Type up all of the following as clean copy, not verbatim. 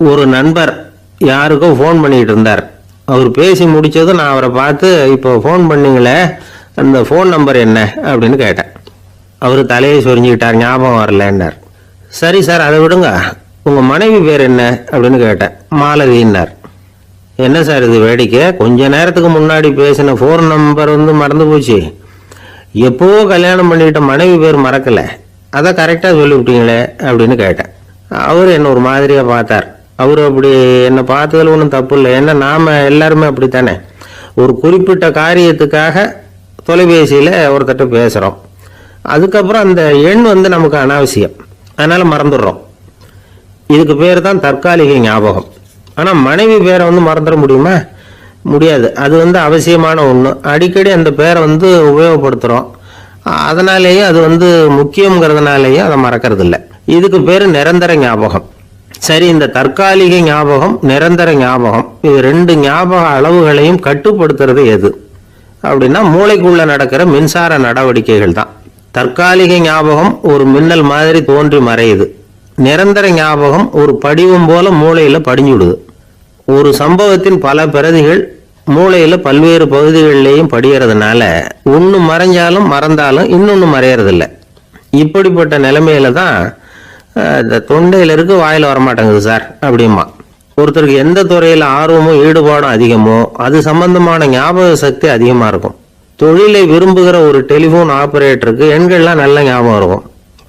ஒரு நண்பர் யாருக்கோ ஃபோன் பண்ணிட்டு இருந்தார். அவர் பேசி முடிச்சதும் நான் அவரை பார்த்து, இப்போ ஃபோன் பண்ணீங்களே, அந்த ஃபோன் நம்பர் என்ன அப்படின்னு கேட்டேன். அவர் தலையை சொரிஞ்சுக்கிட்டார். ஞாபகம் வரலன்னார். சரி சார், அதை விடுங்க, உங்கள் மனைவி பேர் என்ன அப்படின்னு கேட்டேன். மாலதின்னார். என்ன சார் இது வேடிக்கை, கொஞ்ச நேரத்துக்கு முன்னாடி பேசின ஃபோன் நம்பர் மறந்து போச்சு. எப்போவோ கல்யாணம் பண்ணிக்கிட்ட மனைவி பேர் மறக்கலை, அதை கரெக்டாக சொல்லிவிட்டீங்களே அப்படின்னு கேட்டேன். அவர் என்ன ஒரு மாதிரியாக பார்த்தார். அவர் அப்படி என்னை பார்த்ததில் ஒன்றும் தப்பு இல்லை. ஏன்னா நாம் எல்லாருமே அப்படித்தானே. ஒரு குறிப்பிட்ட காரியத்துக்காக தொலைபேசியில் ஒருத்தட்ட பேசுகிறோம். அதுக்கப்புறம் அந்த எண் நமக்கு அனாவசியம், அதனால் மறந்துடுறோம். இதுக்கு பேர் தான் தற்காலிக ஞாபகம். ஆனால் மனைவி பேரை மறந்துட முடியுமா? முடியாது. அது அவசியமான ஒன்று. அடிக்கடி அந்த பேரை உபயோகப்படுத்துகிறோம். அதனாலேயே அது முக்கியங்கிறதுனாலேயே அதை மறக்கிறது இல்லை. இதுக்கு பேர் நிரந்தர ஞாபகம். சரி, இந்த தற்காலிக ஞாபகம், நிரந்தர ஞாபகம், இது ரெண்டு ஞாபக அளவுகளையும் கட்டுப்படுத்துறது எது அப்படின்னா மூளைக்குள்ள நடக்கிற மின்சார நடவடிக்கைகள் தான். தற்காலிக ஞாபகம் ஒரு மின்னல் மாதிரி தோன்றி மறையுது. நிரந்தர ஞாபகம் ஒரு படிவம் போல மூளையில படிஞ்சுடுது. ஒரு சம்பவத்தின் பல பிரதிகள் மூளையில பல்வேறு பகுதிகளிலேயும் படிகிறதுனால ஒன்று மறைஞ்சாலும் மறந்தாலும் இன்னொன்று மறையறதில்லை. இப்படிப்பட்ட நிலைமையில தான் இந்த தொண்டையில இருக்கு, வாயில வரமாட்டேங்குது சார் அப்படிமா. ஒருத்தருக்கு எந்த துறையில ஆர்வமும் ஈடுபாடும் அதிகமோ அது சம்பந்தமான ஞாபக சக்தி அதிகமா இருக்கும். தொழிலை விரும்புகிற ஒரு டெலிஃபோன் ஆபரேட்டருக்கு எண்கள்லாம் நல்ல ஞாபகம் இருக்கும்.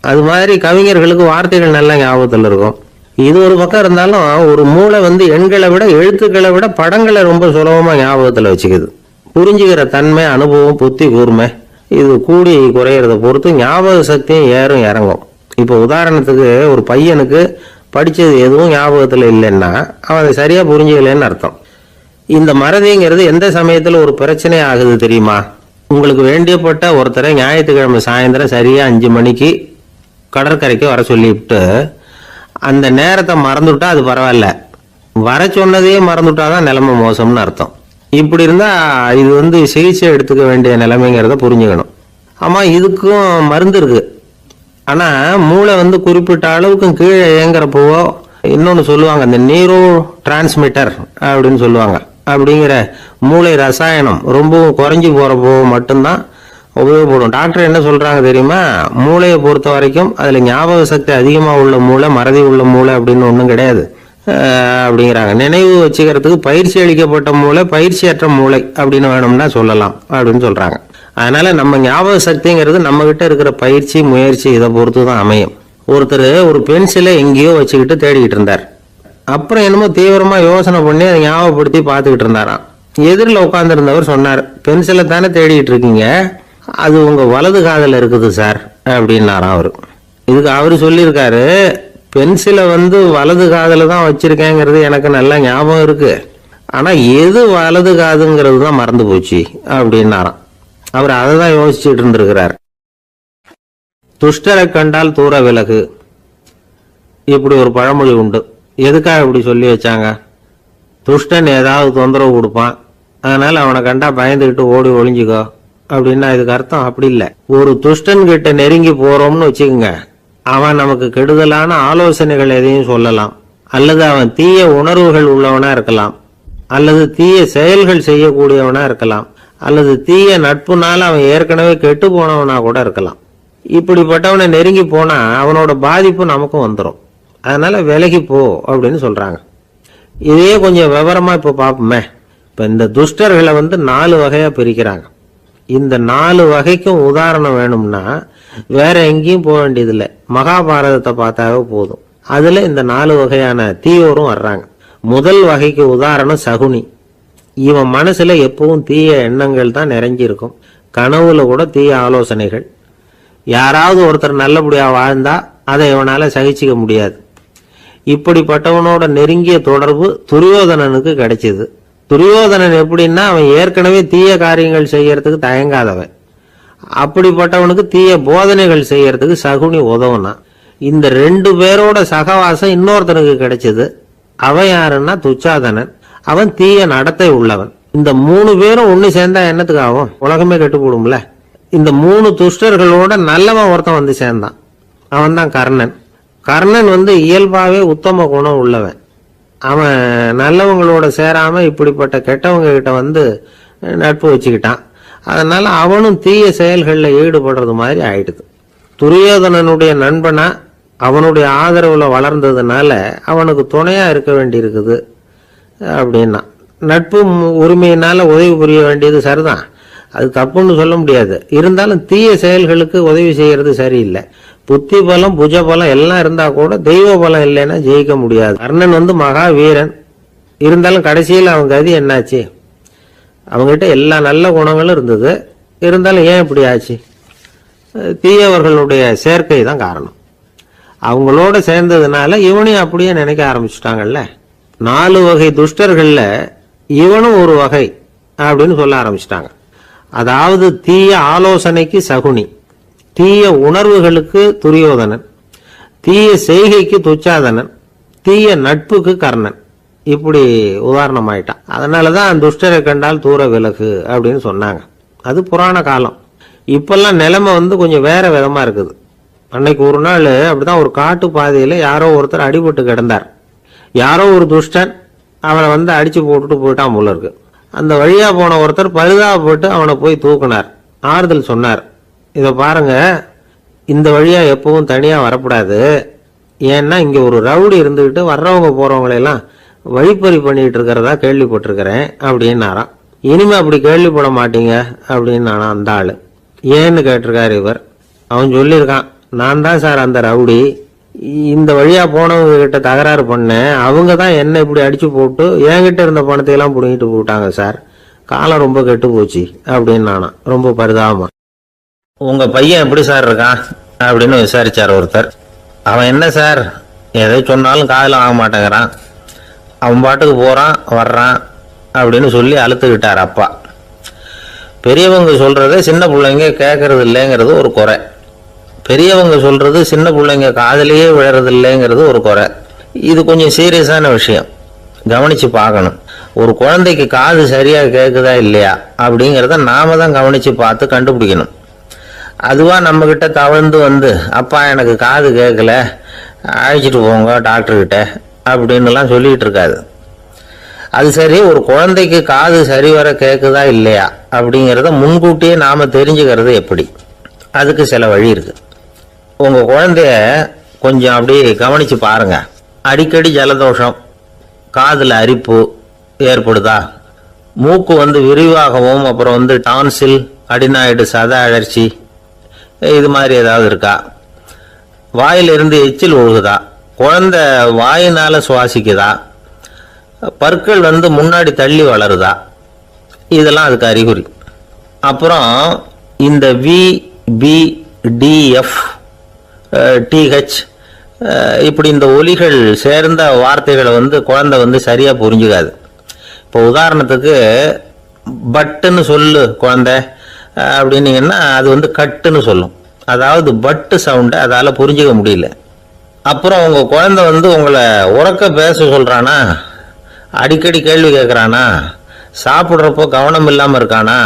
அது மாதிரி கவிஞர்களுக்கு வார்த்தைகள் நல்ல ஞாபகத்தில் இருக்கும். இது ஒரு பக்கம் இருந்தாலும் ஒரு மூளை எண்களை விட எழுத்துக்களை விட படங்களை ரொம்ப சுலபமா ஞாபகத்தில் வச்சுக்குது. புரிஞ்சுக்கிற தன்மை, அனுபவம், புத்தி கூர்மை இது கூடி குறையிறத பொறுத்து ஞாபக சக்தியும் ஏறும் இறங்கும். இப்போ உதாரணத்துக்கு ஒரு பையனுக்கு படித்தது எதுவும் ஞாபகத்தில் இல்லைன்னா அவன் அதை சரியாக புரிஞ்சுக்கலன்னு அர்த்தம். இந்த மறதிங்கிறது எந்த சமயத்தில் ஒரு பிரச்சனை ஆகுது தெரியுமா? உங்களுக்கு வேண்டியப்பட்ட ஒருத்தரை ஞாயிற்றுக்கிழமை சாயந்தரம் சரியாக 5 மணிக்கு கடற்கரைக்கு வர சொல்லிவிட்டு அந்த நேரத்தை மறந்துவிட்டா அது பரவாயில்ல, வர சொன்னதையே மறந்துவிட்டாதான் நிலைமை மோசம்னு அர்த்தம். இப்படி இருந்தால் இது சிகிச்சை எடுத்துக்க வேண்டிய நிலைமைங்கிறத புரிஞ்சுக்கணும். ஆமாம், இதுக்கும் மருந்து இருக்கு. ஆனால் மூளை குறிப்பிட்ட அளவுக்கும் கீழே இயங்குறப்போவோ இன்னொன்று சொல்லுவாங்க, இந்த நியூரோ டிரான்ஸ்மிட்டர் அப்படின்னு சொல்லுவாங்க. அப்படிங்கிற மூளை ரசாயனம் ரொம்பவும் குறைஞ்சி போகிறப்போ மட்டும்தான் உபயோகப்படும். டாக்டர் என்ன சொல்கிறாங்க தெரியுமா? மூளையை பொறுத்த வரைக்கும் அதில் ஞாபக சக்தி அதிகமாக உள்ள மூளை, மறதி உள்ள மூளை அப்படின்னு ஒன்றும் கிடையாது அப்படிங்கிறாங்க. நினைவு வச்சுக்கிறதுக்கு பயிற்சி அளிக்கப்பட்ட மூளை, பயிற்சியற்ற மூளை அப்படின்னு வேணும்னா சொல்லலாம் அப்படின்னு சொல்கிறாங்க. அதனால நம்ம ஞாபக சக்திங்கிறது நம்ம கிட்ட இருக்கிற பயிற்சி, முயற்சி இதை பொறுத்து தான் அமையும். ஒருத்தர் ஒரு பென்சிலை எங்கேயோ வச்சுக்கிட்டு தேடிக்கிட்டு இருந்தார். அப்புறம் என்னமோ தீவிரமா யோசனை பண்ணி அதை ஞாபகப்படுத்தி பார்த்துக்கிட்டு இருந்தாராம். எதிரில் உட்காந்துருந்தவர் சொன்னார், பென்சிலை தானே தேடிட்டு இருக்கீங்க, அது உங்க வலது காதில் இருக்குது சார் அப்படின்னாராம் அவரு. இதுக்கு அவரு சொல்லியிருக்காரு, பென்சிலை வலது காதில் தான் வச்சிருக்கேங்கிறது எனக்கு நல்லா ஞாபகம் இருக்கு, ஆனா எது வலது காதுங்கிறது தான் மறந்து போச்சு அப்படின்னாராம். அவர் அதை தான் யோசிச்சுட்டு இருந்திருக்கிறார். துஷ்டரை கண்டால் தூர விலகு, இப்படி ஒரு பழமொழி உண்டு. எதுக்காக இப்படி சொல்லி வச்சாங்க? துஷ்டன் ஏதாவது தொந்தரவு கொடுப்பான், அதனால அவனை கண்டா பயந்துக்கிட்டு ஓடி ஒளிஞ்சுக்கோ அப்படின்னா இதுக்கு அர்த்தம் அப்படி இல்லை. ஒரு துஷ்டன் கிட்ட நெருங்கி போறோம்னு வச்சுக்கோங்க, அவன் நமக்கு கெடுதலான ஆலோசனைகள் எதையும் சொல்லலாம், அல்லது அவன் தீய உணர்வுகள் உள்ளவனா இருக்கலாம், அல்லது தீய செயல்கள் செய்யக்கூடியவனா இருக்கலாம், அல்லது தீய நட்புனால அவன் ஏற்கனவே கெட்டு போனவனா கூட இருக்கலாம். இப்படிப்பட்டவனை நெருங்கி போனா அவனோட பாதிப்பு நமக்கும் வந்துடும். அதனால விலகி போ அப்படின்னு சொல்றாங்க. இதையே கொஞ்சம் விவரமா இப்ப பார்ப்போமே. இப்ப இந்த துஷ்டர்களை 4 வகையா பிரிக்கிறாங்க. இந்த 4 வகைக்கும் உதாரணம் வேணும்னா வேற எங்கேயும் போக வேண்டியதில்லை, மகாபாரதத்தை பார்த்தாவே போதும். அதுல இந்த 4 வகையான தீயோரும் வர்றாங்க. முதல் வகைக்கு உதாரணம் சகுனி. இவன் மனசுல எப்பவும் தீய எண்ணங்கள் தான் நிறைஞ்சி இருக்கும். கனவுல கூட தீய ஆலோசனைகள். யாராவது ஒருத்தர் நல்லபடியா வாழ்ந்தா அதை இவனால சகிச்சிக்க முடியாது. இப்படிப்பட்டவனோட நெருங்கிய தொடர்பு துரியோதனனுக்கு கிடைச்சது. துரியோதனன் எப்படின்னா அவன் ஏற்கனவே தீய காரியங்கள் செய்யறதுக்கு தயங்காதவன். அப்படிப்பட்டவனுக்கு தீய போதனைகள் செய்யறதுக்கு சகுனி உதவுனா. இந்த 2 பேரோட சகவாசம் இன்னொருத்தனுக்கு கிடைச்சது. அவன் யாருன்னா துச்சாதனன். அவன் தீய நடத்தை உள்ளவன். இந்த 3 பேரும் ஒண்ணு சேர்ந்தா என்னத்துக்கு ஆகும்? உலகமே கெட்டு போடும்ல. இந்த 3 துஷ்டர்களோட நல்லவன் ஒருத்தன் சேர்ந்தான். அவன் தான் கர்ணன். கர்ணன் இயல்பாவே உத்தம குணம் உள்ளவன். அவன் நல்லவங்களோட சேராம இப்படிப்பட்ட கெட்டவங்க கிட்ட வந்து நட்பு வச்சுக்கிட்டான். அதனால அவனும் தீய செயல்களில் ஈடுபடுறது மாதிரி ஆயிடுது. துரியோதனனுடைய நண்பனா அவனுடைய ஆதரவுல வளர்ந்ததுனால அவனுக்கு துணையா இருக்க வேண்டி இருக்குது அப்படின்னா. நட்பு உரிமையினால உதவி புரிய வேண்டியது சரிதான், அது தப்புன்னு சொல்ல முடியாது. இருந்தாலும் தீய செயல்களுக்கு உதவி செய்யறது சரியில்லை. புத்தி பலம் புஜ பலம் எல்லாம் இருந்தா கூட தெய்வ பலம் இல்லைன்னா ஜெயிக்க முடியாது. கர்ணன் வந்து மகா வீரன், இருந்தாலும் கடைசியில் அவன் கதி என்னாச்சு? அவங்ககிட்ட எல்லா நல்ல குணங்களும் இருந்தது, இருந்தாலும் ஏன் இப்படி ஆச்சு? தீயவர்களுடைய சேர்க்கை தான் காரணம். அவங்களோட சேர்ந்ததுனால இவனையும் அப்படியே நினைக்க ஆரம்பிச்சுட்டாங்கல்ல. 4 வகை துஷ்டர்கள்ல இவனும் ஒரு வகை அப்படின்னு சொல்ல ஆரம்பிச்சிட்டாங்க. அதாவது தீய ஆலோசனைக்கு சகுனி, தீய உணர்வுகளுக்கு துரியோதனன், தீய செய்கைக்கு துச்சாதனன், தீய நட்புக்கு கர்ணன். இப்படி உதாரணமாயிட்டான். அதனாலதான் துஷ்டரை கண்டால் தூர விலகு அப்படின்னு சொன்னாங்க. அது புராண காலம். இப்பெல்லாம் நிலைமை வந்து கொஞ்சம் வேற விதமா இருக்குது. அன்னைக்கு ஒரு நாள் அப்படிதான் ஒரு காட்டு பாதையில யாரோ ஒருத்தர் அடிபட்டு கிடந்தார். யாரோ ஒரு துஷ்டன் அவனை வந்து அடிச்சு போட்டுட்டு போயிட்டான் போல இருக்கு. அந்த வழியா போன ஒருத்தர் பரிதாபப்பட்டு அவனை போய் தூக்குனார், ஆறுதல் சொன்னார். இதை பாருங்க, இந்த வழியா எப்பவும் தனியா வரக்கூடாது. ஏன்னா இங்க ஒரு ரவுடி இருந்துகிட்டு வர்றவங்க போறவங்களெல்லாம் வழிப்பறி பண்ணிட்டு இருக்கிறதா கேள்விப்பட்டிருக்கிறேன் அப்படின்னாராம். இனிமே அப்படி கேள்விப்பட மாட்டீங்க அப்படின்னு அந்த ஆளு. ஏன்னு கேட்டிருக்காரு இவர். அவன் சொல்லியிருக்கான், நான் தான் சார் அந்த ரவுடி, இந்த வழியா போனவங்க கிட்ட தகராறு பண்ணேன், அவங்க தான் என்ன இப்படி அடிச்சு போட்டு என்கிட்ட இருந்த பணத்தை எல்லாம் புடுங்கிட்டு போட்டாங்க சார், காலம் ரொம்ப கெட்டு போச்சு அப்படின்னு நானா ரொம்ப பரிதாபமா. உங்க பையன் எப்படி சார் இருக்கான் அப்படின்னு விசாரிச்சார் ஒருத்தர். அவன் என்ன சார், எதை சொன்னாலும் காதில் ஆக மாட்டேங்கிறான், அவன் பாட்டுக்கு போறான் வர்றான் அப்படின்னு சொல்லி அழுத்துக்கிட்டார் அப்பா. பெரியவங்க சொல்றத சின்ன பிள்ளைங்க கேட்கறது இல்லைங்கிறது ஒரு குறை, பெரியவங்க சொல்றது சின்ன பிள்ளைங்க காதலியே விழறது இல்லைங்கிறது ஒரு குறை. இது கொஞ்சம் சீரியஸான விஷயம், கவனிச்சு பார்க்கணும். ஒரு குழந்தைக்கு காது சரியா கேட்குதா இல்லையா அப்படிங்கிறத நாம தான் கவனிச்சு பார்த்து கண்டுபிடிக்கணும். அதுவா நம்ம கிட்ட தவழ்ந்து வந்து அப்பா எனக்கு காது கேட்கல, அழைச்சிட்டு போங்க டாக்டர்கிட்ட அப்படின்னுலாம் சொல்லிட்டு இருக்காது. அது சரி, ஒரு குழந்தைக்கு காது சரிவர கேட்குதா இல்லையா அப்படிங்கிறத முன்கூட்டியே நாம தெரிஞ்சுக்கிறது எப்படி? அதுக்கு சில வழி இருக்கு. உங்க குழந்தைய கொஞ்சம் அப்படியே கவனிச்சு பாருங்க. அடிக்கடி ஜலதோஷம், காதுல அரிப்பு ஏற்படுதா, மூக்கு வந்து விரிவாகவும் அப்புறம் வந்து டான்சில், அடினாய்டு, சத அழற்சி இது மாதிரி ஏதாவது இருக்கா, வாயிலிருந்து எச்சில் ஒழுகுதா, குழந்தை வாயினால சுவாசிக்குதா, பற்கள் வந்து முன்னாடி தள்ளி வளருதா, இதெல்லாம் அதுக்கு அறிகுறி. அப்புறம் இந்த VBDF TH இப்படி இந்த ஒலிகள் சேர்ந்த வார்த்தைகளை வந்து குழந்தை வந்து சரியா புரிஞ்சுக்காது. இப்போ உதாரணத்துக்கு பட்டுன்னு சொல்லு குழந்தை அப்படின்னீங்கன்னா அது வந்து கட்டுன்னு சொல்லும். அதாவது பட்டு சவுண்டை அதால புரிஞ்சுக்க முடியல. அப்புறம் உங்க குழந்தை வந்து உங்களை உறக்க பேச சொல்றானா, அடிக்கடி கேள்வி கேட்குறானா, சாப்பிட்றப்போ கவனம் இல்லாமல் இருக்கானா,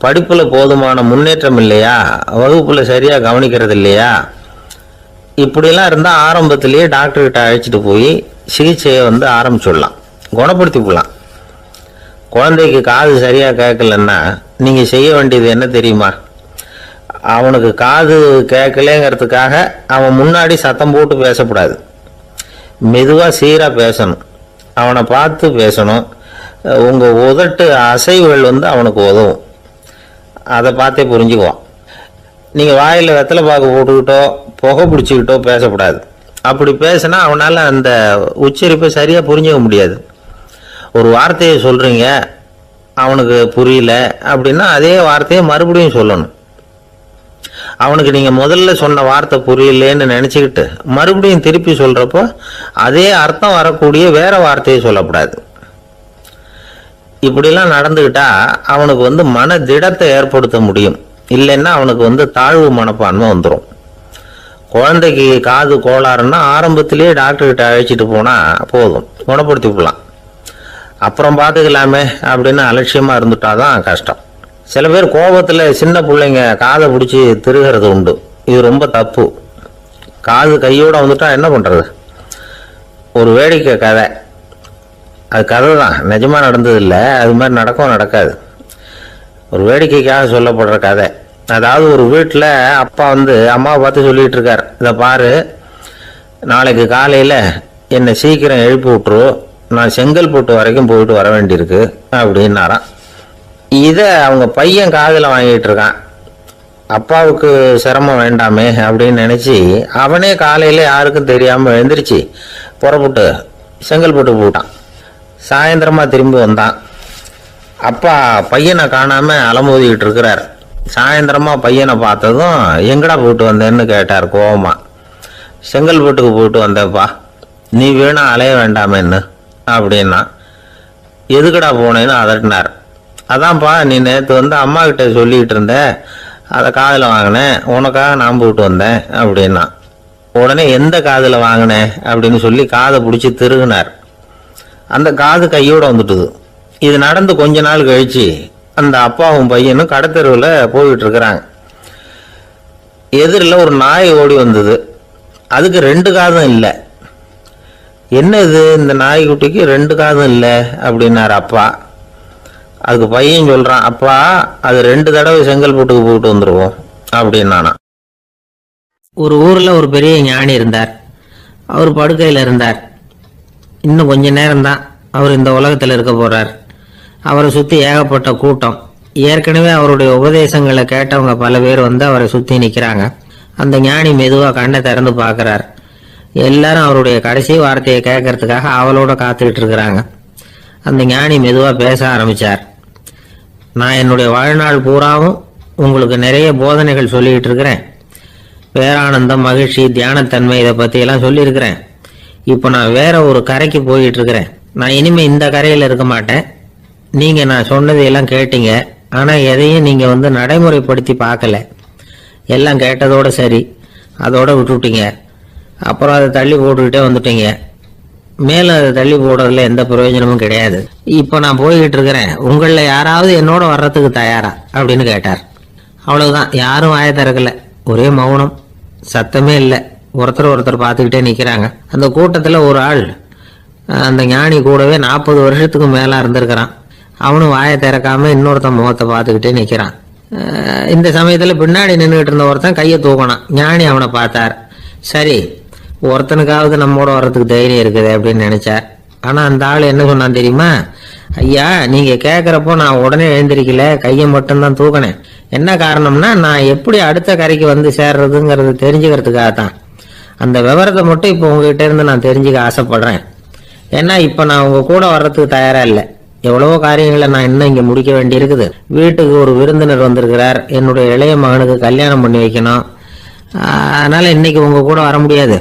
படிப்பில் போதுமான முன்னேற்றம் இல்லையா, வகுப்பில் சரியாக கவனிக்கிறது இல்லையா, இப்படிலாம் இருந்தால் ஆரம்பத்திலேயே டாக்டர்கிட்ட அழைச்சிட்டு போய் சிகிச்சையை வந்து ஆரம்பிச்சுடலாம், குணப்படுத்தி விடலாம். குழந்தைக்கு காது சரியாக கேட்கலன்னா நீங்கள் செய்ய வேண்டியது என்ன தெரியுமா? அவனுக்கு காது கேட்கலேங்கிறதுக்காக அவன் முன்னாடி சத்தம் போட்டு பேசக்கூடாது. மெதுவாக சீராக பேசணும், அவனை பார்த்து பேசணும். உங்கள் உதட்டு அசைவுகள் வந்து அவனுக்கு உதவும், அதை பார்த்தே புரிஞ்சுக்குவான். நீங்கள் வாயில் வெத்தலை பாக்கு போட்டுக்கிட்டோ புகை பிடிச்சிக்கிட்டோ பேசக்கூடாது. அப்படி பேசினா அவனால் அந்த உச்சரிப்பை சரியாக புரிஞ்சுக்க முடியாது. ஒரு வார்த்தையை சொல்கிறீங்க, அவனுக்கு புரியல அப்படின்னா அதே வார்த்தையை மறுபடியும் சொல்லணும். அவனுக்கு நீங்கள் முதல்ல சொன்ன வார்த்தை புரியலேன்னு நினச்சிக்கிட்டு மறுபடியும் திருப்பி சொல்கிறப்போ அதே அர்த்தம் வரக்கூடிய வேற வார்த்தையை சொல்லக்கூடாது. இப்படிலாம் நடந்துக்கிட்டா அவனுக்கு வந்து மன திடத்தை ஏற்படுத்த முடியும். இல்லைன்னா அவனுக்கு வந்து தாழ்வு மனப்பான்மை வந்துடும். குழந்தைக்கு காது கோளாறுன்னா ஆரம்பத்திலேயே டாக்டர்கிட்ட அழைச்சிட்டு போனால் போதும், குணப்படுத்தி விடலாம். அப்புறம் பார்த்துக்கலாமே அப்படின்னு அலட்சியமாக இருந்துட்டாதான் கஷ்டம். சில பேர் கோபத்தில் சின்ன பிள்ளைங்க காதை பிடிச்சி திருகிறது உண்டு. இது ரொம்ப தப்பு. காது கையோடு வந்துட்டா என்ன பண்ணுறது? ஒரு வேடிக்கை கதை. அது கதை தான், நிஜமாக நடந்தது இல்லை. அது மாதிரி நடக்கவும் நடக்காது. ஒரு வேடிக்கைக்காக சொல்லப்படுற கதை. அதாவது ஒரு வீட்டில் அப்பா வந்து அம்மாவை பார்த்து சொல்லிகிட்டு இருக்கார், இதை பாரு, நாளைக்கு காலையில் என்னை சீக்கிரம் எழுப்பி விட்ரு, நான் செங்கல்பட்டு வரைக்கும் போயிட்டு வர வேண்டியிருக்கு அப்படின்னாராம். இதை அவங்க பையன் காதில் வாங்கிட்டு இருக்கான். அப்பாவுக்கு சிரமம் வேண்டாமே அப்படின்னு நினச்சி அவனே காலையில் யாருக்கும் தெரியாமல் எழுந்திரிச்சு புறப்பட்டு செங்கல்பட்டு போட்டான். சாயந்தரமாக திரும்பி வந்தான். அப்பா பையனை காணாமல் அலமோதிக்கிட்டு இருக்கிறார். சாயந்தரமாக பையனை பார்த்ததும் எங்கடா போயிட்டு வந்தேன்னு கேட்டார் கோவமா. செங்கல்பட்டுக்கு போயிட்டு வந்தேன்ப்பா, நீ வேணா அலைய வேண்டாமேன்னு அப்படின்னா. எதுக்கடா போனேன்னு அதட்டினார். அதான்ப்பா, நீ நேற்று வந்து அம்மா கிட்ட சொல்லிக்கிட்டு இருந்த, அதை காதில் வாங்கினேன், உனக்காக நான் போயிட்டு வந்தேன் அப்படின்னா. உடனே எந்த காதில் வாங்கினேன் அப்படின்னு சொல்லி காதை பிடிச்சி திருகினார். அந்த காது கையோடு வந்துட்டுது. இது நடந்து கொஞ்ச நாள் கழிச்சு அந்த அப்பாவும் பையனும் கடத்தெருவில் போயிட்டு இருக்கிறாங்க. எதிரில் ஒரு நாய் ஓடி வந்தது. அதுக்கு 2 காதும் இல்லை. என்ன இது, இந்த நாய்க்குட்டிக்கு 2 காதும் இல்லை அப்படின்னாரு அப்பா. அதுக்கு பையன் சொல்கிறான், அப்பா அது 2 தடவை செங்கல்பட்டுக்கு போயிட்டு வந்துடுவோம் அப்படின்னானா. ஒரு ஊரில் ஒரு பெரிய ஞானி இருந்தார். அவர் படுக்கையில் இருந்தார். இன்னும் கொஞ்ச நேரம்தான் அவர் இந்த உலகத்தில் இருக்க போகிறார். அவரை சுற்றி ஏகப்பட்ட கூட்டம். ஏற்கனவே அவருடைய உபதேசங்களை கேட்டவங்க பல பேர் வந்து அவரை சுற்றி நிற்கிறாங்க. அந்த ஞானி மெதுவாக கண்ணை திறந்து பார்க்குறார். எல்லாரும் அவருடைய கடைசி வார்த்தையை கேட்கறதுக்காக அவளோட காத்துக்கிட்டு இருக்கிறாங்க. அந்த ஞானி மெதுவாக பேச ஆரம்பித்தார். நான் என்னுடைய வாழ்நாள் பூராவும் உங்களுக்கு நிறைய போதனைகள் சொல்லிக்கிட்டு இருக்கிறேன். பேரானந்தம், மகிழ்ச்சி, தியானத்தன்மை, இதை பற்றியெல்லாம் சொல்லியிருக்கிறேன். இப்போ நான் வேற ஒரு கரைக்கு போயிட்டு இருக்கிறேன். நான் இனிமேல் இந்த கரையில் இருக்க மாட்டேன். நீங்கள் நான் சொன்னதையெல்லாம் கேட்டீங்க, ஆனால் எதையும் நீங்கள் வந்து நடைமுறைப்படுத்தி பார்க்கல. எல்லாம் கேட்டதோடு சரி, அதோட விட்டுவிட்டீங்க. அப்புறம் அதை தள்ளி போட்டுக்கிட்டே வந்துட்டீங்க. மேலே அதை தள்ளி போடுறதுல எந்த பிரயோஜனமும் கிடையாது. இப்போ நான் போய்கிட்டு இருக்கிறேன். உங்களில் யாராவது என்னோட வர்றதுக்கு தயாரா அப்படின்னு கேட்டார். அவ்வளவுதான், யாரும் வாய திறக்கல. ஒரே மௌனம், சத்தமே இல்லை. ஒருத்தர் பார்த்துக்கிட்டே நிற்கிறாங்க. அந்த கூட்டத்தில் ஒரு ஆள் அந்த ஞானி கூடவே 40 வருஷத்துக்கு மேலே இருந்திருக்கிறான். அவனும் வாயை திறக்காம இன்னொருத்தன் முகத்தை பார்த்துக்கிட்டே நிற்கிறான். இந்த சமயத்தில் பின்னாடி நின்றுகிட்டு இருந்த ஒருத்தன் கையை தூக்கினான். ஞானி அவனை பார்த்தார். சரி, ஒருத்தனுக்காவது நம்மோட வர்றதுக்கு தைரியம் இருக்குது அப்படின்னு நினைச்சார். ஆனால் அந்த ஆள் என்ன சொன்னான் தெரியுமா? ஐயா, நீங்கள் கேட்குறப்போ நான் உடனே எழுந்திருக்கல, கையை மட்டும்தான் தூக்கினேன். என்ன காரணம்னா, நான் எப்படி அடுத்த கரைக்கு வந்து சேர்றதுங்கிறது தெரிஞ்சுக்கிறதுக்காக தான். அந்த விவரத்தை மட்டும் இப்போ உங்ககிட்ட இருந்து நான் தெரிஞ்சுக்க ஆசைப்படுறேன். ஏன்னா இப்போ நான் உங்கள் கூட வர்றதுக்கு தயாராக இல்லை. எவ்வளவோ காரியங்களை நான் இன்னும் இங்கே முடிக்க வேண்டி இருக்குது. வீட்டுக்கு ஒரு விருந்தினர் வந்திருக்கிறார். என்னுடைய இளைய மகனுக்கு கல்யாணம் பண்ணி வைக்கணும். அதனால் இன்னைக்கு உங்கள் கூட வர முடியாது.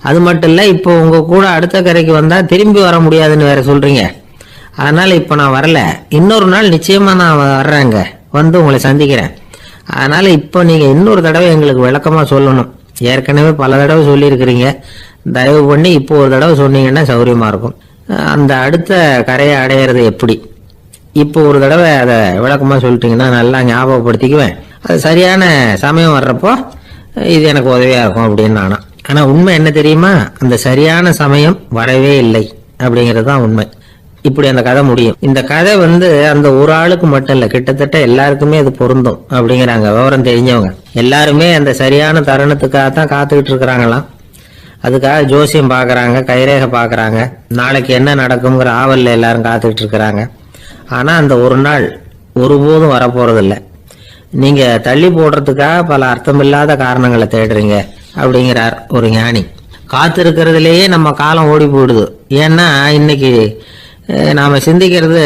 அது மட்டும் இல்லை, இப்போ உங்கள் கூட அடுத்த கரைக்கு வந்தால் திரும்பி வர முடியாதுன்னு வேற சொல்கிறீங்க. அதனால் இப்போ நான் வரல. இன்னொரு நாள் நிச்சயமாக நான் வர்றேங்க, வந்து உங்களை சந்திக்கிறேன். அதனால் இப்போ நீங்கள் இன்னொரு தடவை எங்களுக்கு விளக்கமாக சொல்லணும். ஏற்கனவே பல தடவை சொல்லியிருக்கிறீங்க. தயவு பண்ணி இப்போ ஒரு தடவை சொன்னீங்கன்னா சௌகரியமாக இருக்கும். அந்த அடுத்த கரையை அடையிறது எப்படி, இப்போ ஒரு தடவை அதை விளக்கமாக சொல்லிட்டீங்கன்னா நல்லா ஞாபகப்படுத்திக்குவேன். அது சரியான சமயம் வர்றப்போ இது எனக்கு உதவியாக இருக்கும் அப்படின்னு நானா. ஆனால் உண்மை என்ன தெரியுமா? அந்த சரியான சமயம் வரவே இல்லை அப்படிங்கிறது தான் உண்மை. இப்படி அந்த கதை முடியும். இந்த கதை வந்து அந்த ஒரு ஆளுக்கு மட்டும் இல்லை, கிட்டத்தட்ட எல்லாருக்குமே அது பொருந்தும் அப்படிங்கிறாங்க விவரம் தெரிஞ்சவங்க. எல்லாருமே அந்த சரியான தருணத்துக்காக தான் காத்துக்கிட்டு இருக்கிறாங்களாம். அதுக்காக ஜோசியம் பார்க்குறாங்க, கைரேகை பார்க்குறாங்க. நாளைக்கு என்ன நடக்குங்கிற ஆவலில் எல்லாரும் காத்துக்கிட்டு இருக்கிறாங்க. ஆனால் அந்த ஒரு நாள் ஒருபோதும் வரப்போகிறதில்ல. நீங்கள் தள்ளி போடுறதுக்காக பல அர்த்தமில்லாத காரணங்களை தேடுறீங்க அப்படிங்கிறார் ஒரு ஞானி. காத்திருக்கிறதுலேயே நம்ம காலம் ஓடி போயிடுது. ஏன்னா இன்னைக்கு நாம் சிந்திக்கிறது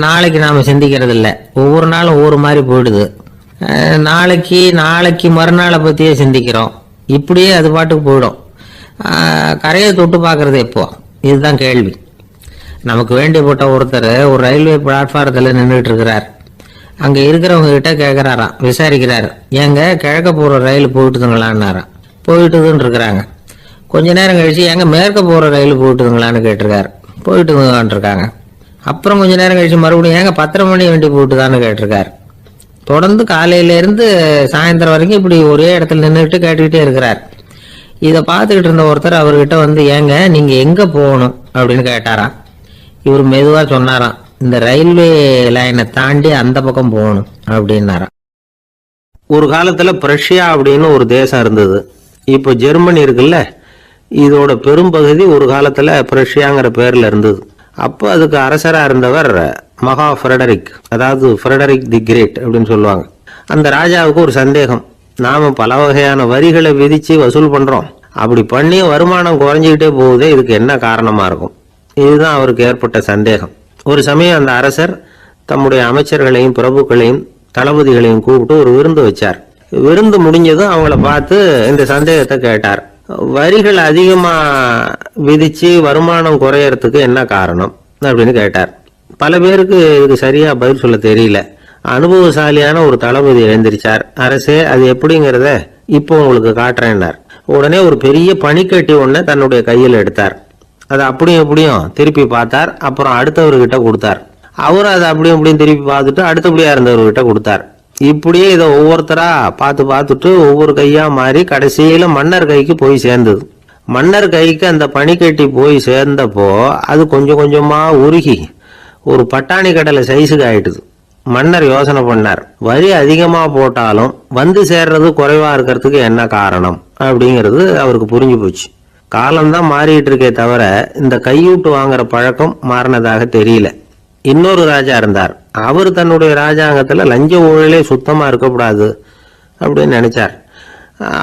நாளைக்கு நாம் சிந்திக்கிறது இல்லை. ஒவ்வொரு நாளும் ஒவ்வொரு மாதிரி போயிடுது. நாளைக்கு மறுநாளை பற்றியே சிந்திக்கிறோம். இப்படியே அது பாட்டுக்கு போயிடும். கரையை தொட்டு பார்க்குறது எப்போ, இதுதான் கேள்வி. நமக்கு வேண்டியப்பட்ட ஒருத்தர் ஒரு ரயில்வே பிளாட்ஃபாரத்தில் நின்றுட்டு இருக்கிறார். அங்கே இருக்கிறவங்க கிட்ட கேட்குறாராம், விசாரிக்கிறார். ஏங்க கிழக்க போகிற ரயில் போயிட்டுதுங்களான்னாராம். போயிட்டுதுன்னு இருக்கிறாங்க. கொஞ்ச நேரம் கழிச்சு எங்க மேற்க போகிற ரயில் போயிட்டுதுங்களான்னு கேட்டிருக்காரு. போயிட்டுதுங்களான் இருக்காங்க. அப்புறம் கொஞ்ச நேரம் கழிச்சு மறுபடியும் ஏங்க 10:30 மணி வண்டி போயிட்டுதான்னு கேட்டிருக்காரு. தொடர்ந்து காலையிலேருந்து சாயந்தரம் வரைக்கும் இப்படி ஒரே இடத்துல நின்றுட்டு கேட்டுக்கிட்டே இருக்கிறார். இதை பார்த்துக்கிட்டு இருந்த ஒருத்தர் அவர்கிட்ட வந்து, ஏங்க நீங்கள் எங்கே போகணும் அப்படின்னு கேட்டாராம். இவர் மெதுவாக சொன்னாராம், இந்த ரயில்வே லைனை தாண்டி அந்த பக்கம் போகணும் அப்படின்னாராம். ஒரு காலத்தில் பிரஷ்யா அப்படின்னு ஒரு தேசம் இருந்தது. இப்போ ஜெர்மனி இருக்குல்ல, இதோட பெரும்பகுதி ஒரு காலத்தில் பிரஷ்யாங்கிற பேரில் இருந்தது. அப்போ அதுக்கு அரசராக இருந்தவர் மகா ஃப்ரெடரிக், அதாவது ஃப்ரெடரிக் தி கிரேட் அப்படின்னு சொல்லுவாங்க. அந்த ராஜாவுக்கு ஒரு சந்தேகம், நாம் பல வகையான வரிகளை விதித்து வசூல் பண்ணுறோம், அப்படி பண்ணி வருமானம் குறைஞ்சிக்கிட்டே போகுதே, இதுக்கு என்ன காரணமாக இருக்கும்? இதுதான் அவருக்கு ஏற்பட்ட சந்தேகம். ஒரு சமயம் அந்த அரசர் தம்முடைய அமைச்சர்களையும் பிரபுக்களையும் தளபதிகளையும் கூப்பிட்டு ஒரு விருந்து வச்சார். விருந்து முடிஞ்சதும் அவங்கள பார்த்து இந்த சந்தேகத்தை கேட்டார். வரிகள் அதிகமாக விதித்து வருமானம் குறையறதுக்கு என்ன காரணம் அப்படின்னு கேட்டார். பல பேருக்கு இதுக்கு சரியாக பதில் சொல்ல தெரியல. அனுபவசாலியான ஒரு தளபதி எழுந்திருச்சார். அரசே, அது எப்படிங்கிறத இப்போ உங்களுக்கு காட்டுறேன்னார். உடனே ஒரு பெரிய பனிக்கட்டி ஒன்றை தன்னுடைய கையில் எடுத்தார். அதை அப்படியும் எப்படியும் திருப்பி பார்த்தார். அப்புறம் அடுத்தவர்கிட்ட கொடுத்தார். அவரும் அதை அப்படியும் இப்படியும் திருப்பி பார்த்துட்டு அடுத்தபடியாக இருந்தவர்கிட்ட கொடுத்தார். இப்படியே இதை ஒவ்வொருத்தரா பார்த்துட்டு ஒவ்வொரு கையா மாறி கடைசியில மன்னர் கைக்கு போய் சேர்ந்தது. மன்னர் கைக்கு அந்த பனிக்கட்டி போய் சேர்ந்தப்போ அது கொஞ்சம் கொஞ்சமா உருகி ஒரு பட்டாணி கடலை சைஸுக்கு ஆயிட்டுது. மன்னர் யோசனை பண்ணார், வரி அதிகமா போட்டாலும் வந்து சேர்றது குறைவா இருக்கிறதுக்கு என்ன காரணம் அப்படிங்கிறது அவருக்கு புரிஞ்சு போச்சு. காலம்தான் மாறிட்டு இருக்கே தவிர இந்த கையூட்டு வாங்குற பழக்கம் மாறினதாக தெரியல. இன்னொரு ராஜா இருந்தார். அவர் தன்னுடைய ராஜாங்கத்தில் லஞ்ச ஊழலே சுத்தமாக இருக்கக்கூடாது அப்படின்னு நினைச்சார்.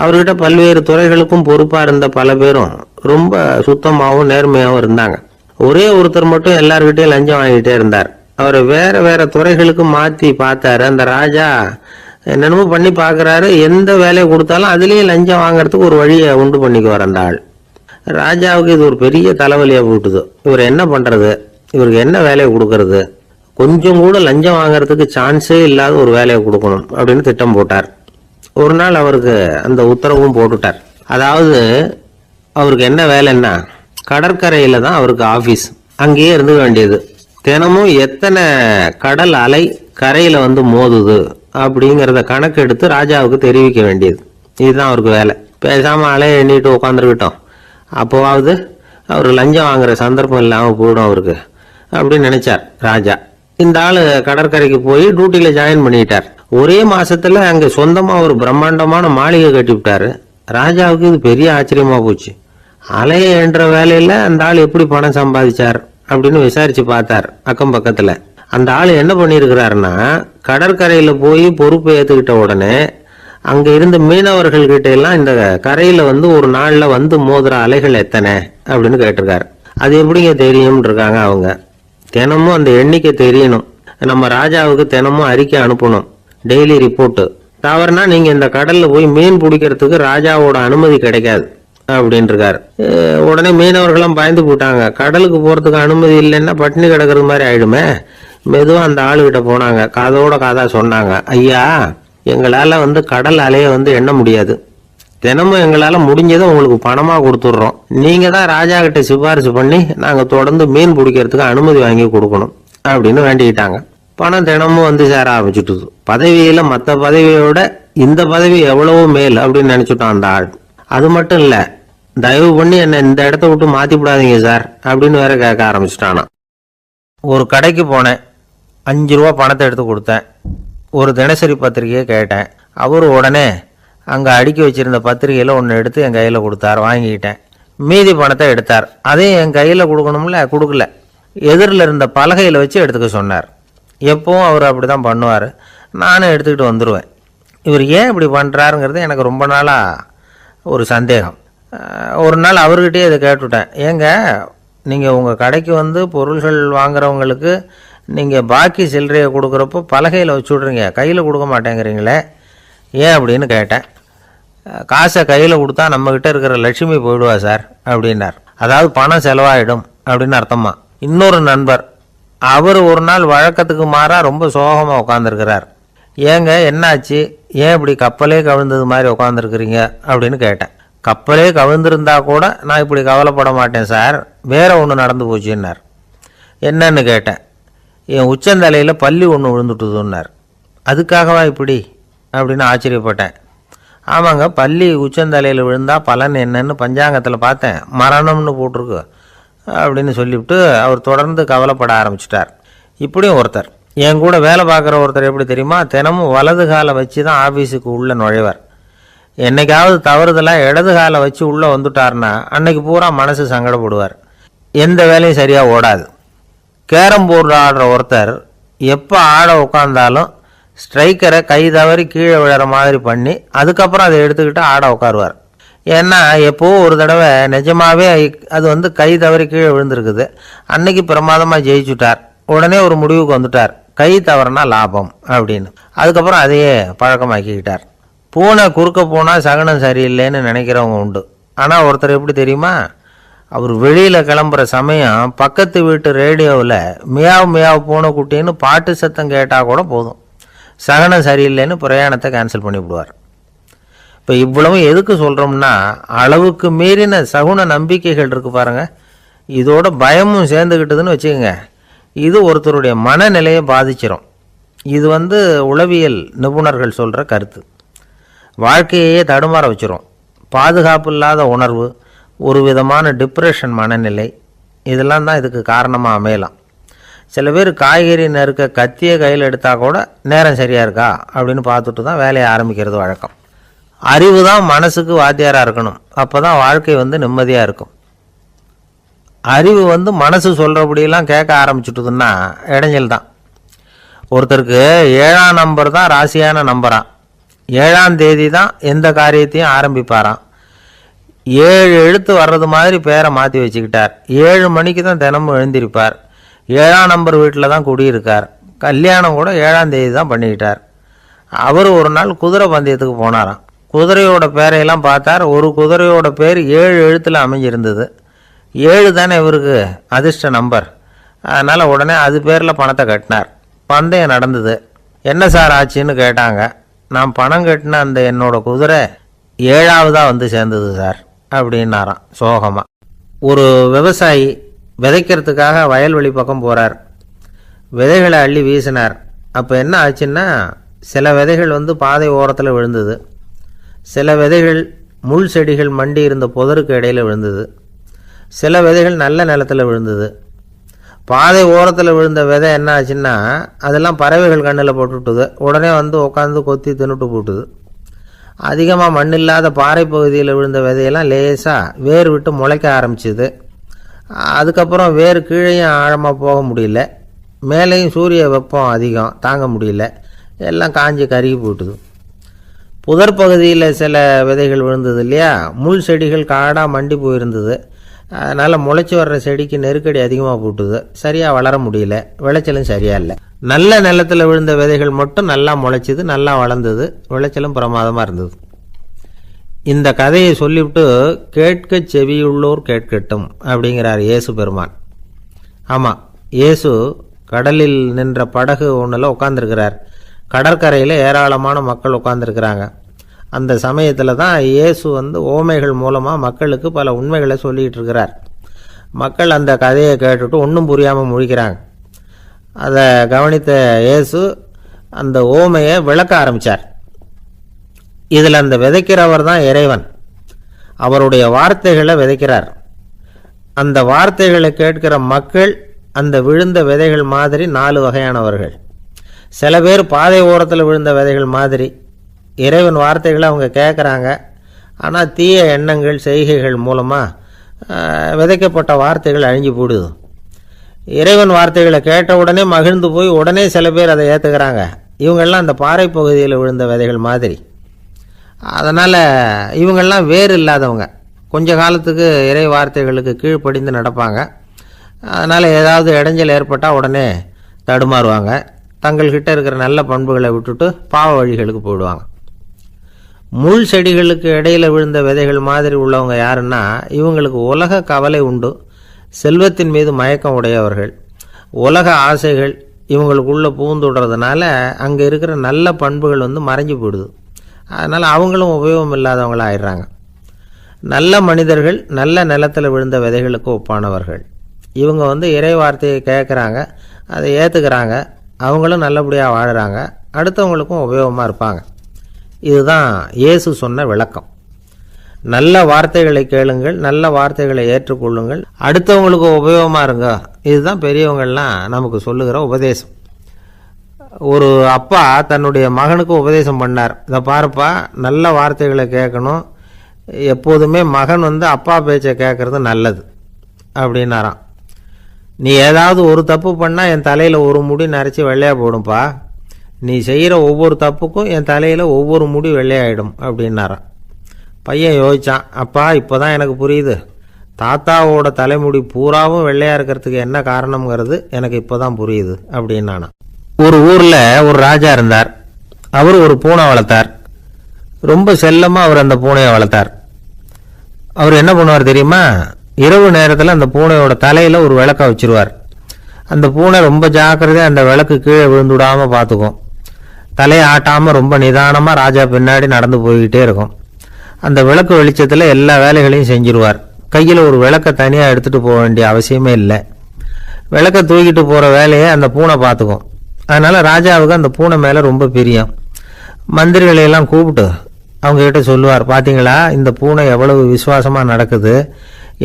அவர்கிட்ட பல்வேறு துறைகளுக்கும் பொறுப்பாக இருந்த பல பேரும் ரொம்ப சுத்தமாகவும் நேர்மையாகவும் இருந்தாங்க. ஒரே ஒருத்தர் மட்டும் எல்லார்கிட்டையும் லஞ்சம் வாங்கிட்டே இருந்தார். அவரை வேற வேற துறைகளுக்கு மாற்றி பார்த்தாரு. அந்த ராஜா என்னென்னமோ பண்ணி பார்க்குறாரு. எந்த வேலையை கொடுத்தாலும் அதுலேயும் லஞ்சம் வாங்குறதுக்கு ஒரு வழியை உண்டு பண்ணிக்குவார் அந்த ஆள். ராஜாவுக்கு இது ஒரு பெரிய தலைவலியாக போட்டுது. இவர் என்ன பண்ணுறது, இவருக்கு என்ன வேலையை கொடுக்கறது, கொஞ்சம் கூட லஞ்சம் வாங்கறதுக்கு சான்ஸே இல்லாத ஒரு வேலையை கொடுக்கணும் அப்படின்னு திட்டம் போட்டார். ஒரு நாள் அவருக்கு அந்த உத்தரவும் போட்டுட்டார். அதாவது அவருக்கு என்ன வேலைன்னா, கடற்கரையில் தான் அவருக்கு ஆஃபீஸ். அங்கேயே இருந்துக்க வேண்டியது. தினமும் எத்தனை கடல் அலை கரையில் வந்து மோதுது அப்படிங்கிறத கணக்கு எடுத்து ராஜாவுக்கு தெரிவிக்க வேண்டியது. இதுதான் அவருக்கு வேலை. பேசாமல் அலையை எண்ணிட்டு உட்காந்துருக்கிட்டோம், அப்போவாவது அவர் லஞ்சம் வாங்குற சந்தர்ப்பம் இல்லாமல் போயிடும் அவருக்கு அப்படின்னு நினைச்சார் ராஜா. இந்த ஆள் கடற்கரைக்கு போய் டியூட்டியில் ஜாயின் பண்ணிட்டார். ஒரே மாசத்துல அங்கே சொந்தமாக ஒரு பிரம்மாண்டமான மாளிகை கட்டி விட்டாரு. ராஜாவுக்கு இது பெரிய ஆச்சரியமா போச்சு. அலைய என்ற வேலையில் அந்த ஆள் எப்படி பணம் சம்பாதிச்சார் அப்படின்னு விசாரிச்சு பார்த்தார் அக்கம் பக்கத்தில். அந்த ஆள் என்ன பண்ணியிருக்கிறாருன்னா, கடற்கரையில் போய் பொறுப்பை ஏற்றுக்கிட்ட உடனே அங்கே இருந்த மீனவர்கள்கிட்ட எல்லாம் இந்த கரையில் வந்து ஒரு நாளில் வந்து மோதுற அலைகள் எத்தனை அப்படின்னு கேட்டிருக்காரு. அது எப்படிங்க தெரியும்னு இருக்காங்க அவங்க. தினமும் அந்த எண்ணிக்கை தெரியணும். நம்ம ராஜாவுக்கு தினமும் அறிக்கை அனுப்பணும், டெய்லி ரிப்போர்ட்டு. தவறுனா நீங்கள் இந்த கடலில் போய் மீன் பிடிக்கிறதுக்கு ராஜாவோட அனுமதி கிடைக்காது அப்படின்னு இருக்காரு. உடனே மீனவர்களும் பயந்து போட்டாங்க. கடலுக்கு போகிறதுக்கு அனுமதி இல்லைன்னா பட்டினி கிடக்கிறது மாதிரி ஆயிடுமே. மெதுவாக அந்த ஆளுகிட்ட போனாங்க. காதோட காதா சொன்னாங்க, ஐயா, எங்களால் வந்து கடல் அலையை வந்து எண்ண முடியாது. தினமும் எங்களால் முடிஞ்சதை உங்களுக்கு பணமாக கொடுத்துட்றோம். நீங்கள் தான் ராஜா கிட்ட சிபாரிசு பண்ணி நாங்கள் தொடர்ந்து மீன் பிடிக்கிறதுக்கு அனுமதி வாங்கி கொடுக்கணும் அப்படின்னு வேண்டிக்கிட்டாங்க. பணம் தினமும் வந்து சேர ஆரம்பிச்சுட்டுது. பதவியில் மற்ற பதவியோட இந்த பதவி எவ்வளவோ மேல் அப்படின்னு நினச்சிட்டோம் அந்த ஆள். அது மட்டும் இல்லை, தயவு பண்ணி என்னை இந்த இடத்த விட்டு மாற்றி விடாதீங்க சார் அப்படின்னு வேற கேட்க ஆரம்பிச்சிட்டானா. ஒரு கடைக்கு போனேன், 5 ரூபா பணத்தை எடுத்து கொடுத்தேன். ஒரு தினசரி பத்திரிகையை கேட்டேன். அவர் உடனே அங்கே அடுக்கி வச்சிருந்த பத்திரிகையில் ஒன்று எடுத்து என் கையில் கொடுத்தார். வாங்கிக்கிட்டேன். மீதி பணத்தை எடுத்தார். அதையும் என் கையில் கொடுக்கணும்ல, கொடுக்கல. எதிரில் இருந்த பலகையில் வச்சு எடுத்துக்க சொன்னார். எப்பவும் அவர் அப்படி தான் பண்ணுவார். நானும் எடுத்துக்கிட்டு வந்துடுவேன். இவர் ஏன் இப்படி பண்ணுறாருங்கிறது எனக்கு ரொம்ப நாளாக ஒரு சந்தேகம். ஒரு நாள் அவர்கிட்டயே இதை கேட்டுவிட்டேன். ஏங்க, நீங்கள் உங்கள் கடைக்கு வந்து பொருள்கள் வாங்குறவங்களுக்கு நீங்கள் பாக்கி சில்லறையை கொடுக்குறப்போ பலகையில் வச்சு விட்றீங்க, கையில் கொடுக்க மாட்டேங்கிறீங்களே, ஏன் அப்படின்னு கேட்டேன். காசை கையில் கொடுத்தா நம்மக்கிட்ட இருக்கிற லட்சுமி போயிடுவா சார் அப்படின்னார். அதாவது பணம் செலவாயிடும் அப்படின்னு அர்த்தமா. இன்னொரு நண்பர், அவர் ஒரு நாள் வழக்கத்துக்கு மாறாக ரொம்ப சோகமாக உட்காந்துருக்கிறார். ஏங்க என்னாச்சு, ஏன் இப்படி கப்பலே கவிழ்ந்தது மாதிரி உட்காந்துருக்குறீங்க அப்படின்னு கேட்டேன். கப்பலே கவிழ்ந்திருந்தா கூட நான் இப்படி கவலைப்பட மாட்டேன் சார், வேற ஒன்று நடந்து போச்சுன்னார். என்னன்னு கேட்டேன். என் உச்சந்தலையில் பள்ளி ஒன்று விழுந்துட்டுதுன்னார். அதுக்காகவா இப்படி அப்படின்னு ஆச்சரியப்பட்டேன். ஆமாங்க, பள்ளி உச்சந்தலையில் விழுந்தால் பலன் என்னன்னு பஞ்சாங்கத்தில் பார்த்தேன், மரணம்னு போட்டிருக்கு. அப்படின்னு சொல்லிவிட்டு அவர் தொடர்ந்து கவலைப்பட ஆரம்பிச்சிட்டார். இப்படியும் ஒருத்தர், என் கூட வேலை பார்க்குற ஒருத்தர் எப்படி தெரியுமா, தினமும் வலது காலை வச்சு தான் ஆஃபீஸுக்கு உள்ளே நுழைவார். என்னைக்காவது தவறுதலாக இடது காலை வச்சு உள்ளே வந்துட்டார்னா அன்னைக்கு பூரா மனசு சங்கடப்படுவார், எந்த வேலையும் சரியாக ஓடாது. கேரம் போர்டு ஆடுற ஒருத்தர் எப்போ ஆட உட்காந்தாலும் ஸ்ட்ரைக்கரை கை தவறி கீழே விழுற மாதிரி பண்ணி அதுக்கப்புறம் அதை எடுத்துக்கிட்டு ஆட உட்காருவார். ஏன்னா எப்போ ஒரு தடவை நிஜமாகவே அது கை தவறி கீழே விழுந்திருக்குது, அன்னைக்கு பிரமாதமாக ஜெயிச்சுட்டார். உடனே ஒரு முடிவுக்கு வந்துட்டார், கை தவறுனா லாபம் அப்படின்னு. அதுக்கப்புறம் அதையே பழக்கமாக்கிக்கிட்டார். பூனை குறுக்க போனால் சகனம் சரியில்லைன்னு நினைக்கிறவங்க உண்டு. ஆனால் ஒருத்தர் எப்படி தெரியுமா, அவர் வெளியில் கிளம்புற சமயம் பக்கத்து வீட்டு ரேடியோவில் மியாவ் மியாவ் பூனை குட்டின்னு பாட்டு சத்தம் கேட்டால் கூட போதும், சகனம் சரியில்லைன்னு பிரயாணத்தை கேன்சல் பண்ணிவிடுவார். இப்போ இவ்வளவு எதுக்கு சொல்கிறோம்னா, அளவுக்கு மீறின சகுன நம்பிக்கைகள் இருக்குது பாருங்கள், இதோட பயமும் சேர்ந்துக்கிட்டதுன்னு வச்சுக்கோங்க, இது ஒருத்தருடைய மனநிலையை பாதிச்சிடும். இது உளவியல் நிபுணர்கள் சொல்கிற கருத்து. வாழ்க்கையே தடுமாற வச்சிரும். பாதுகாப்பு இல்லாத உணர்வு, ஒரு விதமான டிப்ரெஷன் மனநிலை, இதெல்லாம் தான் இதுக்கு காரணமாக அமையலாம். சில பேர் காய்கறி நறுக்க கத்தியை கையில் எடுத்தால் கூட நேரம் சரியாக இருக்கா அப்படின்னு பார்த்துட்டு தான் வேலையை ஆரம்பிக்கிறது வழக்கம். அறிவு தான் மனசுக்கு வாத்தியாராக இருக்கணும், அப்போ தான் வாழ்க்கை நிம்மதியாக இருக்கும். அறிவு மனசு சொல்கிறபடியெல்லாம் கேட்க ஆரம்பிச்சுட்டுதுன்னா இடைஞ்சல் தான். ஒருத்தருக்கு 7ஆம் நம்பர் தான் ராசியான நம்பரான், 7ஆம் தேதி தான் எந்த காரியத்தையும் ஆரம்பிப்பாராம். 7 எழுத்து வர்றது மாதிரி பேரை மாற்றி வச்சுக்கிட்டார். 7 மணிக்கு தான் தினமும் எழுந்திருப்பார். 7ஆம் நம்பர் வீட்டில் தான் குடியிருக்கார். கல்யாணம் கூட 7ஆம் தேதி தான் பண்ணிக்கிட்டார். அவர் ஒரு நாள் குதிரை பந்தயத்துக்கு போனாராம். குதிரையோட பேரையெல்லாம் பார்த்தார். ஒரு குதிரையோட பேர் 7 எழுத்தில் அமைஞ்சிருந்தது. 7 தானே இவருக்கு அதிர்ஷ்ட நம்பர். அதனால் உடனே அது பேரில் பணத்தை கட்டினார். பந்தயம் நடந்தது. என்ன சார் ஆச்சுன்னு கேட்டாங்க. நான் பணம் கட்டின அந்த என்னோட குதிரை 7ஆவதாக சேர்ந்தது சார் அப்படின்னாராம் சோகமாக. ஒரு விவசாயி விதைக்கிறதுக்காக வயல்வெளி பக்கம் போகிறார். விதைகளை அள்ளி வீசினார். அப்போ என்ன ஆச்சுன்னா, சில விதைகள் பாதை ஓரத்தில் விழுந்தது, சில விதைகள் முள் செடிகள் மண்டி இருந்த புதருக்கு இடையில் விழுந்தது, சில விதைகள் நல்ல நிலத்தில் விழுந்தது. பாதை ஓரத்தில் விழுந்த விதை என்ன ஆச்சுன்னா, அதெல்லாம் பறவைகள் கண்ணில் போட்டுவிட்டுது. உடனே உட்காந்து கொத்தி தின்னுட்டு போட்டுது. அதிகமாக மண் இல்லாத பாறை பகுதியில் விழுந்த விதையெல்லாம் லேசாக வேர் விட்டு முளைக்க ஆரம்பிச்சுது. அதுக்கப்புறம் வேர் கீழேயும் ஆழமாக போக முடியல, மேலேயும் சூரிய வெப்பம் அதிகம் தாங்க முடியல, எல்லாம் காஞ்சி கருகி போட்டுது. புதர் பகுதியில் சில விதைகள் விழுந்தது இல்லையா, முள் செடிகள் காடாக மண்டி போயிருந்தது. அதனால் முளைச்சி வர்ற செடிக்கு நெருக்கடி அதிகமாக போட்டுது, சரியாக வளர முடியல, விளைச்சலும் சரியாக இல்லை. நல்ல நிலத்தில் விழுந்த விதைகள் மட்டும் நல்லா முளைச்சிது, நல்லா வளர்ந்தது, விளைச்சலும் பிரமாதமாக இருந்தது. இந்த கதையை சொல்லிவிட்டு கேட்க செவியுள்ளோர் கேட்கட்டும் அப்படிங்கிறார் இயேசு பெருமான். ஆமாம், இயேசு கடலில் நின்ற படகு ஒன்றில் உட்காந்துருக்கிறார். கடற்கரையில் ஏராளமான மக்கள் உட்காந்துருக்கிறாங்க. அந்த சமயத்தில் தான் இயேசு ஓமைகள் மூலமாக மக்களுக்கு பல உண்மைகளை சொல்லிகிட்டு இருக்கிறார். மக்கள் அந்த கதையை கேட்டுட்டு ஒன்றும் புரியாமல் முழிக்கிறாங்க. அதை கவனித்த இயேசு அந்த ஓமையை விளக்க ஆரம்பித்தார். இதில் அந்த விதைக்கிறவர் தான் இறைவன். அவருடைய வார்த்தைகளை விதைக்கிறார். அந்த வார்த்தைகளை கேட்கிற மக்கள் அந்த விழுந்த விதைகள் மாதிரி 4 வகையானவர்கள். சில பேர் பாதை ஓரத்தில் விழுந்த விதைகள் மாதிரி, இறைவன் வார்த்தைகளை அவங்க கேட்குறாங்க, ஆனால் தீய எண்ணங்கள் செய்கைகள் மூலமாக விதைக்கப்பட்ட வார்த்தைகள் அழிஞ்சு போடுது. இறைவன் வார்த்தைகளை கேட்ட உடனே மகிழ்ந்து போய் உடனே சில பேர் அதை ஏற்றுக்கிறாங்க. இவங்கெல்லாம் அந்த பாறை பகுதியில் விழுந்த விதைகள் மாதிரி. அதனால் இவங்கெல்லாம் வேறு இல்லாதவங்க, கொஞ்ச காலத்துக்கு இறை வார்த்தைகளுக்கு கீழ்ப்படிந்து நடப்பாங்க. அதனால் ஏதாவது இடைஞ்சல் ஏற்பட்டால் உடனே தடுமாறுவாங்க. தங்கள்கிட்ட இருக்கிற நல்ல பண்புகளை விட்டுட்டு பாவ வழிகளுக்கு போயிடுவாங்க. முள் செடிகளுக்கு இடையில் விழுந்த விதைகள் மாதிரி உள்ளவங்க யாருன்னா, இவங்களுக்கு உலக கவலை உண்டு, செல்வத்தின் மீது மயக்கம் உடையவர்கள், உலக ஆசைகள் இவங்களுக்குள்ளே பூந்துடுறதுனால அங்கே இருக்கிற நல்ல பண்புகள் மறைஞ்சு போயிடுது. அதனால் அவங்களும் உபயோகம் இல்லாதவங்களாக ஆயிடுறாங்க. நல்ல மனிதர்கள் நல்ல நிலத்தில் விழுந்த விதைகளுக்கு ஒப்பானவர்கள். இவங்க இறை வார்த்தையை கேட்குறாங்க, அதை ஏற்றுக்கிறாங்க, அவங்களும் நல்லபடியாக வாழுறாங்க, அடுத்தவங்களுக்கும் உபயோகமாக இருப்பாங்க. இதுதான் இயேசு சொன்ன விளக்கம். நல்ல வார்த்தைகளை கேளுங்கள், நல்ல வார்த்தைகளை ஏற்றுக்கொள்ளுங்கள், அடுத்தவங்களுக்கு உபயோகமாக இருங்க. இதுதான் பெரியவங்கள்லாம் நமக்கு சொல்லுகிற உபதேசம். ஒரு அப்பா தன்னுடைய மகனுக்கு உபதேசம் பண்ணார். இதை பாருப்பா, நல்ல வார்த்தைகளை கேட்கணும், எப்போதுமே மகன் அப்பா பேச்சை கேட்கறது நல்லது அப்படின்னாராம். நீ ஏதாவது ஒரு தப்பு பண்ணால் என் தலையில் ஒரு முடி நரைச்சி வெள்ளையாக போடும்பா, நீ செய்கிற ஒவ்வொரு தப்புக்கும் என் தலையில் ஒவ்வொரு முடி வெள்ளையாயிடும் அப்படின்னாராம். பையன் யோசித்தான், அப்பா இப்போ தான் எனக்கு புரியுது, தாத்தாவோட தலைமுடி பூராவும் வெள்ளையாக இருக்கிறதுக்கு என்ன காரணம்ங்கிறது எனக்கு இப்போ தான் புரியுது அப்படின்னானா. ஒரு ஊரில் ஒரு ராஜா இருந்தார். அவர் ஒரு பூனை வளர்த்தார். ரொம்ப செல்லமாக அவர் அந்த பூனையை வளர்த்தார். அவர் என்ன பண்ணுவார் தெரியுமா? இரவு நேரத்தில் அந்த பூனையோட தலையில் ஒரு விளக்க வச்சுருவார். அந்த பூனை ரொம்ப ஜாக்கிரதையாக அந்த விளக்கு கீழே விழுந்துடாமல் பார்த்துக்கும். தலையை ஆட்டாமல் ரொம்ப நிதானமாக ராஜா பின்னாடி நடந்து போய்கிட்டே இருக்கும். அந்த விளக்கு வெளிச்சத்தில் எல்லா வேலைகளையும் செஞ்சிருவார். கையில் ஒரு விளக்கை தனியாக எடுத்துகிட்டு போக வேண்டிய அவசியமே இல்லை. விளக்கை தூக்கிட்டு போகிற வேலையை அந்த பூனை பார்த்துக்கும். அதனால் ராஜாவுக்கு அந்த பூனை மேலே ரொம்ப பிரியம். மந்திரிகளையெல்லாம் கூப்பிட்டு அவங்ககிட்ட சொல்லுவார், பார்த்தீங்களா இந்த பூனை எவ்வளவு விசுவாசமாக நடக்குது,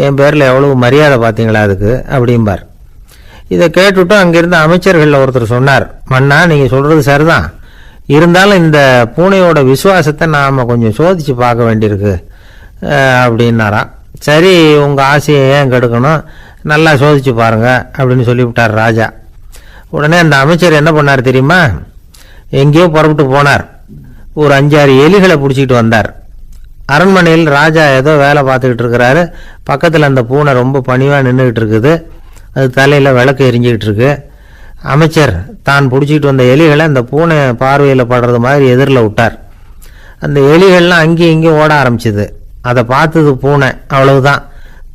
என் பேரில் எவ்வளவு மரியாதை பார்த்தீங்களா அதுக்கு அப்படிம்பார். இதை கேட்டுவிட்டு அங்கிருந்த அமைச்சர்களில் ஒருத்தர் சொன்னார், மன்னா நீங்கள் சொல்கிறது சரிதான், இருந்தாலும் இந்த பூனையோட விசுவாசத்தை நாம் கொஞ்சம் சோதித்து பார்க்க வேண்டியிருக்கு அப்படின்னாராம். சரி, உங்கள் ஆசையை ஏன் கெடுக்கணும், நல்லா சோதித்து பாருங்க அப்படின்னு சொல்லிவிட்டார் ராஜா. உடனே அந்த அமைச்சர் என்ன பண்ணார் தெரியுமா? எங்கேயோ புறப்பட்டு போனார். ஒரு 5-6 எலிகளை பிடிச்சிக்கிட்டு வந்தார். அரண்மனையில் ராஜா ஏதோ வேலை பார்த்துக்கிட்டு இருக்கிறாரு. பக்கத்தில் அந்த பூனை ரொம்ப பணிவாக நின்றுக்கிட்டு இருக்குது. அது தலையில் விளக்கு எரிஞ்சிக்கிட்டு இருக்கு. அமைச்சர் தான் பிடிச்சிக்கிட்டு வந்த எலிகளை அந்த பூனை பார்வையில் படுறது மாதிரி எதிரில் விட்டார். அந்த எலிகள்லாம் அங்கேயும் இங்கேயும் ஓட ஆரம்பிச்சிது. அதை பார்த்தது பூனை, அவ்வளவுதான்.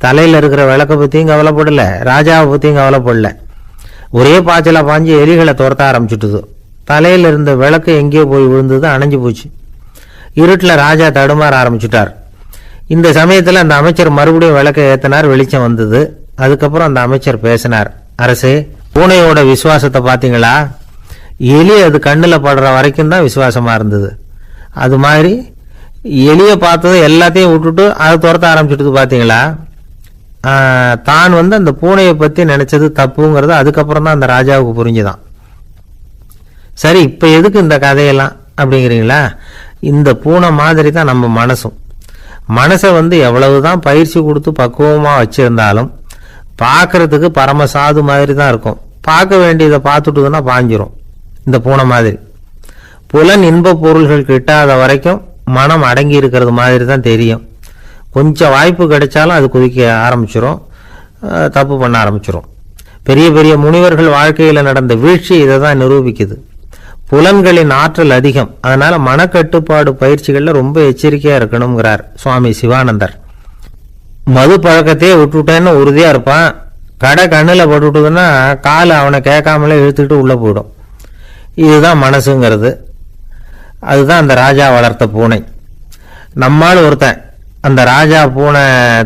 தலையில் இருக்கிற விளக்கை பற்றியும் கவலைப்படலை, ராஜாவை பற்றியும் கவலைப்படலை. ஒரே பாய்ச்சலாக பாஞ்சு எலிகளை துரத்த ஆரம்பிச்சுட்டுது. தலையில் இருந்த விளக்கு எங்கேயோ போய் விழுந்தது, அணைஞ்சு போச்சு. இருட்டில் ராஜா தடுமாற ஆரம்பிச்சுட்டார். இந்த சமயத்தில் அந்த அமைச்சர் மறுபடியும் விளக்கை ஏற்றினார். வெளிச்சம் வந்தது. அதுக்கப்புறம் அந்த அமைச்சர் பேசினார், அரசே, பூனையோட விசுவாசத்தை பார்த்தீங்களா? எலி அது கண்ணில் படுற வரைக்கும் தான் விசுவாசமாக இருந்தது. அது மாதிரி எலியை பார்த்தது எல்லாத்தையும் விட்டுட்டு அதை துரத்த ஆரம்பிச்சுட்டு பார்த்தீங்களா? தான் அந்த பூனையை பற்றி நினச்சது தப்புங்கிறது அதுக்கப்புறம் தான் அந்த ராஜாவுக்கு புரிஞ்சுதான். சரி, இப்போ எதுக்கு இந்த கதையெல்லாம் அப்படிங்கிறீங்களா? இந்த பூனை மாதிரி தான் நம்ம மனசும். மனசை எவ்வளவு தான் பயிற்சி கொடுத்து பக்குவமாக வச்சுருந்தாலும் பார்க்குறதுக்கு பரமசாது மாதிரி தான் இருக்கும். பார்க்க வேண்டியதை பார்த்துட்டுதுன்னா பாஞ்சிரும். இந்த பூனை மாதிரி புலன் இன்ப பொருள்கள் கிட்டாத வரைக்கும் மனம் அடங்கி இருக்கிறது மாதிரி தான் தெரியும். கொஞ்சம் வாய்ப்பு கிடைச்சாலும் அது குதிக்க ஆரம்பிச்சிடும், தப்பு பண்ண ஆரம்பிச்சிடும். பெரிய பெரிய முனிவர்கள் வாழ்க்கையில் நடந்த வீழ்ச்சி இதை தான் நிரூபிக்குது. புலன்களின் ஆற்றல் அதிகம், அதனால் மனக்கட்டுப்பாடு பயிற்சிகளில் ரொம்ப எச்சரிக்கையாக இருக்கணுங்கிறார் சுவாமி சிவானந்தர். மது பழக்கத்தையே விட்டுவிட்டேன்னு உறுதியாக இருப்பான். கடை கண்ணில் போட்டுவிட்டதுன்னா காலை அவனை கேட்காமலே இழுத்துக்கிட்டு உள்ளே போயிடும். இதுதான் மனசுங்கிறது. அதுதான் அந்த ராஜா வளர்த்த பூனை. நம்மால் ஒருத்தன் அந்த ராஜா பூனை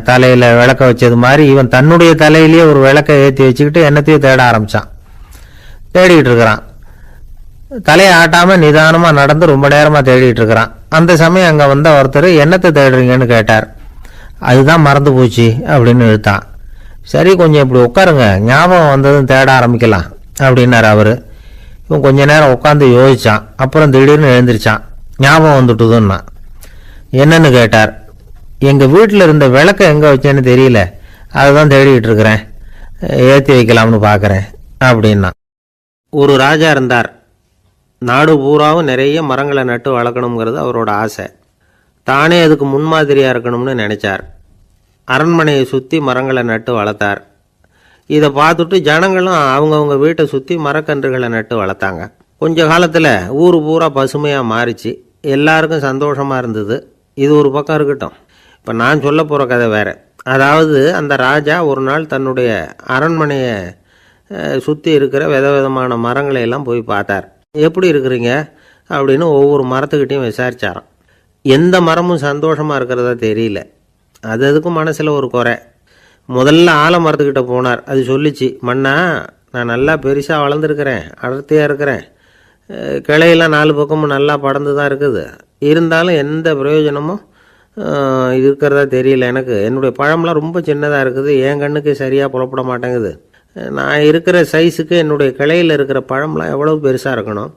தலையில் விளக்க வச்சது மாதிரி இவன் தன்னுடைய தலையிலேயே ஒரு விளக்கை ஏற்றி வச்சுக்கிட்டு என்னத்தையும் தேட ஆரம்பித்தான். தேடிக்கிட்டு இருக்கிறான். தலையை ஆட்டாமல் நிதானமாக நடந்து ரொம்ப நேரமாக தேடிட்டு இருக்கிறான். அந்த சமயம் அங்கே வந்த ஒருத்தர், என்னத்தை தேடுறீங்கன்னு கேட்டார். அதுதான் மறந்து போச்சு அப்படின்னு இழுத்தான். சரி, கொஞ்சம் இப்படி உட்காருங்க, ஞாபகம் வந்ததும் தேட ஆரம்பிக்கலாம் அப்படின்னார் அவர். இவன் கொஞ்ச நேரம் உட்காந்து யோசித்தான். அப்புறம் திடீர்னு எழுந்திரிச்சான். ஞாபகம் வந்துட்டுதுன்னா. என்னன்னு கேட்டார். எங்கள் வீட்டில் இருந்த விளக்கை எங்கே வச்சேன்னு தெரியல, அதை தான் தேடிக்கிட்டு இருக்கிறேன், ஏற்றி வைக்கலாம்னு பார்க்குறேன் அப்படின்னா. ஒரு ராஜா இருந்தார். நாடு பூராவும் நிறைய மரங்களை நட்டு வளர்க்கணுங்கிறது அவரோட ஆசை. தானே அதுக்கு முன்மாதிரியாக இருக்கணும்னு நினச்சார். அரண்மனையை சுற்றி மரங்களை நட்டு வளர்த்தார். இதை பார்த்துட்டு ஜனங்களும் அவங்கவுங்க வீட்டை சுற்றி மரக்கன்றுகளை நட்டு வளர்த்தாங்க. கொஞ்ச காலத்தில் ஊர் பூரா பசுமையாக மாறிச்சு. எல்லாருக்கும் சந்தோஷமாக இருந்தது. இது ஒரு பக்கம் இருக்கட்டும். இப்போ நான் சொல்ல போகிற கதை வேறு. அதாவது அந்த ராஜா ஒரு நாள் தன்னுடைய அரண்மனையை சுற்றி இருக்கிற விதவிதமான மரங்களை எல்லாம் போய் பார்த்தார். எப்படி இருக்கிறீங்க அப்படின்னு ஒவ்வொரு மரத்துக்கிட்டையும் விசாரிச்சாராம். எந்த மரமும் சந்தோஷமாக இருக்கிறதா தெரியல. அதுக்கும் மனசில் ஒரு குறை. முதல்ல ஆலமரத்துக்கிட்ட போனார். அது சொல்லிச்சு, மண்ணா, நான் நல்லா பெருசாக வளர்ந்துருக்கிறேன், அடர்த்தியாக இருக்கிறேன், கிளையெல்லாம் 4 பக்கமும் நல்லா படர்ந்து தான் இருக்குது, இருந்தாலும் எந்த பிரயோஜனமும் இருக்கிறதா தெரியல எனக்கு. என்னுடைய பழம்லாம் ரொம்ப சின்னதாக இருக்குது, என் கண்ணுக்கு சரியாக புலப்பட மாட்டேங்குது. நான் இருக்கிற சைஸுக்கு என்னுடைய கிளையில் இருக்கிற பழம்லாம் எவ்வளோ பெருசாக இருக்கணும்,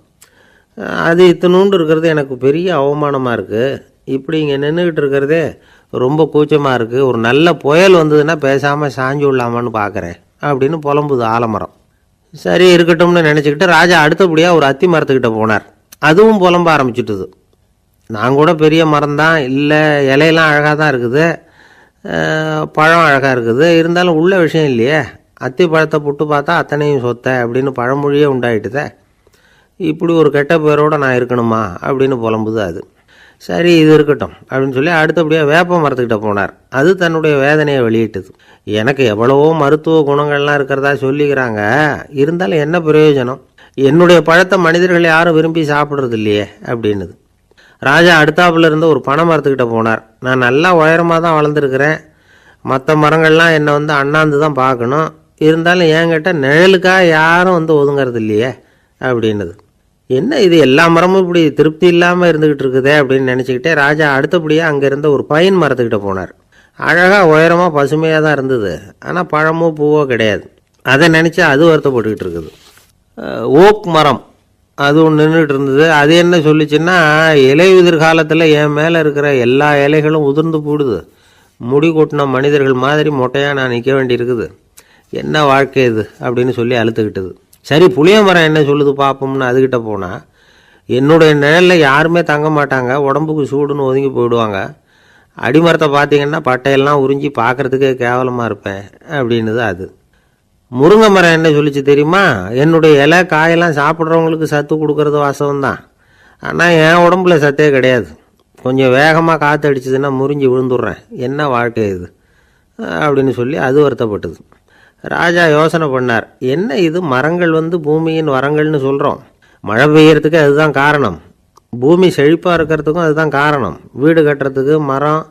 அது இத்தினூண்டு இருக்கிறது எனக்கு பெரிய அவமானமாக இருக்குது. இப்படி இங்கே நின்றுக்கிட்டு இருக்கிறதே ரொம்ப கூச்சமாக இருக்குது. ஒரு நல்ல புயல் வந்ததுன்னா பேசாமல் சாஞ்சு விடலாமான்னு பார்க்குறேன் அப்படின்னு புலம்புது ஆலமரம். சரி இருக்கட்டும்னு நினச்சிக்கிட்டு ராஜா அடுத்தபடியாக ஒரு அத்தி மரத்துக்கிட்ட போனார். அதுவும் புலம்ப ஆரம்பிச்சுட்டுது. நான் கூட பெரிய மரம் தான், இல்லை இலையெல்லாம் அழகாக தான் இருக்குது, பழம் அழகாக இருக்குது, இருந்தாலும் உள்ள விஷயம் இல்லையே, அத்தி பழத்தை புட்டு பார்த்தா அத்தனையும் சொத்தை அப்படின்னு பழமொழியே உண்டாயிட்டுதே. இப்படி ஒரு கெட்ட பேரோடு நான் இருக்கணுமா அப்படின்னு புலம்புது அது. சரி இது இருக்கட்டும் அப்படின்னு சொல்லி அடுத்தபடியாக வேப்ப மரத்துக்கிட்ட போனார். அது தன்னுடைய வேதனையை வெளியிட்டது. எனக்கு எவ்வளவோ மருத்துவ குணங்கள்லாம் இருக்கிறதா சொல்லிக்கிறாங்க, இருந்தாலும் என்ன பிரயோஜனம், என்னுடைய பழத்தை மனிதர்கள் யாரும் விரும்பி சாப்பிட்றது இல்லையே அப்படின்னுது. ராஜா அடுத்தாப்புல இருந்த ஒரு பனை மரத்துக்கிட்ட போனார். நான் நல்லா உயரமாக தான் வளர்ந்துருக்கிறேன், மற்ற மரங்கள்லாம் என்னை அண்ணாந்து தான் பார்க்கணும், இருந்தாலும் என்கிட்ட நிழலுக்காக யாரும் ஒதுங்கிறது இல்லையே அப்படின்னுது. என்ன இது எல்லா மரமும் இப்படி திருப்தி இல்லாமல் இருந்துக்கிட்டு இருக்குதே அப்படின்னு நினச்சிக்கிட்டே ராஜா அடுத்தபடியாக அங்கே இருந்த ஒரு பைன் மரத்துக்கிட்ட போனார். அழகாக உயரமாக பசுமையாக தான் இருந்தது, ஆனால் பழமோ பூவோ கிடையாது. அதை நினச்சி அது வருத்தப்பட்டுக்கிட்டு இருக்குது. ஓக் மரம் அது ஒன்று நின்றுட்டு இருந்தது. அது என்ன சொல்லிச்சுன்னா, இலை உதிர் காலத்தில் என் மேலே இருக்கிற எல்லா இலைகளும் உதிர்ந்து போடுது, முடி கொட்டின மனிதர்கள் மாதிரி மொட்டையாக நான் நிற்க வேண்டியிருக்குது, என்ன வாழ்க்கை இது அப்படின்னு சொல்லி அழுத்துக்கிட்டது. சரி புளிய மரம் என்ன சொல்லுது பார்ப்போம்னு அதுக்கிட்ட போனால், என்னுடைய நிழலில் யாருமே தங்க மாட்டாங்க, உடம்புக்கு சூடுன்னு ஒதுங்கி போயிடுவாங்க, அடிமரத்தை பார்த்தீங்கன்னா பட்டையெல்லாம் உறிஞ்சி பார்க்குறதுக்கே கேவலமாக இருப்பேன் அப்படின்னுது அது. முருங்கை மரம் என்ன சொல்லிச்சு தெரியுமா, என்னுடைய இலை காயெல்லாம் சாப்பிட்றவங்களுக்கு சத்து கொடுக்கறது வாசவம்தான், ஆனால் என் உடம்புல சத்தே கிடையாது, கொஞ்சம் வேகமாக காற்று அடிச்சதுன்னா முறிஞ்சி விழுந்துடுறேன், என்ன வாழ்க்கை இது அப்படின்னு சொல்லி அது வருத்தப்பட்டது. ராஜா யோசனை பண்ணார், என்ன இது மரங்கள் பூமியின் வரங்கள்னு சொல்கிறோம், மழை பெய்யறதுக்கு அதுதான் காரணம், பூமி செழிப்பாக இருக்கிறதுக்கும் அதுதான் காரணம், வீடு கட்டுறதுக்கு மரம்,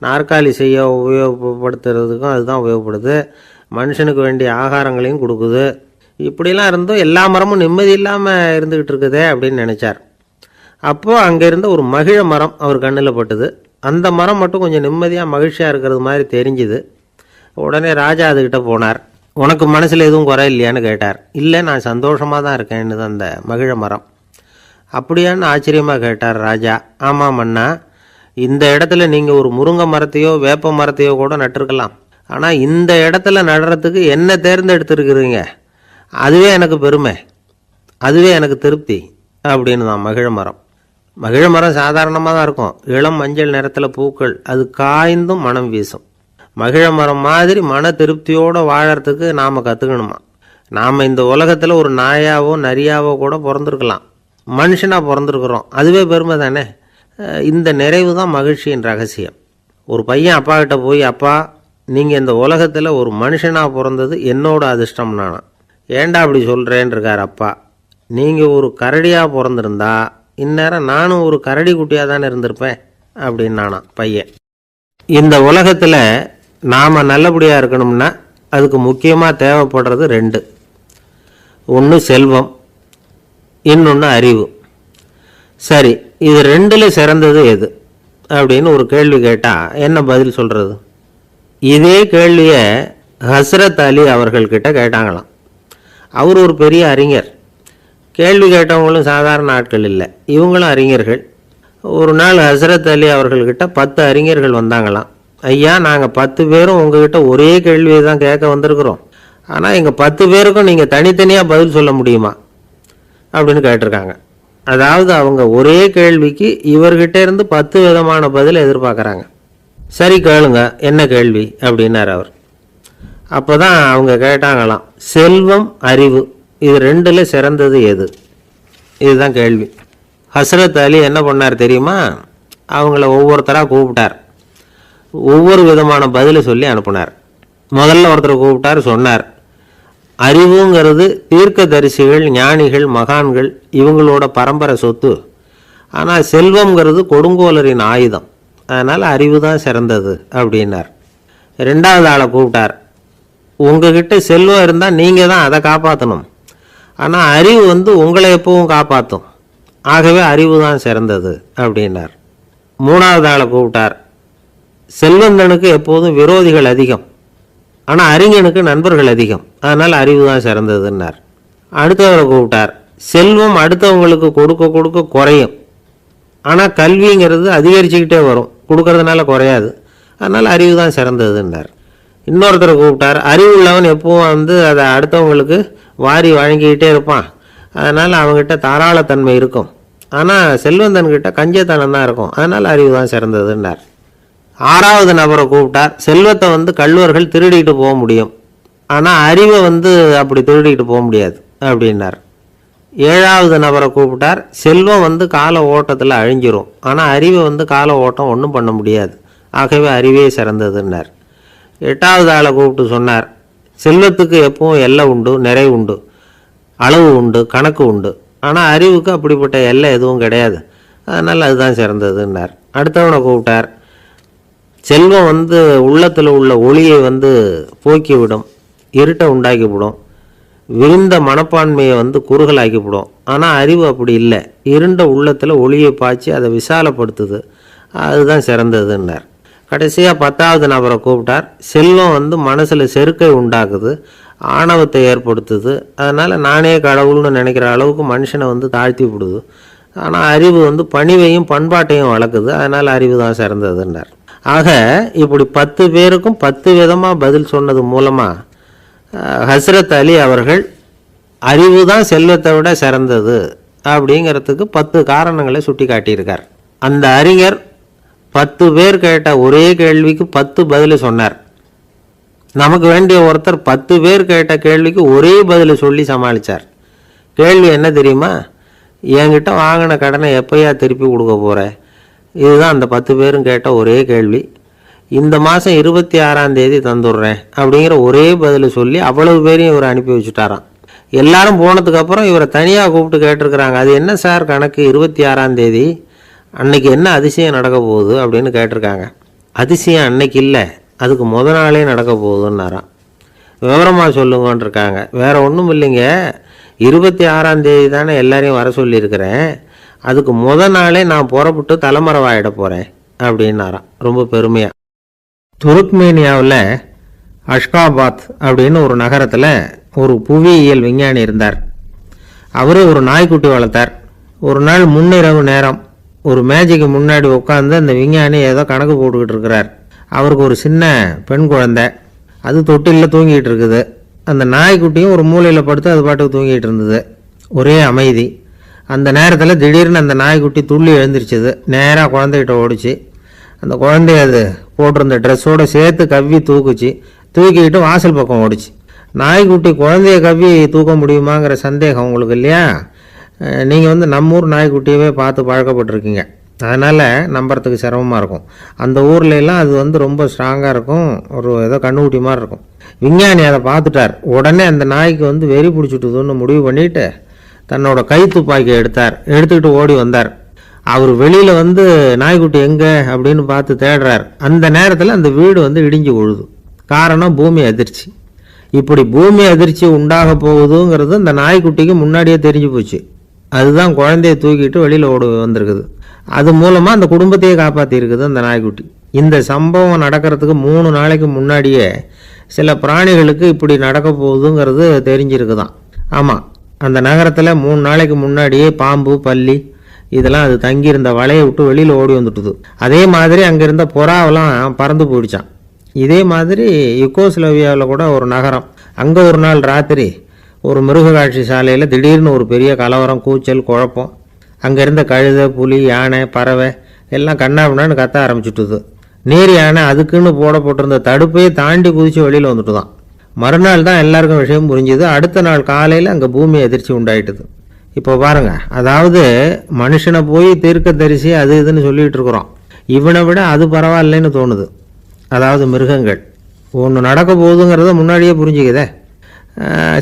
நாற்காலி செய்ய உபயோகப்படுத்துறதுக்கும் அதுதான் உபயோகப்படுது, மனுஷனுக்கு வேண்டிய ஆகாரங்களையும் கொடுக்குது, இப்படிலாம் இருந்தும் எல்லா மரமும் நிம்மதி இல்லாமல் இருந்துக்கிட்டு இருக்குதே அப்படின்னு நினச்சார். அப்போது அங்கே இருந்த ஒரு மகிழ மரம் அவர் கண்ணில் பட்டுது. அந்த மரம் மட்டும் கொஞ்சம் நிம்மதியாக மகிழ்ச்சியாக இருக்கிறது மாதிரி தெரிஞ்சுது. உடனே ராஜா அதுக்கிட்ட போனார். உனக்கு மனசில் எதுவும் குறை இல்லையான்னு கேட்டார். இல்லை நான் சந்தோஷமாக தான் இருக்கேன்னு அந்த மகிழ மரம். அப்படியான்னு ஆச்சரியமாக கேட்டார் ராஜா. ஆமாம் மன்னா, இந்த இடத்துல நீங்கள் ஒரு முருங்கை மரத்தையோ வேப்ப மரத்தையோ கூட நட்டிருக்கலாம், ஆனால் இந்த இடத்துல நடுறதுக்கு என்ன தேர்ந்தெடுத்துருக்குறீங்க, அதுவே எனக்கு பெருமை, அதுவே எனக்கு திருப்தி அப்படின்னு தான் மகிழ மரம். மகிழ மரம் சாதாரணமாக தான் இருக்கும், இளம் மஞ்சள் நிறத்தில் பூக்கள், அது காய்ந்தும் மனம் வீசும். மகிழ மரம் மாதிரி மன திருப்தியோடு வாழறதுக்கு நாம் கற்றுக்கணுமா. நாம் இந்த உலகத்தில் ஒரு நாயாவோ நரியாவோ கூட பிறந்திருக்கலாம், மனுஷனாக பிறந்திருக்கிறோம், அதுவே பெருமை தானே. இந்த நிறைவு தான் மகிழ்ச்சியின் ரகசியம். ஒரு பையன் அப்பா கிட்ட போய், அப்பா நீங்கள் இந்த உலகத்தில் ஒரு மனுஷனாக பிறந்தது என்னோட அதிர்ஷ்டம் நானா. ஏண்டா அப்படி சொல்கிறேன்னு இருக்கார் அப்பா. நீங்கள் ஒரு கரடியாக பிறந்திருந்தா இந்நேரம் நானும் ஒரு கரடி குட்டியாக தானே இருந்திருப்பேன் அப்படின்னு நானா பையன். இந்த உலகத்தில் நாம் நல்லபடியாக இருக்கணும்னா அதுக்கு முக்கியமாக தேவைப்படுறது ரெண்டு, ஒன்று செல்வம், இன்னொன்று அறிவு. சரி இது ரெண்டில் சிறந்தது எது அப்படின்னு ஒரு கேள்வி கேட்டால் என்ன பதில் சொல்கிறது? இதே கேள்வியை ஹஸ்ரத் அலி அவர்கள்கிட்ட கேட்டாங்களாம். அவர் ஒரு பெரிய அறிஞர். கேள்வி கேட்டவங்களும் சாதாரண ஆட்கள் இல்லை, இவங்களும் அறிஞர்கள். ஒரு நாள் ஹஸ்ரத் அலி அவர்கள்கிட்ட 10 அறிஞர்கள் வந்தாங்களாம். ஐயா நாங்கள் 10 பேரும் உங்ககிட்ட ஒரே கேள்வியை தான் கேட்க வந்திருக்கிறோம், ஆனால் எங்கள் 10 பேருக்கும் நீங்கள் தனித்தனியாக பதில் சொல்ல முடியுமா அப்படின்னு கேட்டிருக்காங்க. அதாவது அவங்க ஒரே கேள்விக்கு இவர்கிட்ட இருந்து 10 விதமான பதில் எதிர்பார்க்குறாங்க. சரி கேளுங்க என்ன கேள்வி அப்படின்னார் அவர். அப்போ தான் அவங்க கேட்டாங்களாம், செல்வம் அறிவு இது ரெண்டில் சிறந்தது எது, இதுதான் கேள்வி. ஹஸ்ரத் அலி என்ன பண்ணார் தெரியுமா, அவங்கள ஒவ்வொருத்தராக கூப்பிட்டார், ஒவ்வொரு விதமான பதிலை சொல்லி அனுப்புனார். முதல்ல ஒருத்தரை கூப்பிட்டார், சொன்னார், அறிவுங்கிறது தீர்க்கதரிசிகள் ஞானிகள் மகான்கள் இவங்களோட பரம்பரை சொத்து, ஆனால் செல்வங்கிறது கொடுங்கோலரின் ஆயுதம், அதனால் அறிவு தான் சிறந்தது அப்படின்னார். 2வது ஆளை கூப்பிட்டார், உங்ககிட்ட செல்வம் இருந்தால் நீங்கள் தான் அதை காப்பாற்றணும், ஆனால் அறிவு உங்களை எப்பவும் காப்பாற்றும், ஆகவே அறிவு தான் சிறந்தது அப்படின்னார். 3வது ஆளை கூப்பிட்டார், செல்வந்தனுக்கு எப்போதும் விரோதிகள் அதிகம், ஆனால் அறிஞனுக்கு நண்பர்கள் அதிகம், அதனால் அறிவு தான் சிறந்ததுன்னார். அடுத்தவரை கூப்பிட்டார். செல்வம் அடுத்தவங்களுக்கு கொடுக்க கொடுக்க குறையும், ஆனால் கல்விங்கிறது அதிகரிச்சுக்கிட்டே வரும், கொடுக்கறதுனால குறையாது, அதனால் அறிவு தான் சிறந்ததுன்னார். இன்னொருத்தரை கூப்பிட்டார். அறிவு உள்ளவன் எப்பவும் அதை அடுத்தவங்களுக்கு வாரி வழங்கிக்கிட்டே இருப்பான், அதனால் அவங்ககிட்ட தாராளத்தன்மை இருக்கும், ஆனால் செல்வந்தன்கிட்ட கஞ்சத்தனம் தான் இருக்கும், அதனால் அறிவு தான் சிறந்ததுன்னார். ஆறாவது நபரை கூப்பிட்டார். செல்வத்தை கள்வர்கள் திருடிட்டு போக முடியும், ஆனால் அறிவை அப்படி திருடிட்டு போக முடியாது அப்படின்னார். ஏழாவது நபரை கூப்பிட்டார். செல்வம் கால ஓட்டத்தில் அழிஞ்சிரும், ஆனால் அறிவை கால ஓட்டம் ஒன்றும் பண்ண முடியாது, ஆகவே அறிவே சிறந்ததுன்னார். எட்டாவது ஆளை கூப்பிட்டு சொன்னார். செல்வத்துக்கு எப்பவும் எல்லை உண்டு, நிறை உண்டு, அளவு உண்டு, கணக்கு உண்டு, ஆனால் அறிவுக்கு அப்படிப்பட்ட எல்லை எதுவும் கிடையாது, அதனால் அதுதான் சிறந்ததுன்னார். அடுத்தவனை கூப்பிட்டார். செல்வம் உள்ளத்தில் உள்ள ஒளியை போக்கிவிடும், இருட்டை உண்டாக்கிவிடும், விருந்த மனப்பான்மையை குறுகலாக்கிவிடும், ஆனால் அறிவு அப்படி இல்லை, இருண்ட உள்ளத்தில் ஒளியை பாய்ச்சி அதை விசாலப்படுத்துது, அதுதான் சிறந்ததுன்னார். கடைசியாக 10வது நபரை கூப்பிட்டார். செல்வம் மனசில் செருக்கை உண்டாக்குது, ஆணவத்தை ஏற்படுத்துது, அதனால் நானே கடவுள்னு நினைக்கிற அளவுக்கு மனுஷனை தாழ்த்தி விடுது, ஆனால் அறிவு பணிவையும் பண்பாட்டையும் வளர்க்குது, அதனால் அறிவு தான் சிறந்ததுன்னார். ஆக இப்படி 10 பேருக்கும் 10 விதமாக பதில் சொன்னது மூலமாக ஹஸ்ரத் அலி அவர்கள் அறிவு தான் செல்வத்தை விட சிறந்தது அப்படிங்கிறதுக்கு 10 காரணங்களை சுட்டி காட்டியிருக்கார். அந்த அறிஞர் 10 பேர் கேட்ட ஒரே கேள்விக்கு 10 பதில் சொன்னார். நமக்கு வேண்டிய ஒருத்தர் 10 பேர் கேட்ட கேள்விக்கு ஒரே பதில் சொல்லி சமாளித்தார். கேள்வி என்ன தெரியுமா? என்கிட்ட வாங்கின கடனை எப்போயா திருப்பி கொடுக்க போகிற? இதுதான் அந்த 10 பேரும் கேட்ட ஒரே கேள்வி. இந்த மாதம் 26ஆம் தேதி தந்துடுறேன் அப்படிங்கிற ஒரே பதில் சொல்லி அவ்வளவு பேரையும் இவர் அனுப்பி வச்சுட்டாராம். எல்லாரும் போனதுக்கப்புறம் இவரை தனியாக கூப்பிட்டு கேட்டிருக்கிறாங்க. அது என்ன சார் கணக்கு, 26ஆம் தேதி அன்னைக்கு என்ன அதிசயம் நடக்க போகுது அப்படின்னு கேட்டிருக்காங்க. அதிசயம் அன்னைக்கு இல்லை, அதுக்கு முத நாளே நடக்க போகுதுன்னாராம். விவரமாக சொல்லுங்கன்னு இருக்காங்க. வேறு ஒன்றும் இல்லைங்க, 26ஆம் தேதி தானே எல்லாரையும் வர சொல்லியிருக்கிறேன், அதுக்கு முத நாளே நான் புறப்பட்டு தலைமறைவாயிட போகிறேன் அப்படின்னாராம் ரொம்ப பெருமையாக. துருக்மேனியாவில் அஷ்காபாத் அப்படின்னு ஒரு நகரத்தில் ஒரு புவியியல் விஞ்ஞானி இருந்தார். அவர் ஒரு நாய்க்குட்டி வளர்த்தார். ஒரு நாள் முன்னிரவு நேரம் ஒரு மேஜைக்கு முன்னாடி உட்காந்து அந்த விஞ்ஞானி ஏதோ கணக்கு போட்டுக்கிட்டு இருக்கிறார். அவருக்கு ஒரு சின்ன பெண் குழந்தை, அது தொட்டிலில் தூங்கிட்டு இருக்குது. அந்த நாய்க்குட்டியும் ஒரு மூலையில் படுத்து அது பாட்டுக்கு தூங்கிட்டு இருந்தது. ஒரே அமைதி. அந்த நேரத்தில் திடீர்னு அந்த நாய்க்குட்டி துள்ளி எழுந்திரிச்சிது. நேராக குழந்தைகிட்ட ஓடிச்சு. அந்த குழந்தைய அது போட்டிருந்த ட்ரெஸ்ஸோடு சேர்த்து கவ்வி தூக்குச்சு. தூக்கிக்கிட்டு வாசல் பக்கம் ஓடிச்சு. நாய்க்குட்டி குழந்தைய கவ்வி தூக்க முடியுமாங்கிற சந்தேகம் உங்களுக்கு இல்லையா? நீங்கள் நம்ம ஊர் நாய்க்குட்டியவே பார்த்து பழக்கப்பட்டிருக்கீங்க, அதனால் நம்புறதுக்கு சிரமமாக இருக்கும். அந்த ஊர்லெலாம் அது ரொம்ப ஸ்ட்ராங்காக இருக்கும், ஒரு ஏதோ கண்ணுக்குட்டி மாதிரி இருக்கும். விஞ்ஞானி அதை பார்த்துட்டார். உடனே அந்த நாய்க்கு வெறி பிடிச்சிட்டுதுன்னு முடிவு பண்ணிவிட்டு தன்னோட கை துப்பாக்கி எடுத்துக்கிட்டு ஓடி வந்தார். அவர் வெளியில் நாய்க்குட்டி எங்கே அப்படின்னு பார்த்து தேடுறார். அந்த நேரத்தில் அந்த வீடு இடிஞ்சு விழுது. காரணம் பூமி அதிர்ச்சி. இப்படி பூமி அதிர்ச்சி உண்டாக போகுதுங்கிறது அந்த நாய்க்குட்டிக்கு முன்னாடியே தெரிஞ்சு போச்சு. அதுதான் குழந்தைய தூக்கிட்டு வெளியில் ஓடி வந்திருக்குது. அது மூலமாக அந்த குடும்பத்தையே காப்பாற்றிருக்குது அந்த நாய்க்குட்டி. இந்த சம்பவம் நடக்கிறதுக்கு 3 நாளைக்கு முன்னாடியே சில பிராணிகளுக்கு இப்படி நடக்க போகுதுங்கிறது தெரிஞ்சிருக்குதான். ஆமாம், அந்த நகரத்தில் 3 நாளைக்கு முன்னாடியே பாம்பு, பல்லி இதெல்லாம் அது தங்கியிருந்த வலையை விட்டு வெளியில் ஓடி வந்துட்டுது. அதே மாதிரி அங்கே இருந்த புறாவெல்லாம் பறந்து போயிடுச்சான். இதே மாதிரி யுகோஸ்லோவியாவில் கூட ஒரு நகரம், அங்கே ஒரு நாள் ராத்திரி ஒரு மிருக காட்சி சாலையில் திடீர்னு ஒரு பெரிய கலவரம், கூச்சல், குழப்பம். அங்கே இருந்த கழுதை, புலி, யானை, பறவை எல்லாம் கண்ணாபின்னான்னு கத்த ஆரம்பிச்சுட்டுது. நீர் யானை அதுக்குன்னு போடப்பட்டிருந்த தடுப்பையே தாண்டி குதித்து வெளியில் வந்துட்டு தான். மறுநாள் தான் எல்லாருக்கும் விஷயம் புரிஞ்சுது. அடுத்த நாள் காலையில் அங்கே பூமி அதிர்ச்சி உண்டாயிட்டுது. இப்போ பாருங்கள், அதாவது மனுஷனை போய் தீர்க்க தரிசி அது இதுன்னு சொல்லிகிட்டு இருக்கிறோம், இவனை விட அது பரவாயில்லைன்னு தோணுது. அதாவது மிருகங்கள் ஒன்று நடக்க போகுதுங்கிறத முன்னாடியே புரிஞ்சுக்குதே.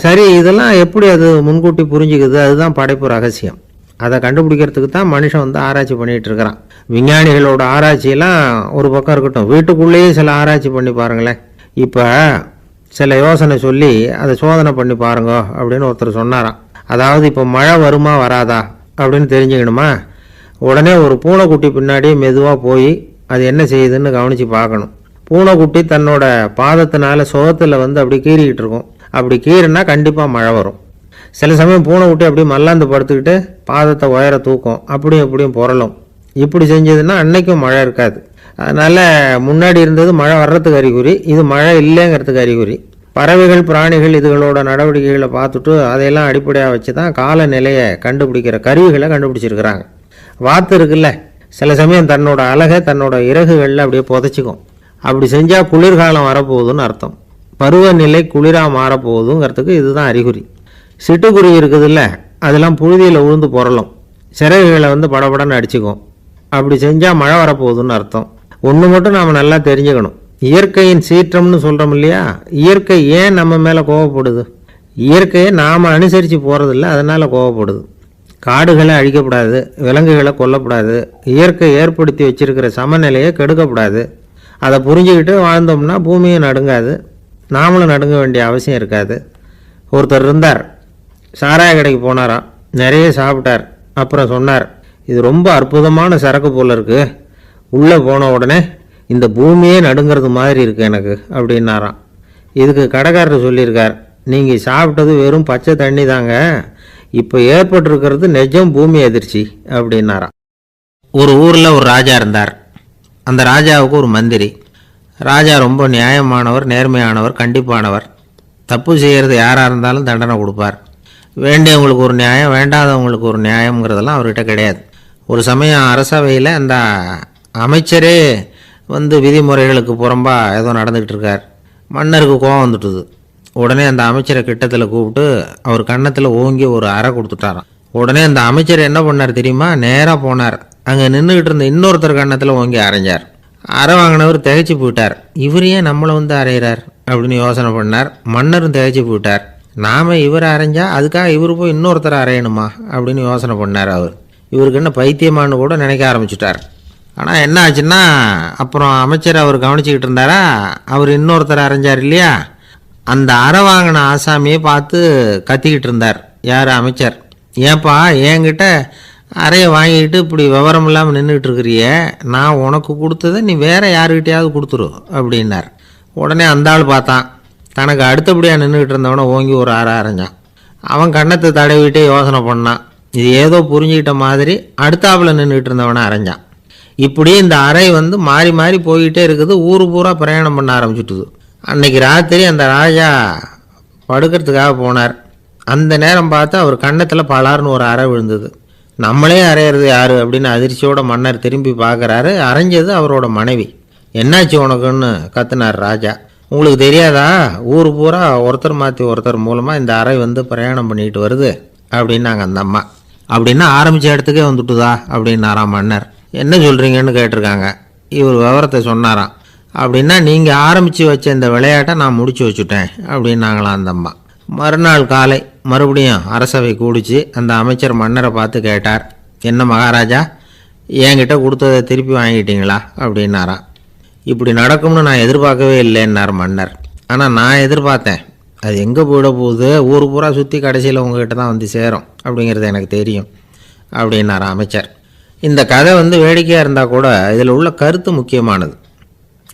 சரி, இதெல்லாம் எப்படி அது முன்கூட்டி புரிஞ்சுக்குது? அதுதான் படைப்பு ரகசியம். அதை கண்டுபிடிக்கிறதுக்கு தான் மனுஷன் ஆராய்ச்சி பண்ணிகிட்டு இருக்கிறான். விஞ்ஞானிகளோட ஆராய்ச்சியெல்லாம் ஒரு பக்கம் இருக்கட்டும், வீட்டுக்குள்ளேயே சில ஆராய்ச்சி பண்ணி பாருங்களேன். இப்போ சில யோசனை சொல்லி அதை சோதனை பண்ணி பாருங்க அப்படின்னு ஒருத்தர் சொன்னாராம். அதாவது இப்போ மழை வருமா வராதா அப்படின்னு தெரிஞ்சுக்கணுமா, உடனே ஒரு பூனைக்குட்டி பின்னாடி மெதுவாக போய் அது என்ன செய்யுதுன்னு கவனித்து பார்க்கணும். பூனைக்குட்டி தன்னோட பாதத்தினால சுகத்தில் வந்து அப்படி கீறிக்கிட்டு இருக்கும். அப்படி கீறினா கண்டிப்பாக மழை வரும். சில சமயம் பூனைக்குட்டி அப்படி மல்லாந்து படுத்துக்கிட்டு பாதத்தை உயர தூக்கும், அப்படியும் இப்படியும் புரளும். இப்படி செஞ்சதுன்னா அன்னைக்கும் மழை இருக்காது. அதனால் முன்னாடி இருந்தது மழை வர்றதுக்கு அறிகுறி, இது மழை இல்லைங்கிறதுக்கு அறிகுறி. பறவைகள் பிராணிகள் இதுகளோட நடவடிக்கைகளை பார்த்துட்டு அதையெல்லாம் அடிப்படையாக வச்சு தான் காலநிலையை கண்டுபிடிக்கிற கருவிகளை கண்டுபிடிச்சிருக்கிறாங்க. வாத்து இருக்குல்ல, சில சமயம் தன்னோட அழகை தன்னோட இறகுகளில் அப்படியே புதைச்சிக்கும். அப்படி செஞ்சால் குளிர்காலம் வரப்போகுதுன்னு அர்த்தம். பருவநிலை குளிராக மாறப்போகுதுங்கிறதுக்கு இதுதான் அறிகுறி. சிட்டுக்குருவி இருக்குதுல்ல, அதெல்லாம் புழுதியில் உழுந்து புரளும், சிறகுகளை வந்து படபடன்னு அடிச்சுக்கும். அப்படி செஞ்சால் மழை வரப்போகுதுன்னு அர்த்தம். ஒன்று மட்டும் நாம் நல்லா தெரிஞ்சுக்கணும், இயற்கையின் சீற்றம்னு சொல்கிறோம் இல்லையா, இயற்கை ஏன் நம்ம மேலே கோவப்படுது? இயற்கையை நாம் அனுசரித்து போகிறதில்ல, அதனால் கோவப்படுது. காடுகளை அழிக்கப்படாது, விலங்குகளை கொல்லப்படாது, இயற்கை ஏற்படுத்தி வச்சிருக்கிற சமநிலையை கெடுக்கப்படாது. அதை புரிஞ்சுக்கிட்டு வாழ்ந்தோம்னா பூமியும் நடுங்காது, நாமளும் நடுங்க வேண்டிய அவசியம் இருக்காது. ஒருத்தர் இருந்தார், சாராய கடைக்கு போனாராம், நிறைய சாப்பிட்டார். அப்புறம் சொன்னார், இது ரொம்ப அற்புதமான சரக்கு போல் இருக்குது, உள்ளே போன உடனே இந்த பூமியே நடுங்கிறது மாதிரி இருக்குது எனக்கு அப்படின்னாராம். இதுக்கு கடைக்காரர் சொல்லியிருக்கார், நீங்கள் சாப்பிட்டது வெறும் பச்சை தண்ணி தாங்க, இப்போ ஏற்பட்டிருக்கிறது நிஜம் பூமி அதிர்ச்சி அப்படின்னாராம். ஒரு ஊரில் ஒரு ராஜா இருந்தார். அந்த ராஜாவுக்கு ஒரு மந்திரி. ராஜா ரொம்ப நியாயமானவர், நேர்மையானவர், கண்டிப்பானவர். தப்பு செய்கிறது யாராக இருந்தாலும் தண்டனை கொடுப்பார். வேண்டியவங்களுக்கு ஒரு நியாயம், வேண்டாதவங்களுக்கு ஒரு நியாயங்கிறதெல்லாம் அவர்கிட்ட கிடையாது. ஒரு சமயம் அரசவையில் அந்த அமைச்சரே வந்து விதிமுறைகளுக்கு புறம்பாக ஏதோ நடந்துக்கிட்டு இருக்கார். மன்னருக்கு கோபம் வந்துட்டுது. உடனே அந்த அமைச்சரை கிட்டத்தில் கூப்பிட்டு அவர் கன்னத்தில் ஓங்கி ஒரு அறை கொடுத்துட்டாராம். உடனே அந்த அமைச்சர் என்ன பண்ணார் தெரியுமா, நேராக போனார், அங்கே நின்றுக்கிட்டு இருந்த இன்னொருத்தர் கன்னத்தில் ஓங்கி அரைஞ்சார். அறை வாங்கினவர் திகைச்சு போயிட்டார். இவர் ஏன் நம்மளை வந்து அரைகிறார் அப்படின்னு யோசனை பண்ணார். மன்னரும் திகைச்சு போயிட்டார். நாம் இவரை அரைஞ்சா அதுக்காக இவர் போய் இன்னொருத்தரை அரையணுமா அப்படின்னு யோசனை பண்ணார். இவருக்கு என்ன பைத்தியமானு கூட நினைக்க ஆரம்பிச்சுட்டார். ஆனால் என்ன ஆச்சுன்னா, அப்புறம் அமைச்சர் அவர் கவனிச்சிக்கிட்டு இருந்தாரா, அவர் இன்னொருத்தரை அரைஞ்சார் இல்லையா, அந்த அறை வாங்கின ஆசாமியை பார்த்து கத்திக்கிட்டு இருந்தார். யார்? அமைச்சர். ஏன்பா என்கிட்ட அறையை வாங்கிக்கிட்டு இப்படி விவரம் இல்லாமல் நின்றுக்கிட்டு இருக்கிறிய, நான் உனக்கு கொடுத்ததை நீ வேற யாருக்கிட்டையாவது கொடுத்துரு அப்படின்னார். உடனே அந்த ஆள் பார்த்தான், தனக்கு அடுத்தபடியாக நின்றுக்கிட்டு இருந்தவனை ஓங்கி ஒரு அறை அரைஞ்சான். அவன் கன்னத்தை தடவிட்டே யோசனை பண்ணான். இது ஏதோ புரிஞ்சுக்கிட்ட மாதிரி அடுத்தாப்பில் நின்றுக்கிட்டு இருந்தவனை அரைஞ்சான். இப்படி இந்த அறை வந்து மாறி மாறி போய்கிட்டே இருக்குது. ஊர் பூரா பிரயாணம் பண்ண ஆரம்பிச்சுட்டுது. அன்னைக்கு ராத்திரி அந்த ராஜா படுக்கிறதுக்காக போனார். அந்த நேரம் பார்த்து அவர் கன்னத்தில் பலார்னு ஒரு அறை விழுந்தது. நம்மளே அரையிறது யாரு அப்படின்னு அதிர்ச்சியோட மன்னர் திரும்பி பார்க்குறாரு. அரைஞ்சது அவரோட மனைவி. என்னாச்சு உனக்குன்னு கத்துனார் ராஜா. உங்களுக்கு தெரியாதா, ஊர் பூரா ஒருத்தர் மாற்றி ஒருத்தர் மூலமாக இந்த அறை வந்து பிரயாணம் பண்ணிட்டு வருது அப்படின்னாங்க அந்த அம்மா. அப்படின்னா ஆரம்பித்த இடத்துக்கே வந்துட்டுதா அப்படின்னாராம் மன்னர். என்ன சொல்கிறீங்கன்னு கேட்டிருக்காங்க. இவர் விவரத்தை சொன்னாராம். அப்படின்னா நீங்கள் ஆரம்பித்து வச்ச இந்த விளையாட்டை நான் முடிச்சு வச்சுட்டேன் அப்படின்னாங்களாம் அந்த அம்மா. மறுநாள் காலை மறுபடியும் அரசவை கூடிச்சு அந்த அமைச்சர் மன்னரை பார்த்து கேட்டார், என்ன மகாராஜா, என்கிட்ட கொடுத்ததை திருப்பி வாங்கிட்டீங்களா அப்படின்னாராம். இப்படி நடக்கும்னு நான் எதிர்பார்க்கவே இல்லைன்னார் மன்னர். ஆனால் நான் எதிர்பார்த்தேன், அது எங்கே போயிட போகுது, ஊர் பூரா சுற்றி கடைசியில் உங்ககிட்ட தான் வந்து சேரும் அப்படிங்கிறது எனக்கு தெரியும் அப்படின்னாராம் அமைச்சர். இந்த கதை வந்து வேடிக்கையாக இருந்தால் கூட இதில் உள்ள கருத்து முக்கியமானது.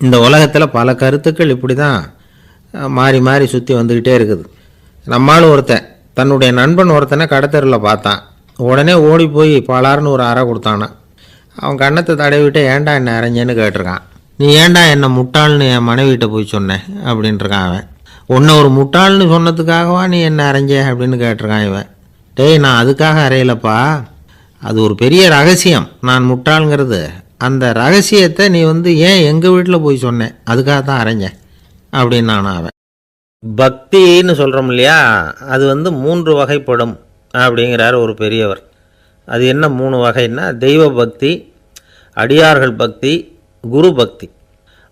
இந்த உலகத்தில் பல கருத்துக்கள் இப்படி தான் மாறி மாறி சுற்றி வந்துக்கிட்டே இருக்குது. நம்மளும் ஒருத்தன் தன்னுடைய நண்பன் ஒருத்தனை கடத்தெருவில் பார்த்தான். உடனே ஓடி போய் பலார்னு ஒரு அறை கொடுத்தானா. அவன் கன்னத்தை தடவிட்டு ஏன்டா என்ன அரைஞ்சேன்னு கேட்டிருக்கான். நீ ஏன்டா என்னை முட்டாள்னு என் மனைவிட்ட போய் சொன்னேன் அப்படின்ட்டுருக்கான் அவன். உன்னை ஒரு முட்டாள்னு சொன்னதுக்காகவா நீ என்ன அரைஞ்ச அப்படின்னு கேட்டிருக்கான் இவன். டேய், நான் அதுக்காக அறையலப்பா, அது ஒரு பெரிய ரகசியம், நான் முட்டாளுங்கிறது. அந்த ரகசியத்தை நீ வந்து ஏன் எங்கள் வீட்டில் போய் சொன்னேன், அதுக்காக தான் அரைஞ்சேன் அப்படின்னு நான் அவன். பக்தின்னு சொல்கிறோம் இல்லையா, அது வந்து 3 வகைப்படும் அப்படிங்கிறார் ஒரு பெரியவர். அது என்ன 3 வகைன்னா, தெய்வ பக்தி, அடியார்கள் பக்தி, குரு பக்தி.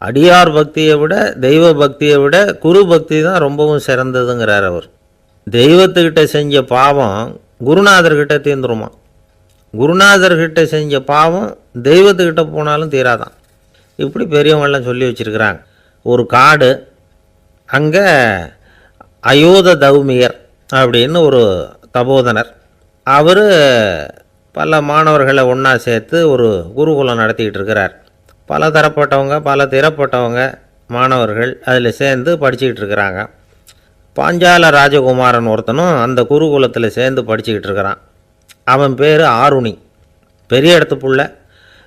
அடியார் பக்தியை விட தெய்வ பக்தியை விட குரு பக்தி தான் ரொம்பவும் சிறந்ததுங்கிறார் அவர். தெய்வத்துக்கிட்ட செஞ்ச பாவம் குருநாதர்கிட்ட தீர்ந்துருமா, குருநாதர்கிட்ட செஞ்ச பாவம் தெய்வத்துக்கிட்ட போனாலும் தீராதான். இப்படி பெரியவங்களாம் சொல்லி வச்சுருக்கிறாங்க. ஒரு காடு, அங்கே அயோத தௌமியர் அப்படின்னு ஒரு தபோதனர், அவர் பல மாணவர்களை ஒன்றா சேர்த்து ஒரு குருகுலம் நடத்திக்கிட்டு இருக்கிறார். பல தரப்பட்டவங்க பல திறப்பட்டவங்க மாணவர்கள் அதில் சேர்ந்து படிச்சுக்கிட்டு இருக்கிறாங்க. பாஞ்சால ராஜகுமாரன் ஒருத்தனும் அந்த குருகுலத்தில் சேர்ந்து படிச்சுக்கிட்டு இருக்கிறான். அவன் பேர் ஆருணி. பெரிய இடத்து புள்ள,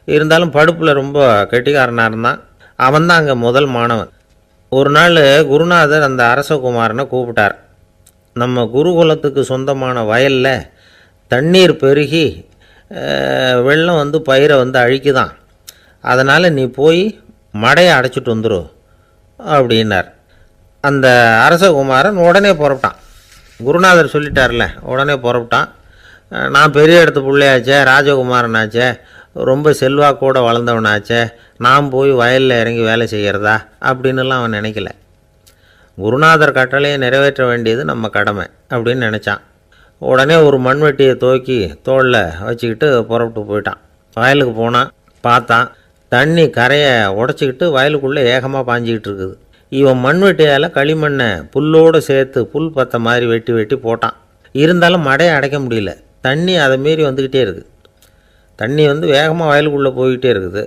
இருந்தாலும் படுப்பில் ரொம்ப கெட்டிக்காரனாக இருந்தான். அவன் தான் அங்கே முதல் மாணவன். ஒரு நாள் குருநாதர் அந்த அரசகுமாரனை கூப்பிட்டார். நம்ம குருகுலத்துக்கு சொந்தமான வயலில் தண்ணீர் பெருகி வெள்ளம் வந்து பயிரை வந்து அழிக்குதான், அதனால் நீ போய் மடையை அடைச்சிட்டு வந்துரு அப்படின்னார். அந்த அரசகுமாரன் உடனே புறப்பட்டான். குருநாதர் சொல்லிட்டார்ல, உடனே புறப்பட்டான். நான் பெரிய இடத்து பிள்ளையாச்சே, ராஜகுமாரனாச்சே, ரொம்ப செல்வாக்கூட வளர்ந்தவனாச்சே, நான் போய் வயலில் இறங்கி வேலை செய்கிறதா அப்படின்னுலாம் அவன் நினைக்கல. குருநாதர் கட்டளையை நிறைவேற்ற வேண்டியது நம்ம கடமை அப்படின்னு நினச்சான். உடனே ஒரு மண்வெட்டியை தூக்கி தோளில் வச்சுக்கிட்டு புறப்பட்டு போயிட்டான். வயலுக்கு போனான். பார்த்தான், தண்ணி கரையை உடச்சிக்கிட்டு வயலுக்குள்ளே ஏகமாக பாஞ்சிக்கிட்டு இருக்குது. இவன் மண்வெட்டியால் களிமண்ணை புல்லோடு சேர்த்து புல் பற்ற மாதிரி வெட்டி வெட்டி போட்டான். இருந்தாலும் மடையை அடைக்க முடியல. தண்ணி அதை மீறி வந்துக்கிட்டே இருக்குது. தண்ணி வந்து வேகமாக வயலுக்குள்ளே போய்கிட்டே இருக்குது.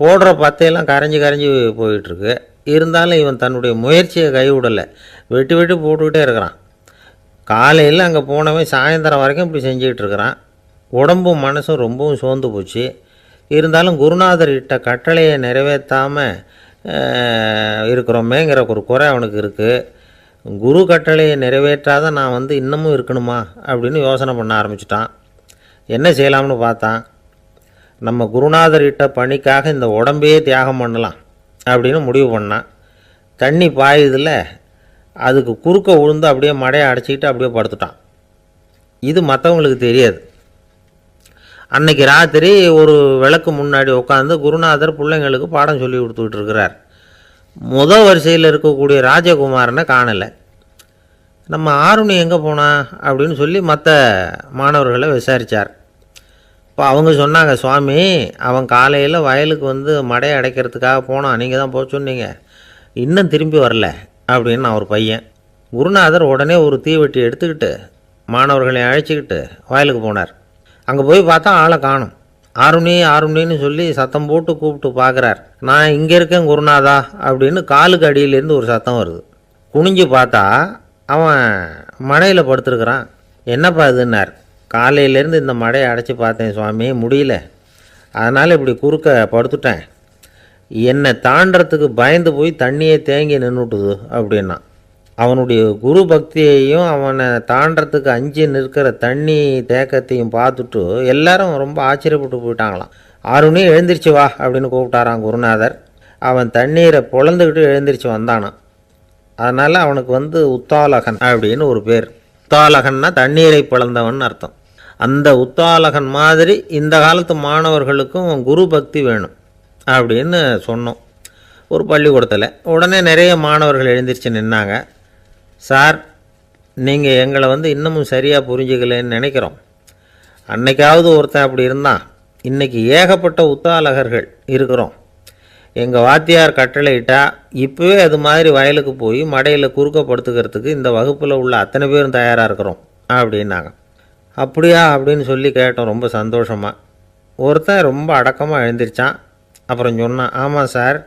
போடுற பத்தையெல்லாம் கரைஞ்சி கரைஞ்சி போயிட்டுருக்கு. இருந்தாலும் இவன் தன்னுடைய முயற்சியை கைவிடலை. வெட்டி வெட்டி போட்டுக்கிட்டே இருக்கிறான். காலையில் அங்கே போனவன் சாயந்தரம் வரைக்கும் இப்படி செஞ்சுக்கிட்டு இருக்கிறான். உடம்பும் மனசும் ரொம்பவும் சோர்ந்து போச்சு. இருந்தாலும் குருநாதர் இட்ட கட்டளையை நிறைவேற்றாமல் இருக்கிறோமேங்கிற ஒரு குறை அவனுக்கு இருக்குது. குரு கட்டளையை நிறைவேற்றாத நான் வந்து இன்னமும் இருக்கணுமா அப்படின்னு யோசனை பண்ண ஆரம்பிச்சிட்டான். என்ன செய்யலாம்னு பார்த்தான். நம்ம குருநாதர் இட்ட பணிக்காக இந்த உடம்பையே தியாகம் பண்ணலாம் அப்படின்னு முடிவு பண்ணான். தண்ணி பாயுதில் அதுக்கு குறுக்க விழுந்து அப்படியே மடையை அடைச்சிக்கிட்டு அப்படியே படுத்துட்டான். இது மற்றவங்களுக்கு தெரியாது. அன்னைக்கு ராத்திரி ஒரு விளக்கு முன்னாடி உட்காந்து குருநாதர் பிள்ளைங்களுக்கு பாடம் சொல்லி கொடுத்துக்கிட்டு இருக்கிறார். முதல் வரிசையில் இருக்கக்கூடிய ராஜகுமாரனை காணலை. நம்ம ஆருணி எங்கே போனா அப்படின்னு சொல்லி மற்ற மாணவர்களை விசாரித்தார். இப்போ அவங்க சொன்னாங்க, சுவாமி அவன் காலையில் வயலுக்கு வந்து மடையை அடைக்கிறதுக்காக போனான், நீங்கள் தான் போக சொன்னீங்க, இன்னும் திரும்பி வரல அப்படின்னு ஒரு பையன். குருநாதர் உடனே ஒரு தீவெட்டி எடுத்துக்கிட்டு மாணவர்களை அழைச்சிக்கிட்டு வயலுக்கு போனார். அங்கே போய் பார்த்தா ஆளை காணும். ஆருணி ஆருணின்னு சொல்லி சத்தம் போட்டு கூப்பிட்டு பார்க்குறார். நான் இங்கே இருக்கேன் குருநாதா அப்படின்னு காலுக்கு அடியிலேருந்து ஒரு சத்தம் வருது. குனிஞ்சு பார்த்தா அவன் மடையில் படுத்துருக்குறான். என்னப்பா இதுன்னார். காலையிலேருந்து இந்த மடையை அடைச்சி பார்த்தேன் சுவாமி, முடியல, அதனால் இப்படி குறுக்க படுத்துட்டேன். என்னை தாண்டறதுக்கு பயந்து போய் தண்ணியை தேங்கி நின்றுட்டுது அப்படின்னா. அவனுடைய குரு பக்தியையும் அவனை தாண்டறதுக்கு அஞ்சு நிற்கிற தண்ணி தேக்கத்தையும் பார்த்துட்டு எல்லாரும் ரொம்ப ஆச்சரியப்பட்டு போயிட்டாங்களாம். ஆருணி எழுந்திரிச்சு வா அப்படின்னு கூப்பிட்டாரான் குருநாதர். அவன் தண்ணீரை பொழந்துக்கிட்டு எழுந்திரிச்சு வந்தானான். அதனால் அவனுக்கு வந்து உத்தாலகன் அப்படின்னு ஒரு பேர். உத்தாலகன்னா தண்ணீரை பிளந்தவன் அர்த்தம். அந்த உத்தாலகன் மாதிரி இந்த காலத்து மாணவர்களுக்கும் குரு பக்தி வேணும் அப்படின்னு சொன்னோம் ஒரு பள்ளிக்கூடத்தில். உடனே நிறைய மாணவர்கள் எழுந்திரிச்சு நின்னாங்க. சார், நீங்கள் எங்களை வந்து இன்னமும் சரியாக புரிஞ்சுக்கலன்னு நினைக்கிறோம். அன்னைக்காவது ஒருத்தன் அப்படி இருந்தான், இன்றைக்கி ஏகப்பட்ட உத்தாலகர்கள் இருக்கிறோம். எங்கள் வாத்தியார் கட்டளையிட்டா இப்போவே அது மாதிரி வயலுக்கு போய் மடையில் குறுக்கப்படுத்துக்கிறதுக்கு இந்த வகுப்பில் உள்ள அத்தனை பேரும் தயாராக இருக்கிறோம் அப்படின்னாங்க. அப்படியா அப்படின்னு சொல்லி கேட்டோம் ரொம்ப சந்தோஷமாக. ஒருத்தன் ரொம்ப அடக்கமாக எழுந்திரிச்சான். அப்புறம் சொன்னான், ஆமாம் சார்,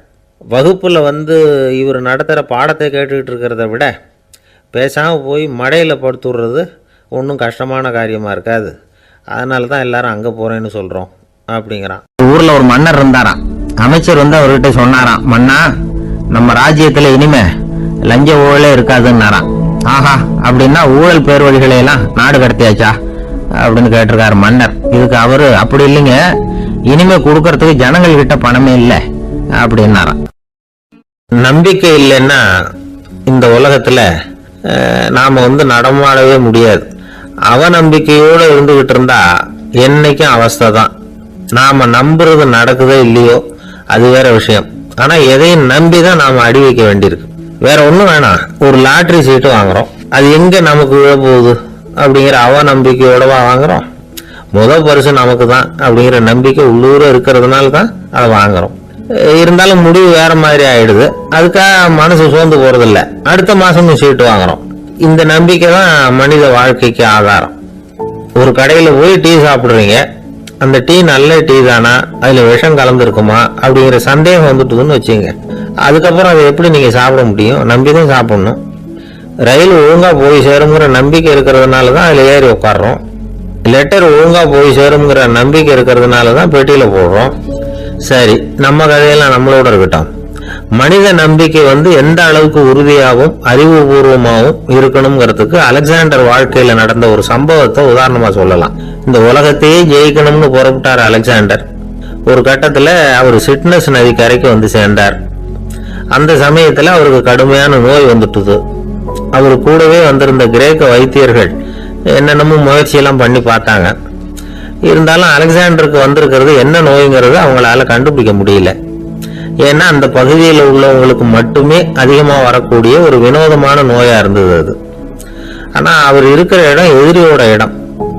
வகுப்பில் வந்து இவர் நடத்துகிற பாடத்தை கேட்டுக்கிட்டு இருக்கிறத விட பேசாமல் போய் மடையில் படுத்துடுறது ஒன்றும் கஷ்டமான காரியமாக இருக்காது, அதனால தான் எல்லாரும் அங்கே போகிறேன்னு சொல்கிறோம் அப்படிங்கிறான். ஊரில் ஒரு மன்னர் இருந்தாராம். அமைச்சர் வந்து அவர்கிட்ட சொன்னாராம், மன்னா நம்ம ராஜ்யத்தில் இனிமே லஞ்ச ஊழலே இருக்காதுன்னாராம். ஆஹா, அப்படின்னா ஊழல் பேர் வழிகளையெல்லாம் நாடு கடத்தியாச்சா அப்படின்னு கேட்டிருக்காரு மன்னர். இதுக்கு அவரு, அப்படி இல்லைங்க, இனிமே கொடுக்கறதுக்கு ஜனங்கள் கிட்ட பணமே இல்லை அப்படின்னாராம். நம்பிக்கை இல்லைன்னா இந்த உலகத்தில் நாம் வந்து நடமாடவே முடியாது. அவநம்பிக்கையோடு இருந்துகிட்டு இருந்தா என்னைக்கும் அவஸ்தை தான். நாம் நம்புறது நடக்குதோ இல்லையோ அது வேற விஷயம். ஆனால் எதையும் நம்பி தான் நாம் அடி வைக்க வேண்டியிருக்கு. வேற ஒன்றும் வேணாம், ஒரு லாட்ரி சீட்டு வாங்குறோம், அது எங்கே நமக்கு விழ போகுது அப்படிங்கிற அவநம்பிக்கையோடவா வாங்குறோம். முதல் பரிசு நமக்கு தான் அப்படிங்கிற நம்பிக்கை உள்ளூர இருக்கிறதுனால தான் அதை வாங்குறோம். இருந்தாலும் முடிவு வேற மாதிரி ஆயிடுது. அதுக்காக மனசு சோர்ந்து போறதில்ல, அடுத்த மாசமும் சீட்டு வாங்குறோம். இந்த நம்பிக்கை தான் மனித வாழ்க்கைக்கு ஆதாரம். ஒரு கடையில் போய் டீ சாப்பிட்றீங்க, அந்த டீ நல்ல டீ தானா, அதுல விஷம் கலந்துருக்குமா அப்படிங்கிற சந்தேகம் வந்துட்டுதுன்னு வச்சுங்க. அதுக்கப்புறம் அதை எப்படி நீங்க சாப்பிட முடியும்? நம்பிதான் சாப்பிடணும். ரயில் ஒழுங்கா போய் சேருங்கிற நம்பிக்கை இருக்கிறதுனால தான் அதுல ஏறி உட்காடுறோம். லெட்டர் ஒழுங்கா போய் சேருங்கிற நம்பிக்கை இருக்கிறதுனால தான் பெட்டியில போடுறோம். சரி, நம்ம கதையெல்லாம் நம்மளோட இருக்கட்டும். மனித நம்பிக்கை எந்த அளவுக்கு உறுதியாகவும் அறிவுபூர்வமாகவும் இருக்கணுங்கிறதுக்கு அலெக்சாண்டர் வாழ்க்கையில நடந்த ஒரு சம்பவத்தை உதாரணமா சொல்லலாம். இந்த உலகத்தையே ஜெயிக்கணும்னு புறப்பட்டார் அலெக்சாண்டர். ஒரு கட்டத்துல அவர் சிட்னஸ் நதி கரைக்கு சேர்ந்தார். அந்த சமயத்துல அவருக்கு கடுமையான நோய் வந்துட்டுது. அவர் கூடவே வந்திருந்த கிரேக்க வைத்தியர்கள் என்னென்னமோ முயற்சியெல்லாம் பண்ணி பார்த்தாங்க. இருந்தாலும் அலெக்சாண்டருக்கு வந்திருக்கிறது என்ன நோய்ங்கிறது அவங்களால கண்டுபிடிக்க முடியல. ஏன்னா அந்த பகுதியில் உள்ளவங்களுக்கு மட்டுமே அதிகமா வரக்கூடிய ஒரு வினோதமான நோயா இருந்தது அது. ஆனா அவர் இருக்கிற இடம் எதிரியோட இடம்,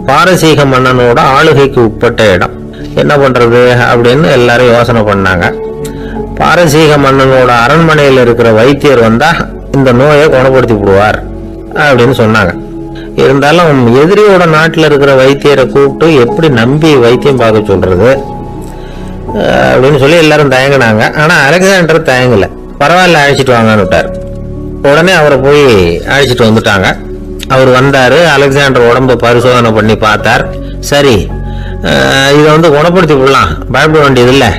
பாரசீக மன்னனோட ஆளுகைக்கு உட்பட்ட இடம். என்ன பண்றது அப்படின்னு எல்லாரும் யோசனை பண்ணாங்க. பாரசீக மன்னனோட அரண்மனையில் இருக்கிற வைத்தியர் வந்தா இந்த நோயை குணப்படுத்தி விடுவார் அப்படின்னு சொன்னாங்க. இருந்தாலும் எதிரியோட நாட்டில் இருக்கிற வைத்தியரை கூப்பிட்டு எப்படி நம்பி வைத்தியம் பார்க்க சொல்றது அப்படின்னு சொல்லி எல்லாரும் தயங்கினாங்க. ஆனா அலெக்சாண்டர் தயங்கல. பரவாயில்ல, அழைச்சிட்டு வாங்கன்னு விட்டார். உடனே அவரை போய் அழைச்சிட்டு வந்துட்டாங்க. அவர் வந்தாரு. அலெக்சாண்டர் உடம்ப பரிசோதனை பண்ணி பார்த்தார். சரி, இதை குணப்படுத்தி விடலாம், பயப்பட வேண்டியது இல்லை.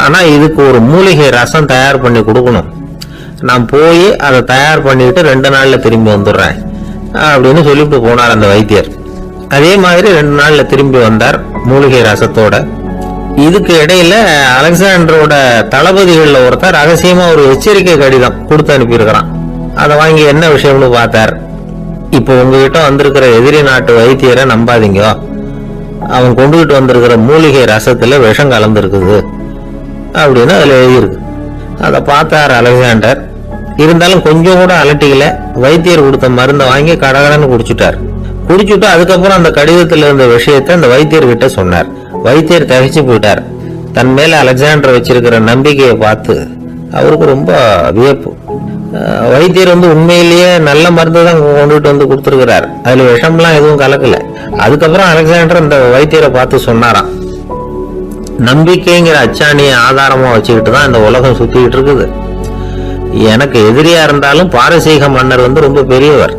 ஆனா இதுக்கு ஒரு மூலிகை ரசம் தயார் பண்ணி கொடுக்கணும். நான் போய் அதை தயார் பண்ணிட்டு 2 நாள்ல திரும்பி வந்துடுறேன் அப்படின்னு சொல்லிட்டு போனார் அந்த வைத்தியர். அதே மாதிரி 2 நாள்ல திரும்பி வந்தார் மூலிகை ரசத்தோட. இதுக்கு இடையில அலெக்சாண்டரோட தளபதிகள்ல ஒருத்தர் ரகசியமா ஒரு எச்சரிக்கை கடிதம் கொடுத்து அனுப்பியிருக்கிறான். அதை வாங்கி என்ன விஷயம்னு பார்த்தார். இப்போ உங்ககிட்ட வந்திருக்கிற எதிரி நாட்டு வைத்தியரை நம்பாதீங்க, அவன் கொண்டுகிட்டு வந்திருக்கிற மூலிகை ரசத்துல விஷம் கலந்துருக்குது அப்படின்னு அதுல எழுதியிருக்கு. அதை பார்த்தார் அலெக்சாண்டர். இருந்தாலும் கொஞ்சம் கூட அலட்டிக்கல. வைத்தியர் கொடுத்த மருந்தை வாங்கி கடகடன்னு குடிச்சுட்டார். குடிச்சுட்டு அதுக்கப்புறம் அந்த கடிதத்தில் இருந்த விஷயத்தை அந்த வைத்தியர்கிட்ட சொன்னார். வைத்தியர் தகைச்சு போயிட்டார். தன் மேல அலெக்சாண்டர் வச்சிருக்கிற நம்பிக்கையை பார்த்து அவருக்கு ரொம்ப வியப்பு. வைத்தியர் உண்மையிலேயே நல்ல மருந்து தான் கொண்டுட்டு கொடுத்துருக்கிறார், அதுல விஷம்லாம் எதுவும் கலக்கல. அதுக்கப்புறம் அலெக்சாண்டர் அந்த வைத்தியரை பார்த்து சொன்னாராம், நம்பிக்கைங்கிற அச்சாணியை ஆதாரமா வச்சுக்கிட்டு தான் இந்த உலகம் சுத்திக்கிட்டு இருக்குது. எனக்கு எதிரியா இருந்தாலும் பாரசீக மன்னர் ரொம்ப பெரியவர்.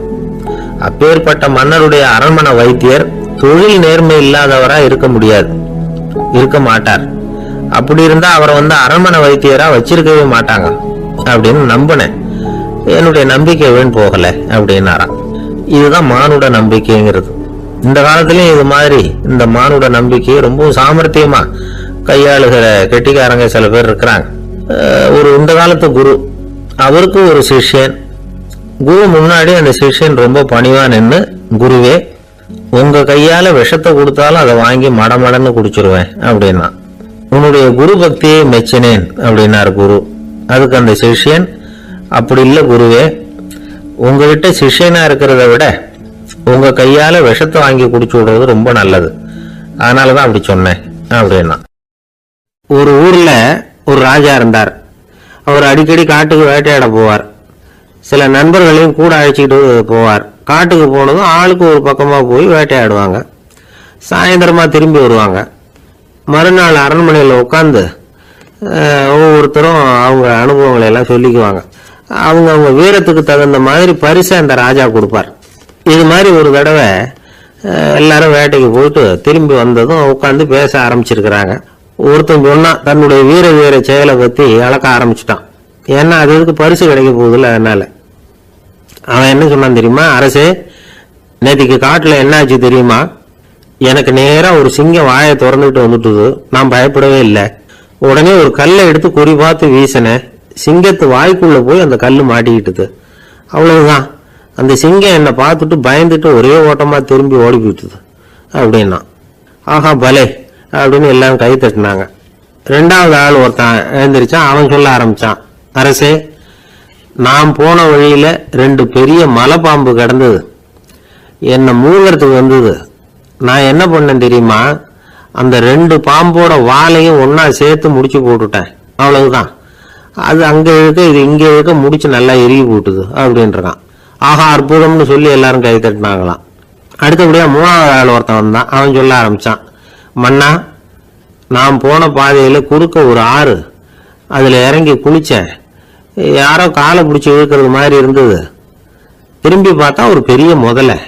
அப்பேற்பட்ட மன்னருடைய அரண்மனை வைத்தியர் தொழில் நேர்மை இல்லாதவரா இருக்க முடியாது, இருக்க மாட்டார். அப்படி இருந்தா அவரை அரண்மனை வைத்தியரா வச்சிருக்கவே மாட்டாங்க அப்படின்னு நம்பினேன். என்னுடைய நம்பிக்கை வீண் போகல அப்படின்னாராம். இதுதான் மானுட நம்பிக்கைங்கிறது. இந்த காலத்திலயும் இது மாதிரி இந்த மானுட நம்பிக்கையை ரொம்ப சாமர்த்தியமா கையாளுகிற கெட்டிக்காரங்க சில பேர் இருக்கிறாங்க. ஒரு இந்த காலத்து குரு, அவருக்கு ஒரு சிஷ்யன். குரு முன்னாடி அந்த சிஷ்யன் ரொம்ப பணிவா நின்று, குருவே உங்க கையால விஷத்தை கொடுத்தாலும் அதை வாங்கி மடமடன்னு குடிச்சிருவேன் அப்படின்னா. உன்னுடைய குரு பக்தியை மெச்சினேன் அப்படின்னாரு குரு. அதுக்கு அந்த சிஷ்யன், அப்படி இல்லை குருவே, உங்ககிட்ட சிஷ்யனா இருக்கிறத விட உங்க கையால விஷத்தை வாங்கி குடிச்சு விடுறது ரொம்ப நல்லது, அதனாலதான் அப்படி சொன்னேன் அப்படின்னா. ஒரு ஊர்ல ஒரு ராஜா இருந்தார். அவர் அடிக்கடி காட்டுக்கு வேட்டையாட போவார். சில நண்பர்களையும் கூட அழைச்சிக்கிட்டு போவார். காட்டுக்கு போனதும் ஆளுக்கு ஒரு பக்கமா போய் வேட்டையாடுவாங்க. சாயந்தரமா திரும்பி வருவாங்க. மறுநாள் அரண்மனையில் உட்காந்து ஒவ்வொருத்தரும் அவங்க அனுபவங்களை எல்லாம் சொல்லிக்குவாங்க. அவங்க வீரத்துக்கு தகுந்த மாதிரி பரிசை அந்த ராஜா கொடுப்பார். இது மாதிரி ஒரு தடவை எல்லாரும் வேட்டைக்கு போயிட்டு திரும்பி வந்ததும் உட்காந்து பேச ஆரம்பிச்சிருக்கிறாங்க. ஒருத்தன் சொன்னா தன்னுடைய வீர செயலை பத்தி அளக்க ஆரம்பிச்சுட்டான். ஏன்னா அது எதுக்கு பரிசு கிடைக்க போகுதுல்ல, அதனால. அவன் என்ன சொன்னான் தெரியுமா? அரசே, நேற்றுக்கு காட்டுல என்ன ஆச்சு தெரியுமா? எனக்கு நேரா ஒரு சிங்கம் வாயை திறந்துட்டு வந்துட்டுது. நான் பயப்படவே இல்லை. உடனே ஒரு கல்லை எடுத்து குறி பார்த்து வீசினேன். சிங்கத்து வாய்க்குள்ள போய் அந்த கல்லு மாட்டிக்கிட்டுது. அவ்வளவுதான். அந்த சிங்கம் என்னை பார்த்துட்டு பயந்துட்டு ஒரே ஓட்டமா திரும்பி ஓடி போயிட்டுது அப்படின்னா. ஆஹா பலே அப்படின்னு எல்லாரும் கை தட்டினாங்க. 2வது ஆள் ஒருத்தன் எழுந்திரிச்சான். அவன் சொல்ல ஆரம்பிச்சான், அரசே, நான் போன வழியில 2 பெரிய மலைப்பாம்பு கிடந்தது. என்னை மூழ்கிறதுக்கு வந்தது. நான் என்ன பண்ணேன் தெரியுமா? அந்த 2 பாம்போட வாலையும் ஒன்னா சேர்த்து முடிச்சு போட்டுட்டேன். அவ்வளவுதான். அது அங்க இழுக்க, இது இங்க இழுக்க, முடிச்சு நல்லா எரிய போட்டுது அப்படின்றான். ஆஹா அற்புதம்னு சொல்லி எல்லாரும் கை தட்டினாங்களாம். அடுத்தபடியா 3வது ஆள் ஒருத்தன் வந்தான். அவன் சொல்ல ஆரம்பிச்சான், மன்னா, நான் போன பாதையில் குறுக்க ஒரு ஆறு, அதில் இறங்கி குளித்தேன். யாரோ காலை பிடிச்சி இழுக்கிறது மாதிரி இருந்தது. திரும்பி பார்த்தா ஒரு பெரிய முதலை.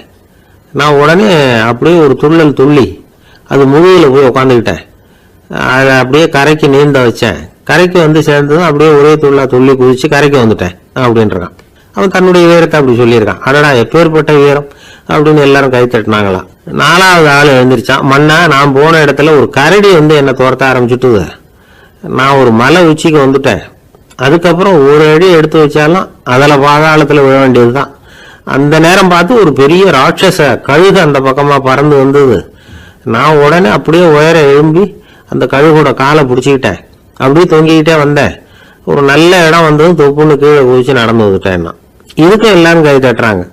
நான் உடனே அப்படியே ஒரு துள்ளல் துள்ளி அது முதுகில் போய் உக்காந்துக்கிட்டேன். அதை அப்படியே கரைக்கு நீந்த வச்சேன். கரைக்கு வந்து சேர்ந்ததும் அப்படியே ஒரே துள்ளி குதிச்சு கரைக்கு வந்துட்டேன் அப்படின்றான். அவன் தன்னுடைய வீரத்தை அப்படி சொல்லியிருக்கான். அடடா, எப்பேற்பட்ட வீரம் அப்படின்னு எல்லாரும் கை தட்டினாங்களாம். 4வது ஆள் எழுந்திரிச்சான். மன்னா, நான் போன இடத்துல ஒரு கரடி வந்து என்னை துரத்த ஆரம்பிச்சுட்டுது. நான் ஒரு மலை உச்சிக்கு வந்துட்டேன். அதுக்கப்புறம் ஒரு அடி எடுத்து வச்சாலும் அதில் பாதாளத்தில் விழ வேண்டியது தான். அந்த நேரம் பார்த்து ஒரு பெரிய ராட்சச கழுகு அந்த பக்கமாக பறந்து வந்தது. நான் உடனே அப்படியே உயர எழும்பி அந்த கழுகோட காலை பிடிச்சிக்கிட்டேன். அப்படியே தொங்கிக்கிட்டே வந்தேன். ஒரு நல்ல இடம் வந்ததும் தொப்புன்னு கீழே குதிச்சு நடந்து வந்துட்டேன். இதுக்கும் எல்லாரும் கை தட்டுறாங்க.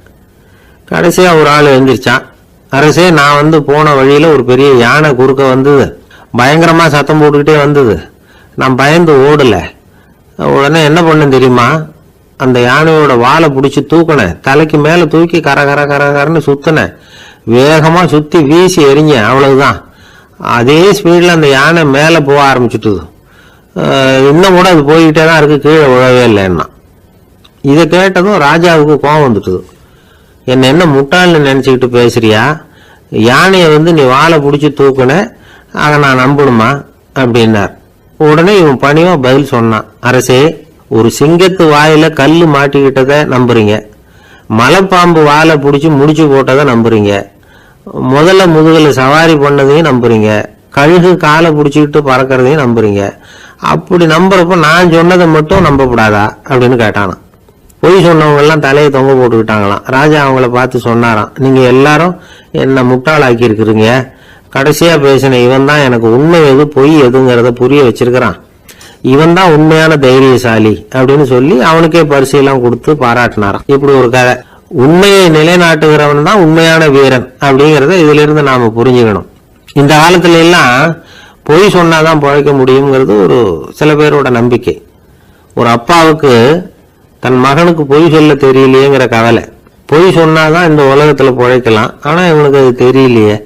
கடைசியாக ஒரு ஆள் எழுந்திரிச்சான். அரசே, நான் வந்து போன வழியில் ஒரு பெரிய யானை குறுக்க வந்தது. பயங்கரமாக சத்தம் போட்டுக்கிட்டே வந்தது. நான் பயந்து ஓடலை. உடனே என்ன பண்ணேன் தெரியுமா? அந்த யானையோட வாலை பிடிச்சி தூக்கினேன். தலைக்கு மேலே தூக்கி கரன்னு சுத்தினேன். வேகமாக சுற்றி வீசி எறிஞ்சேன். அவ்வளவுதான். அதே ஸ்பீடில் அந்த யானை மேலே போக ஆரம்பிச்சுட்டுது. இன்னும் கூட அது போய்கிட்டே தான் இருக்கு, கீழே விழவே இல்லைன்னா. இதை கேட்டதும் ராஜாவுக்கு கோபம் வந்துட்டுது. என்ன முட்டாள்னு நினச்சிக்கிட்டு பேசுறியா? யானையை வந்து நீ வாழை பிடிச்சி தூக்குன, அதை நான் நம்பணுமா அப்படின்னார். உடனே இவன் பணிவா பதில் சொன்னான். அரசே, ஒரு சிங்கத்து வாயில கல்லு மாட்டிக்கிட்டதை நம்புறீங்க, மலைப்பாம்பு வாழை பிடிச்சி முடிச்சு போட்டதை நம்புறீங்க, முதல்ல முதுகுல சவாரி பண்ணதையும் நம்புறீங்க, கழுகு காலை பிடிச்சிக்கிட்டு பறக்கிறதையும் நம்புறீங்க. அப்படி நம்புறப்ப நான் சொன்னதை மட்டும் நம்பக்கூடாதா அப்படின்னு கேட்டானான். பொய் சொன்னவங்க எல்லாம் தலையை தொங்க போட்டுக்கிட்டாங்களாம். ராஜா அவங்கள பார்த்து சொன்னாராம், நீங்க எல்லாரும் என்ன முட்டாளாக்கி இருக்கிறீங்க. கடைசியா பேசின இவன் தான் எனக்கு உண்மை எது பொய் எதுங்கிறத புரிய வச்சிருக்கிறான். இவன் தான் உண்மையான தைரியசாலி அப்படின்னு சொல்லி அவனுக்கே பரிசெல்லாம் கொடுத்து பாராட்டினாராம். இப்படி ஒரு கதை. உண்மையை நிலைநாட்டுகிறவன் தான் உண்மையான வீரன் அப்படிங்கிறத இதுல இருந்து நாம புரிஞ்சுக்கணும். இந்த காலத்துல எல்லாம் பொய் சொன்னாதான் பிழைக்க முடியுங்கிறது ஒரு சில பேரோட நம்பிக்கை. ஒரு அப்பாவுக்கு தன் மகனுக்கு பொய் சொல்ல தெரியலையேங்கிற கவலை. பொய் சொன்னாதான் இந்த உலகத்துல பிழைக்கலாம், ஆனா இவனுக்கு அது தெரியலையே,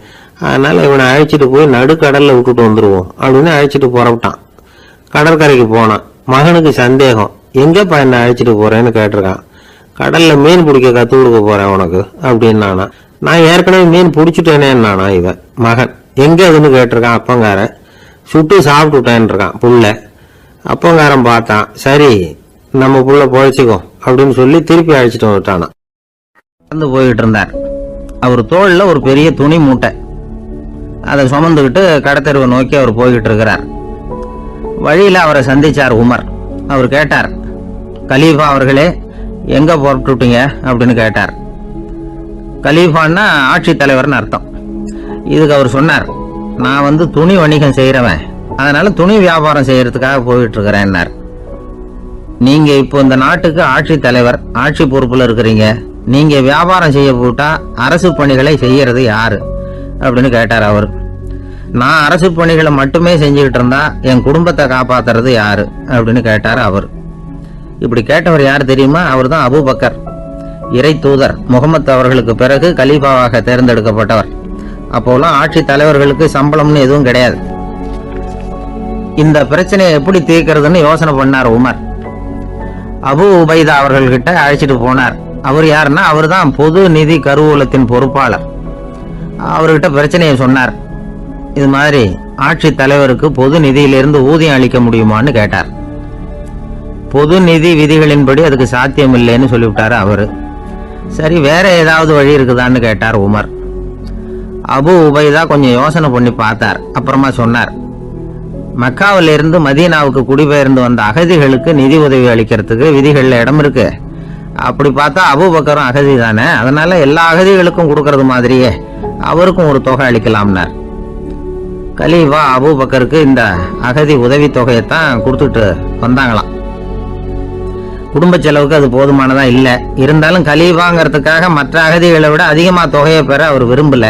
அதனால இவனை அழைச்சிட்டு போய் நடுக்கடல்ல விட்டுட்டு வந்துருவோம் அப்படின்னு அழைச்சிட்டு புறப்பட்டான். கடற்கரைக்கு போனான். மகனுக்கு சந்தேகம், எங்கப்பா என்ன அழைச்சிட்டு போறேன்னு கேட்டிருக்கான். கடல்ல மீன் பிடிக்க கத்து கொடுக்க போறேன் உனக்கு அப்படின்னானா. நான் ஏற்கனவே மீன் பிடிச்சிட்டேனேன்னானா இவன் மகன். எங்க அதுன்னு கேட்டிருக்கான் அப்பங்காரன். சுட்டு சாப்பிட்டுட்டேன் இருக்கான் புள்ள. அப்பங்காரன் பார்த்தான், சரி நம்ம புள்ள பொழைச்சிக்கோ அப்படின்னு சொல்லி திருப்பி அழைச்சிட்டு வந்துட்டானா. நடந்து போயிட்டு இருந்தார். அவர் தோள்ல ஒரு பெரிய துணி மூட்டை, அதை சுமந்துக்கிட்டு கடத்தெருவை நோக்கி அவர் போய்கிட்டு இருக்கிறார். வழியில அவரை சந்திச்சார் உமர். அவர் கேட்டார், கலீஃபா அவர்களே, எங்க புறப்பட்டுட்டீங்க அப்படின்னு கேட்டார். கலீஃபான்னா ஆட்சி தலைவர்னு அர்த்தம். இதுக்கு அவர் சொன்னார், நான் வந்து துணி வணிகம் செய்யறவன், அதனால துணி வியாபாரம் செய்யறதுக்காக போயிட்டு இருக்கிறேன்னார். நீங்க இப்போ இந்த நாட்டுக்கு ஆட்சி தலைவர், ஆட்சி பொறுப்புல இருக்கிறீங்க, நீங்க வியாபாரம் செய்ய போட்டா அரசு பணிகளை செய்யறது யாரு அப்படின்னு கேட்டார் அவர். நான் அரசு பணிகளை மட்டுமே செஞ்சுக்கிட்டு இருந்தா என் குடும்பத்தை காப்பாத்துறது யாரு அப்படின்னு கேட்டார் அவர். இப்படி கேட்டவர் யாரு தெரியுமா? அவர் தான் அபூபக்கர், இறை தூதர் முகமது அவர்களுக்கு பிறகு கலீஃபாவாக தேர்ந்தெடுக்கப்பட்டவர். அப்போலாம் ஆட்சி தலைவர்களுக்கு சம்பளம்னு எதுவும் கிடையாது. இந்த பிரச்சனையை எப்படி தீர்க்கிறதுன்னு யோசனை பண்ணார் உமர். அபு உபைதா அவர்கள்கிட்ட அழைச்சிட்டு போனார். அவர் யாருன்னா, அவர் தான் பொது நிதி கருவூலத்தின் பொறுப்பாளர். அவர்கிட்ட பிரச்சனையை சொன்னார். இது மாதிரி ஆட்சி தலைவருக்கு பொது நிதியிலிருந்து ஊதியம் அளிக்க முடியுமான்னு கேட்டார். பொது நிதி விதிகளின்படி அதுக்கு சாத்தியம் இல்லைன்னு சொல்லிவிட்டாரு அவரு. சரி, வேற ஏதாவது வழி இருக்குதான்னு கேட்டார் உமர். அபு உபைதா கொஞ்சம் யோசனை பண்ணி பார்த்தார். அப்புறமா சொன்னார், மக்காவில இருந்து மதீனாவுக்கு குடிபெயர்ந்து வந்த அகதிகளுக்கு நிதி உதவி அளிக்கிறதுக்கு விதிகள்ல இடம் இருக்கு. அப்படி பார்த்தா அபூபக்கரும் அகதி தானே, அதனால எல்லா அகதிகளுக்கும் கொடுக்கறது மாதிரியே அவருக்கும் ஒரு தொகை அளிக்கலாம்னார். கலீஃபா அபூபக்கருக்கு இந்த அகதி உதவி தொகையைத்தான் கொடுத்துட்டு வந்தாங்களாம். குடும்ப செலவுக்கு அது போதுமானதா இல்லை. இருந்தாலும் கலீஃபாங்கிறதுக்காக மற்ற அகதிகளை விட அதிகமா தொகையை பெற அவர் விரும்பல.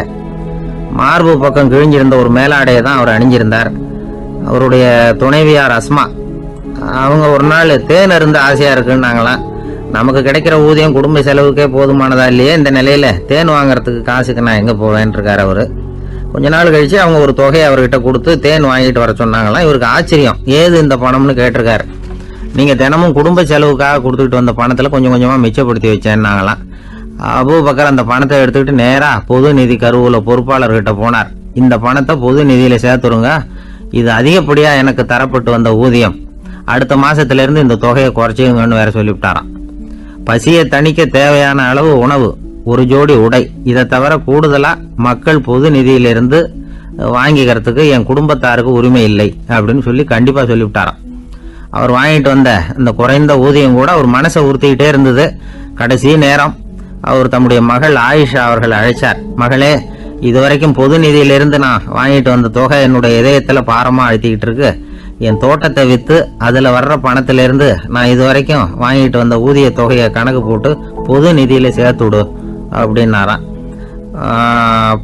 மார்பு பக்கம் கிழிஞ்சிருந்த ஒரு மேலாடையை தான் அவர் அணிஞ்சிருந்தார். அவருடைய துணைவியார் அஸ்மா, அவங்க ஒரு நாள் தேன் இருந்து ஆசையா இருக்குன்னாங்களாம். நமக்கு கிடைக்கிற ஊதியம் குடும்ப செலவுக்கே போதுமானதா இல்லையே, இந்த நிலையில தேன் வாங்கறதுக்கு காசுக்கு நான் எங்க போவேன் இருக்காரு அவரு. கொஞ்ச நாள் கழிச்சு அவங்க ஒரு தொகையை அவர்கிட்ட கொடுத்து தேன் வாங்கிட்டு வர சொன்னாங்களாம். இவருக்கு ஆச்சரியம், ஏது இந்த பணம்னு கேட்டிருக்காரு. நீங்க தினமும் குடும்ப செலவுக்காக கொடுத்துக்கிட்டு வந்த பணத்துல கொஞ்சம் கொஞ்சமா மிச்சப்படுத்தி வச்சேன்னாங்களாம். அபூபக்கர் அந்த பணத்தை எடுத்துக்கிட்டு நேரா பொது நிதி கருவூல பொறுப்பாளர்கிட்ட போனார். இந்த பணத்தை பொது நிதியில சேர்த்துருங்க, இது அதிகப்படியா எனக்கு தரப்பட்டு வந்த ஊதியம், அடுத்த மாசத்துல இருந்து இந்த தொகையை குறைச்சிங்கன்னு வேற சொல்லிவிட்டாராம். பசியை தணிக்க தேவையான அளவு உணவு, ஒரு ஜோடி உடை, இதை தவிர கூடுதலா மக்கள் பொது நிதியிலிருந்து வாங்கிக்கிறதுக்கு என் குடும்பத்தாருக்கு உரிமை இல்லை அப்படின்னு சொல்லி கண்டிப்பா சொல்லிவிட்டாராம். அவர் வாங்கிட்டு வந்த இந்த குறைந்த ஊதியம் கூட அவர் மனசை உறுத்திக்கிட்டே இருந்தது. கடைசி நேரம் அவர் தம்முடைய மகள் ஆயிஷா அவர்களை அழைச்சார். மகளே, இதுவரைக்கும் பொது நிதியிலிருந்து நான் வாங்கிட்டு வந்த தொகை என்னுடைய இதயத்துல பாரமா அழுத்திக்கிட்டு இருக்கு. என் தோட்டத்தை வித்து அதுல வர்ற பணத்திலிருந்து நான் இதுவரைக்கும் வாங்கிட்டு வந்த ஊதிய தொகையை கணக்கு போட்டு பொது நிதியில சேர்த்துடு அப்படின்னாராம்.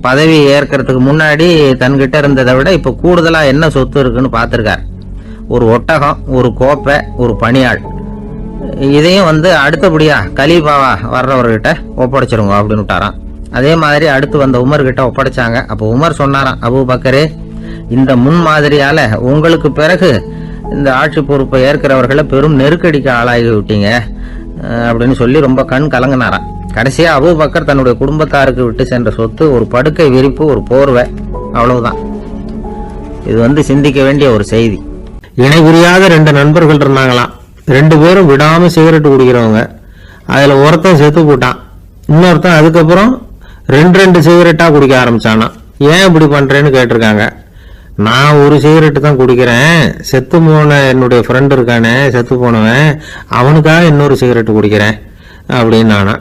பதவி ஏற்கிறதுக்கு முன்னாடி தன்கிட்ட இருந்ததை விட இப்ப கூடுதலா என்ன சொத்து இருக்குன்னு பார்த்திருக்கார். ஒரு ஒட்டகம், ஒரு கோப்பை, ஒரு பணியாள், இதையும் அடுத்தபடியா கலீஃபாவா வர்றவர்கிட்ட ஒப்படைச்சிருங்க அப்படின்னு விட்டாராம். அதே மாதிரி அடுத்து வந்த உமர் கிட்ட ஒப்படைச்சாங்க. அப்போ உமர் சொன்னாராம், அபூபக்கரே, இந்த முன்மாதிரியால உங்களுக்கு பிறகு இந்த ஆட்சி பொறுப்பை ஏற்கிறவர்களை பெரும் நெருக்கடிக்கு ஆளாகி விட்டீங்க அப்படின்னு சொல்லி ரொம்ப கண் கலங்கினாராம். கடைசியா அபூபக்கர் தன்னுடைய குடும்பத்தாருக்கு விட்டு சென்ற சொத்து ஒரு படுக்கை விரிப்பு, ஒரு போர்வை, அவ்வளவுதான். இது சிந்திக்க வேண்டிய ஒரு செய்தி. இணை புரியாத 2 நண்பர்கள் இருந்தாங்களாம். 2 பேரும் விடாம சிகரெட் குடிக்கிறவங்க. அதுல ஒருத்தன் செத்து போட்டான். இன்னொருத்தன் அதுக்கப்புறம் 2 சிகரெட்டா குடிக்க ஆரம்பிச்சானா. ஏன் இப்படி பண்றேன்னு கேட்டிருக்காங்க. நான் ஒரு சிகரெட்டு தான் குடிக்கிறேன், செத்து போன என்னுடைய ஃப்ரெண்டு இருக்கானே, செத்து போனவன், அவனுக்காக இன்னொரு சிகரெட்டு குடிக்கிறேன் அப்படின்னு நானா.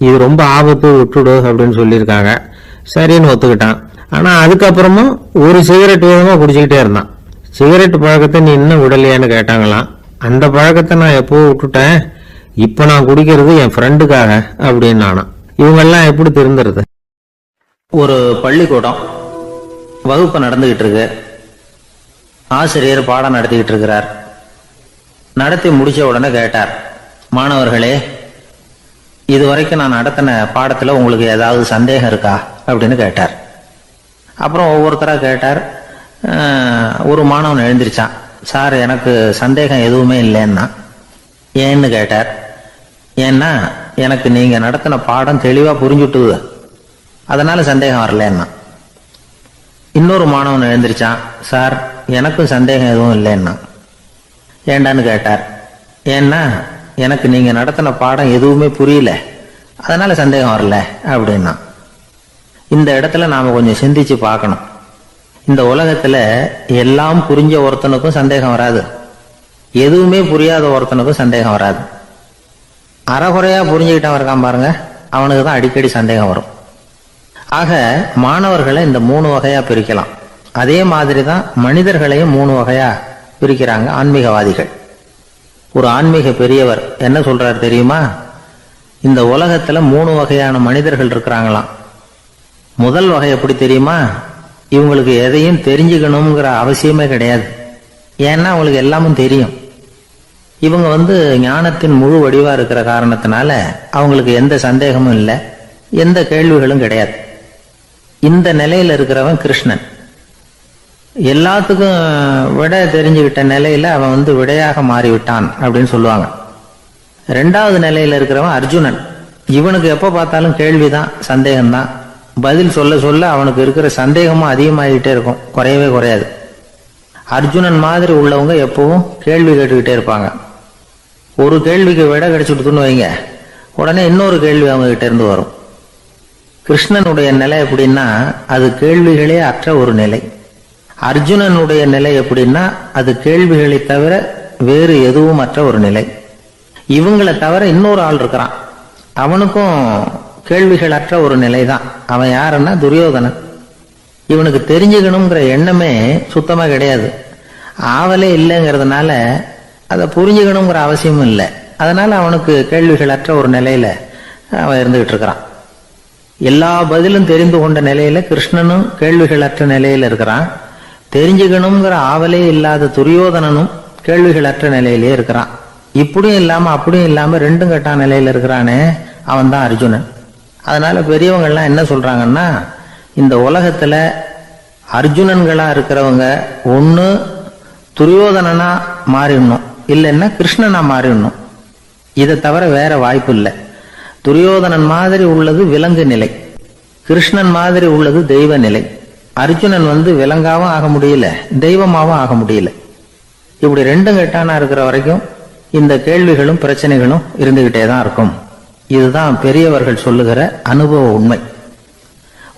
இது ரொம்ப ஆபத்து, விட்டுடு அப்படின்னு சொல்லியிருக்காங்க. சரின்னு ஒத்துக்கிட்டான். ஆனா அதுக்கப்புறமும் ஒரு சிகரெட் வேகமா குடிச்சுக்கிட்டே இருந்தான். சிகரெட் பழக்கத்தை நீ இன்னும் விடலையான்னு கேட்டாங்களாம். அந்த பழக்கத்தை நான் எப்போ விட்டுட்டேன், இப்ப நான் குடிக்கிறது என் ஃப்ரெண்டுக்காக அப்படின்னு நானா. இவங்கெல்லாம் எப்படி திருந்துறது? ஒரு பள்ளிக்கூடம் வகுப்பு நடந்துகிட்டு இருக்கு. ஆசிரியர் பாடம் நடத்திக்கிட்டு இருக்கிறார். நடத்தி முடிச்ச உடனே கேட்டார், மாணவர்களே, இதுவரைக்கும் நான் நடத்தின பாடத்துல உங்களுக்கு ஏதாவது சந்தேகம் இருக்கா அப்படின்னு கேட்டார். அப்புறம் ஒவ்வொருத்தரா கேட்டார். ஒரு மாணவன் எழுந்திருச்சான். சார், எனக்கு சந்தேகம் எதுவுமே இல்லைன்னா. ஏன்னு கேட்டார். ஏன்னா எனக்கு நீங்க நடத்தின பாடம் தெளிவா புரிஞ்சுட்டுது, அதனால சந்தேகம் வரலன்னா. இன்னொரு மாணவன் எழுந்திருச்சான். சார், எனக்கும் சந்தேகம் எதுவும் இல்லைன்னா. ஏண்டான்னு கேட்டார். ஏன்னா எனக்கு நீங்க நடத்தின பாடம் எதுவுமே புரியல, அதனால சந்தேகம் வரல அப்படின்னா. இந்த இடத்துல நாம கொஞ்சம் சிந்திச்சு பார்க்கணும். இந்த உலகத்துல எல்லாம் புரிஞ்ச ஒருத்தனுக்கும் சந்தேகம் வராது, எதுவுமே புரியாத ஒருத்தனுக்கும் சந்தேகம் வராது. அறகுறையா புரிஞ்சுக்கிட்டவன் இருக்கான் பாருங்க, அவனுக்கு தான் அடிக்கடி சந்தேகம் வரும். ஆக மாணவர்களை இந்த 3 வகையா பிரிக்கலாம். அதே மாதிரி தான் மனிதர்களையும் 3 வகையா பிரிக்கிறாங்க ஆன்மீகவாதிகள். ஒரு ஆன்மீக பெரியவர் என்ன சொல்றாரு தெரியுமா? இந்த உலகத்துல 3 வகையான மனிதர்கள் இருக்கிறாங்களாம். முதல் வகை எப்படி தெரியுமா? இவங்களுக்கு எதையும் தெரிஞ்சுக்கணுங்கிற அவசியமே கிடையாது. ஏன்னா அவங்களுக்கு எல்லாமும் தெரியும். இவங்க ஞானத்தின் முழு வடிவா இருக்கிற காரணத்தினால அவங்களுக்கு எந்த சந்தேகமும் இல்லை, எந்த கேள்விகளும் கிடையாது. இந்த நிலையில இருக்கிறவன் கிருஷ்ணன். எல்லாத்துக்கும் விட தெரிஞ்சுக்கிட்ட நிலையில அவன் விடையாக மாறிவிட்டான் அப்படின்னு சொல்லுவாங்க. 2வது நிலையில இருக்கிறவன் அர்ஜுனன். இவனுக்கு எப்ப பார்த்தாலும் கேள்விதான், சந்தேகம்தான். பதில் சொல்ல சொல்ல அவனுக்கு இருக்கிற சந்தேகமும் அதிகமாகிட்டே இருக்கும், குறையவே குறையாது. அர்ஜுனன் மாதிரி உள்ளவங்க எப்பவும் கேள்வி கேட்டுக்கிட்டே இருப்பாங்க. ஒரு கேள்விக்கு விட கிடைச்சுட்டுன்னு வைங்க, உடனே இன்னொரு கேள்வி அவங்க கிட்ட இருந்து வரும். கிருஷ்ணனுடைய நிலை எப்படின்னா அது கேள்விகளே அற்ற ஒரு நிலை. அர்ஜுனனுடைய நிலை எப்படின்னா அது கேள்விகளை தவிர வேறு எதுவும் அற்ற ஒரு நிலை. இவங்களை தவிர இன்னொரு ஆள் இருக்கிறான், அவனுக்கும் கேள்விகள் அற்ற ஒரு நிலை தான். அவன் யாருன்னா துரியோதனன். இவனுக்கு தெரிஞ்சுக்கணுங்கிற எண்ணமே சுத்தமா கிடையாது. ஆவலே இல்லைங்கிறதுனால அதை புரிஞ்சுக்கணுங்கிற அவசியமும் இல்லை. அதனால அவனுக்கு கேள்விகள் அற்ற ஒரு நிலையில அவன் இருந்துகிட்டு இருக்கிறான். எல்லா பதிலும் தெரிந்து கொண்ட நிலையில கிருஷ்ணனும் கேள்விகள் அற்ற நிலையில இருக்கிறான். தெரிஞ்சுக்கணுங்கிற ஆவலே இல்லாத துரியோதனனும் கேள்விகள் அற்ற நிலையிலே இருக்கிறான். இப்படியும் இல்லாம அப்படியும் இல்லாம 2ம் கெட்டா நிலையில இருக்கிறானே, அவன் தான் அர்ஜுனன். அதனால பெரியவங்கள்லாம் என்ன சொல்றாங்கன்னா, இந்த உலகத்துல அர்ஜுனன்களா இருக்கிறவங்க ஒண்ணு துரியோதனனா மாறிடணும், இல்லைன்னா கிருஷ்ணனா மாறிடணும். இதை தவிர வேற வாய்ப்பு இல்லை. துரியோதனன் மாதிரி உள்ளது விலங்கு நிலை, கிருஷ்ணன் மாதிரி உள்ளது தெய்வ நிலை. அர்ஜுனன் விலங்காவும் ஆக முடியல, தெய்வமாவும் ஆக முடியல. இப்படி ரெண்டும் கெட்டானா இருக்கிற வரைக்கும் இந்த கேள்விகளும் பிரச்சனைகளும் இருந்துகிட்டே தான் இருக்கும். இதுதான் பெரியவர்கள் சொல்லுகிற அனுபவ உண்மை.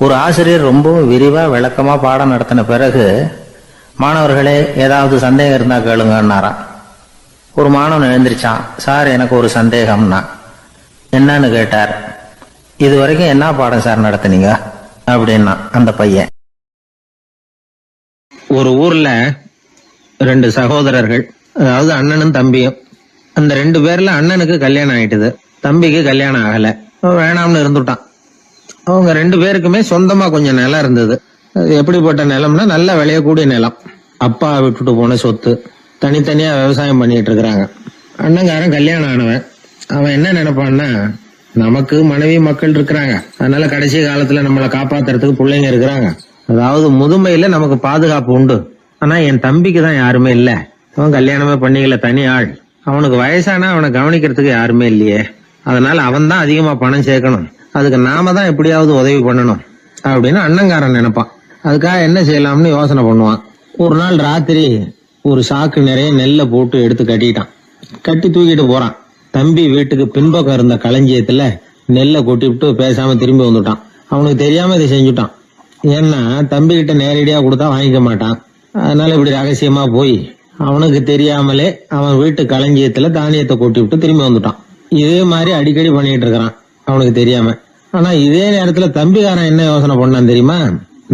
ஒரு ஆசிரியர் ரொம்பவும் விரிவா விளக்கமா பாடம் நடத்தின பிறகு, மாணவர்களே ஏதாவது சந்தேகம் இருந்தா கேளுங்கன்னாராம். ஒரு மாணவன் எழுந்திருச்சான். சார், எனக்கு ஒரு சந்தேகம்னா. என்னன்னு கேட்டார். இது வரைக்கும் என்ன பாடம் சார் நடத்துனீங்க அப்படின்னா அந்த பையன். ஒரு ஊர்ல 2 சகோதரர்கள், அதாவது அண்ணனும் தம்பியும். அந்த 2 பேர்ல அண்ணனுக்கு கல்யாணம் ஆயிட்டுது, தம்பிக்கு கல்யாணம் ஆகல. வேணாம்னு இருந்துட்டான். அவங்க 2 பேருக்குமே சொந்தமா கொஞ்சம் நிலம் இருந்தது. அது எப்படிப்பட்ட நிலம்னா நல்ல விளையக்கூடிய நிலம். அப்பா விட்டுட்டு போன சொத்து. தனித்தனியா விவசாயம் பண்ணிட்டு இருக்கிறாங்க. அண்ணங்காரன் கல்யாணம் ஆனவன். அவன் என்ன நினைப்பான்னா, நமக்கு மனைவி மக்கள் இருக்கிறாங்க, அதனால கடைசி காலத்துல நம்மளை காப்பாத்துறதுக்கு பிள்ளைங்க இருக்கிறாங்க, அதாவது முதுமையில நமக்கு பாதுகாப்பு உண்டு. ஆனா என் தம்பிக்கு தான் யாருமே இல்ல. அவன் கல்யாணமே பண்ணிக்கல, தனி ஆள். அவனுக்கு வயசானா அவனை கவனிக்கிறதுக்கு யாருமே இல்லையே. அதனால அவன் தான் அதிகமா பணம் சேர்க்கணும், அதுக்கு நாம தான் எப்படியாவது உதவி பண்ணணும் அப்படின்னு அண்ணங்காரன் நினைப்பான். அதுக்காக என்ன செய்யலாம்னு யோசனை பண்ணுவான். ஒரு நாள் ராத்திரி ஒரு சாக்கு நிறைய நெல்லை போட்டு எடுத்து கட்டிட்டான். கட்டி தூக்கிட்டு போறான். தம்பி வீட்டுக்கு பின்பக்கம் இருந்த களஞ்சியத்துல நெல்லை கொட்டி விட்டு பேசாம திரும்பி வந்துட்டான். அவனுக்கு தெரியாம இதை செஞ்சுட்டான். ஏன்னா தம்பி கிட்ட நேரடியா கொடுத்தா வாங்கிக்க மாட்டான். அதனால இப்படி ரகசியமா போய் அவனுக்கு தெரியாமலே அவன் வீட்டு களஞ்சியத்துல தானியத்தை கொட்டி விட்டு திரும்பி வந்துட்டான். இதே மாதிரி அடிக்கடி பண்ணிட்டு இருக்கிறான் அவனுக்கு தெரியாம. ஆனா இதே நேரத்துல தம்பிக்காரன் என்ன யோசனை பண்ணான் தெரியுமா?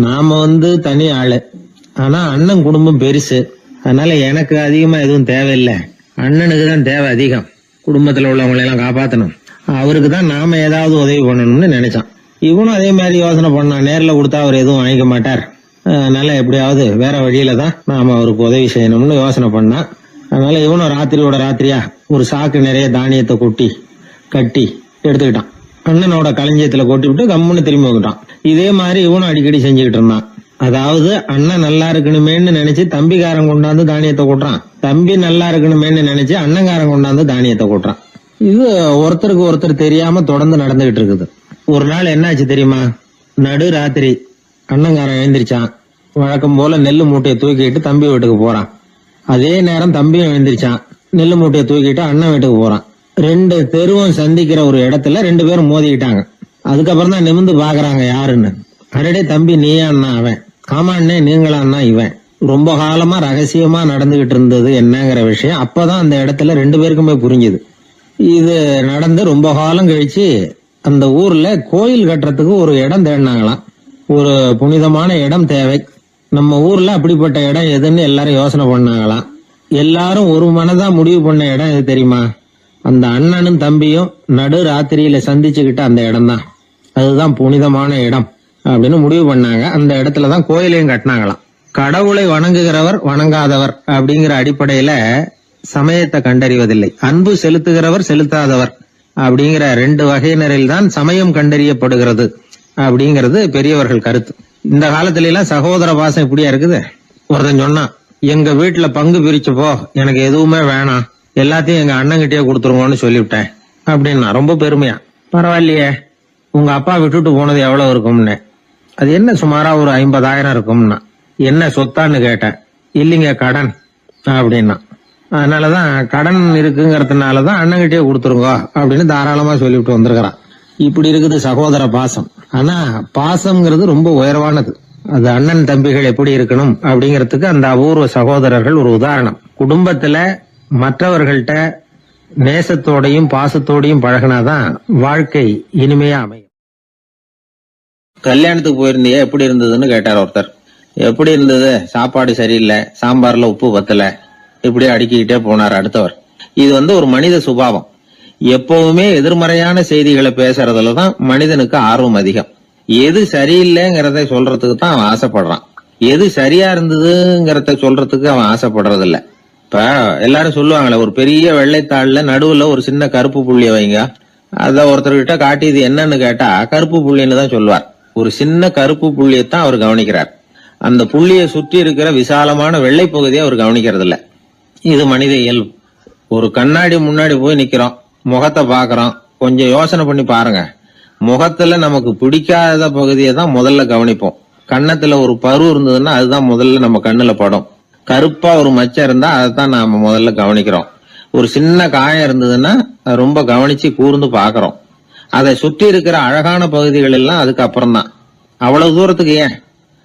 நாம தனி ஆளு, ஆனா அண்ணன் குடும்பம் பெருசு, அதனால எனக்கு அதிகமா எதுவும் தேவையில்லை, அண்ணனுக்கு தான் தேவை அதிகம். குடும்பத்துல உள்ளவங்களை எல்லாம் காப்பாத்தணும், அவருக்கு தான் நாம ஏதாவது உதவி பண்ணணும்னு நினைச்சான். இவனும் அதே மாதிரி யோசனை பண்ணான். நேர்ல கொடுத்தா அவர் எதுவும் வாங்கிக்க மாட்டார், அதனால எப்படியாவது வேற வழியில தான் நாம அவருக்கு உதவி செய்யணும்னு யோசனை பண்ணான். அதனால இவனும் ராத்திரியோட ராத்திரியா ஒரு சாக்கு நிறைய தானியத்தை கொட்டி கட்டி எடுத்துக்கிட்டான். அண்ணனோட களஞ்சியத்துல கொட்டி விட்டு கம்முன்னு திரும்பி வந்துட்டான். இதே மாதிரி இவனும் அடிக்கடி செஞ்சுக்கிட்டு இருந்தான். அதாவது அண்ணன் நல்லா இருக்கணுமேன்னு நினைச்சு தம்பிக்காரன் கொண்டாந்து தானியத்தை கொட்டுறான், தம்பி நல்லா இருக்கணுமேன்னு நினைச்சு அண்ணங்காரன் கொண்டாந்து தானியத்தை கொட்டுறான். இது ஒருத்தருக்கு ஒருத்தர் தெரியாம தொடர்ந்து நடந்துகிட்டு இருக்குது. ஒரு நாள் என்னாச்சு தெரியுமா? நடு ராத்திரி அண்ணங்காரன் எழுந்திரிச்சான். வழக்கம் போல நெல்லு மூட்டையை தூக்கிட்டு தம்பி வீட்டுக்கு போறான். அதே நேரம் தம்பியும் எழுந்திரிச்சான். நெல்லு மூட்டையை தூக்கிட்டு அண்ணன் வீட்டுக்கு போறான். 2 தெருவும் சந்திக்கிற ஒரு இடத்துல 2 பேரும் மோதிக்கிட்டாங்க. அதுக்கப்புறம் தான் நிமிந்து பாக்குறாங்க யாருன்னு. அரடே தம்பி நீயான்னா அவன், ஆமா அண்ணே நீங்களான்னா இவன். ரொம்ப காலமா ரகசியமா நடந்துகிட்டு இருந்தது என்னங்கிற விஷயம் அப்பதான் அந்த இடத்துல 2 பேருக்குமே புரிஞ்சுது. இது நடந்து ரொம்ப காலம் கழிச்சு அந்த ஊர்ல கோயில் கட்டுறதுக்கு ஒரு இடம் தேடினாங்களாம். ஒரு புனிதமான இடம் தேவை, நம்ம ஊர்ல அப்படிப்பட்ட இடம் எதுன்னு எல்லாரும் யோசனை பண்ணாங்களாம். எல்லாரும் ஒரு மனதா முடிவு பண்ண இடம் எது தெரியுமா? அந்த அண்ணனும் தம்பியும் நடு ராத்திரியில சந்திச்சுக்கிட்ட அந்த இடம் தான். அதுதான் புனிதமான இடம் அப்படின்னு முடிவு பண்ணாங்க. அந்த இடத்துலதான் கோயிலையும் கட்டினாங்களாம். கடவுளை வணங்குகிறவர் வணங்காதவர் அப்படிங்கிற அடிப்படையில சமயத்தை கண்டறிவதில்லை, அன்பு செலுத்துகிறவர் செலுத்தாதவர் அப்படிங்கிற 2 வகையினரில் தான் சமயம் கண்டறியப்படுகிறது அப்படிங்கிறது பெரியவர்கள் கருத்து. இந்த காலத்துல எல்லாம் சகோதர பாசம் இப்படியா இருக்குது. ஒருத்தன் சொன்னான், எங்க வீட்டுல பங்கு பிரிச்சப்போ எனக்கு எதுவுமே வேணாம், எல்லாத்தையும் எங்க அண்ணங்கிட்டே கொடுத்துருங்கன்னு சொல்லிவிட்டேன் அப்படின்னா ரொம்ப பெருமையா. பரவாயில்லையே, உங்க அப்பா விட்டுட்டு போனது எவ்வளவு இருக்கும்னு. அது என்ன சுமாரா ஒரு 50,000 இருக்கும்னா. என்ன சொத்தான்னு கேட்டேன். இல்லைங்க கடன் அப்படின்னா. அதனாலதான் கடன் இருக்குங்கிறதுனாலதான் அண்ணங்கிட்டே கொடுத்துருங்க அப்படின்னு தாராளமா சொல்லிவிட்டு வந்திருக்கிறான். இப்படி இருக்குது சகோதர பாசம். ஆனா பாசம்ங்கிறது ரொம்ப உயர்வானது. அது அண்ணன் தம்பிகள் எப்படி இருக்கணும் அப்படிங்கறதுக்கு அந்த அபூர்வ சகோதரர்கள் ஒரு உதாரணம். குடும்பத்துல மற்றவர்கள்ட்ட நேசத்தோடையும் பாசத்தோடையும் பழகினாதான் வாழ்க்கை இனிமையா அமையும். கல்யாணத்துக்கு போயிருந்தியே, எப்படி இருந்ததுன்னு கேட்டார் ஒருத்தர். எப்படி இருந்தது? சாப்பாடு சரியில்லை, சாம்பார்ல உப்பு பத்தல, இப்படியே அடுக்கிக்கிட்டே போனார் அடுத்தவர். இது ஒரு மனித சுபாவம். எப்பவுமே எதிர்மறையான செய்திகளை பேசுறதுலதான் மனிதனுக்கு ஆர்வம் அதிகம். எது சரியில்லைங்கிறத சொல்றதுக்கு தான் அவன் ஆசைப்படுறான், எது சரியா இருந்ததுங்கிறத சொல்றதுக்கு அவன் ஆசைப்படுறது இல்ல. இப்ப எல்லாரும் சொல்லுவாங்களே, ஒரு பெரிய வெள்ளைத்தாள்ல நடுவுல ஒரு சின்ன கருப்பு புள்ளிய வைங்க, அத ஒருத்தர்கிட்ட காட்டி இது என்னன்னு கேட்டா கருப்பு புள்ளின்னு தான் சொல்லுவார். ஒரு சின்ன கருப்பு புள்ளியத்தான் அவர் கவனிக்கிறார். அந்த புள்ளியை சுற்றி இருக்கிற விசாலமான வெள்ளை பகுதியை அவர் கவனிக்கிறது இல்ல. இது மனித இயல்பு. ஒரு கண்ணாடி முன்னாடி போய் நிக்கிறோம், முகத்தை பாக்குறோம். கொஞ்சம் யோசனை பண்ணி பாருங்க. முகத்துல நமக்கு பிடிக்காத பகுதியை தான் முதல்ல கவனிப்போம். கன்னத்துல ஒரு பரு இருந்ததுன்னா அதுதான் முதல்ல நம்ம கண்ணுல படும். கருப்பா ஒரு மச்சம் இருந்தா அதைத்தான் நாம முதல்ல கவனிக்கிறோம். ஒரு சின்ன காயம் இருந்ததுன்னா ரொம்ப கவனிச்சு கூர்ந்து பாக்குறோம். அதை சுற்றி இருக்கிற அழகான பகுதிகள் எல்லாம் அதுக்கு அப்புறம் தான். அவ்வளவு தூரத்துக்கு ஏன்?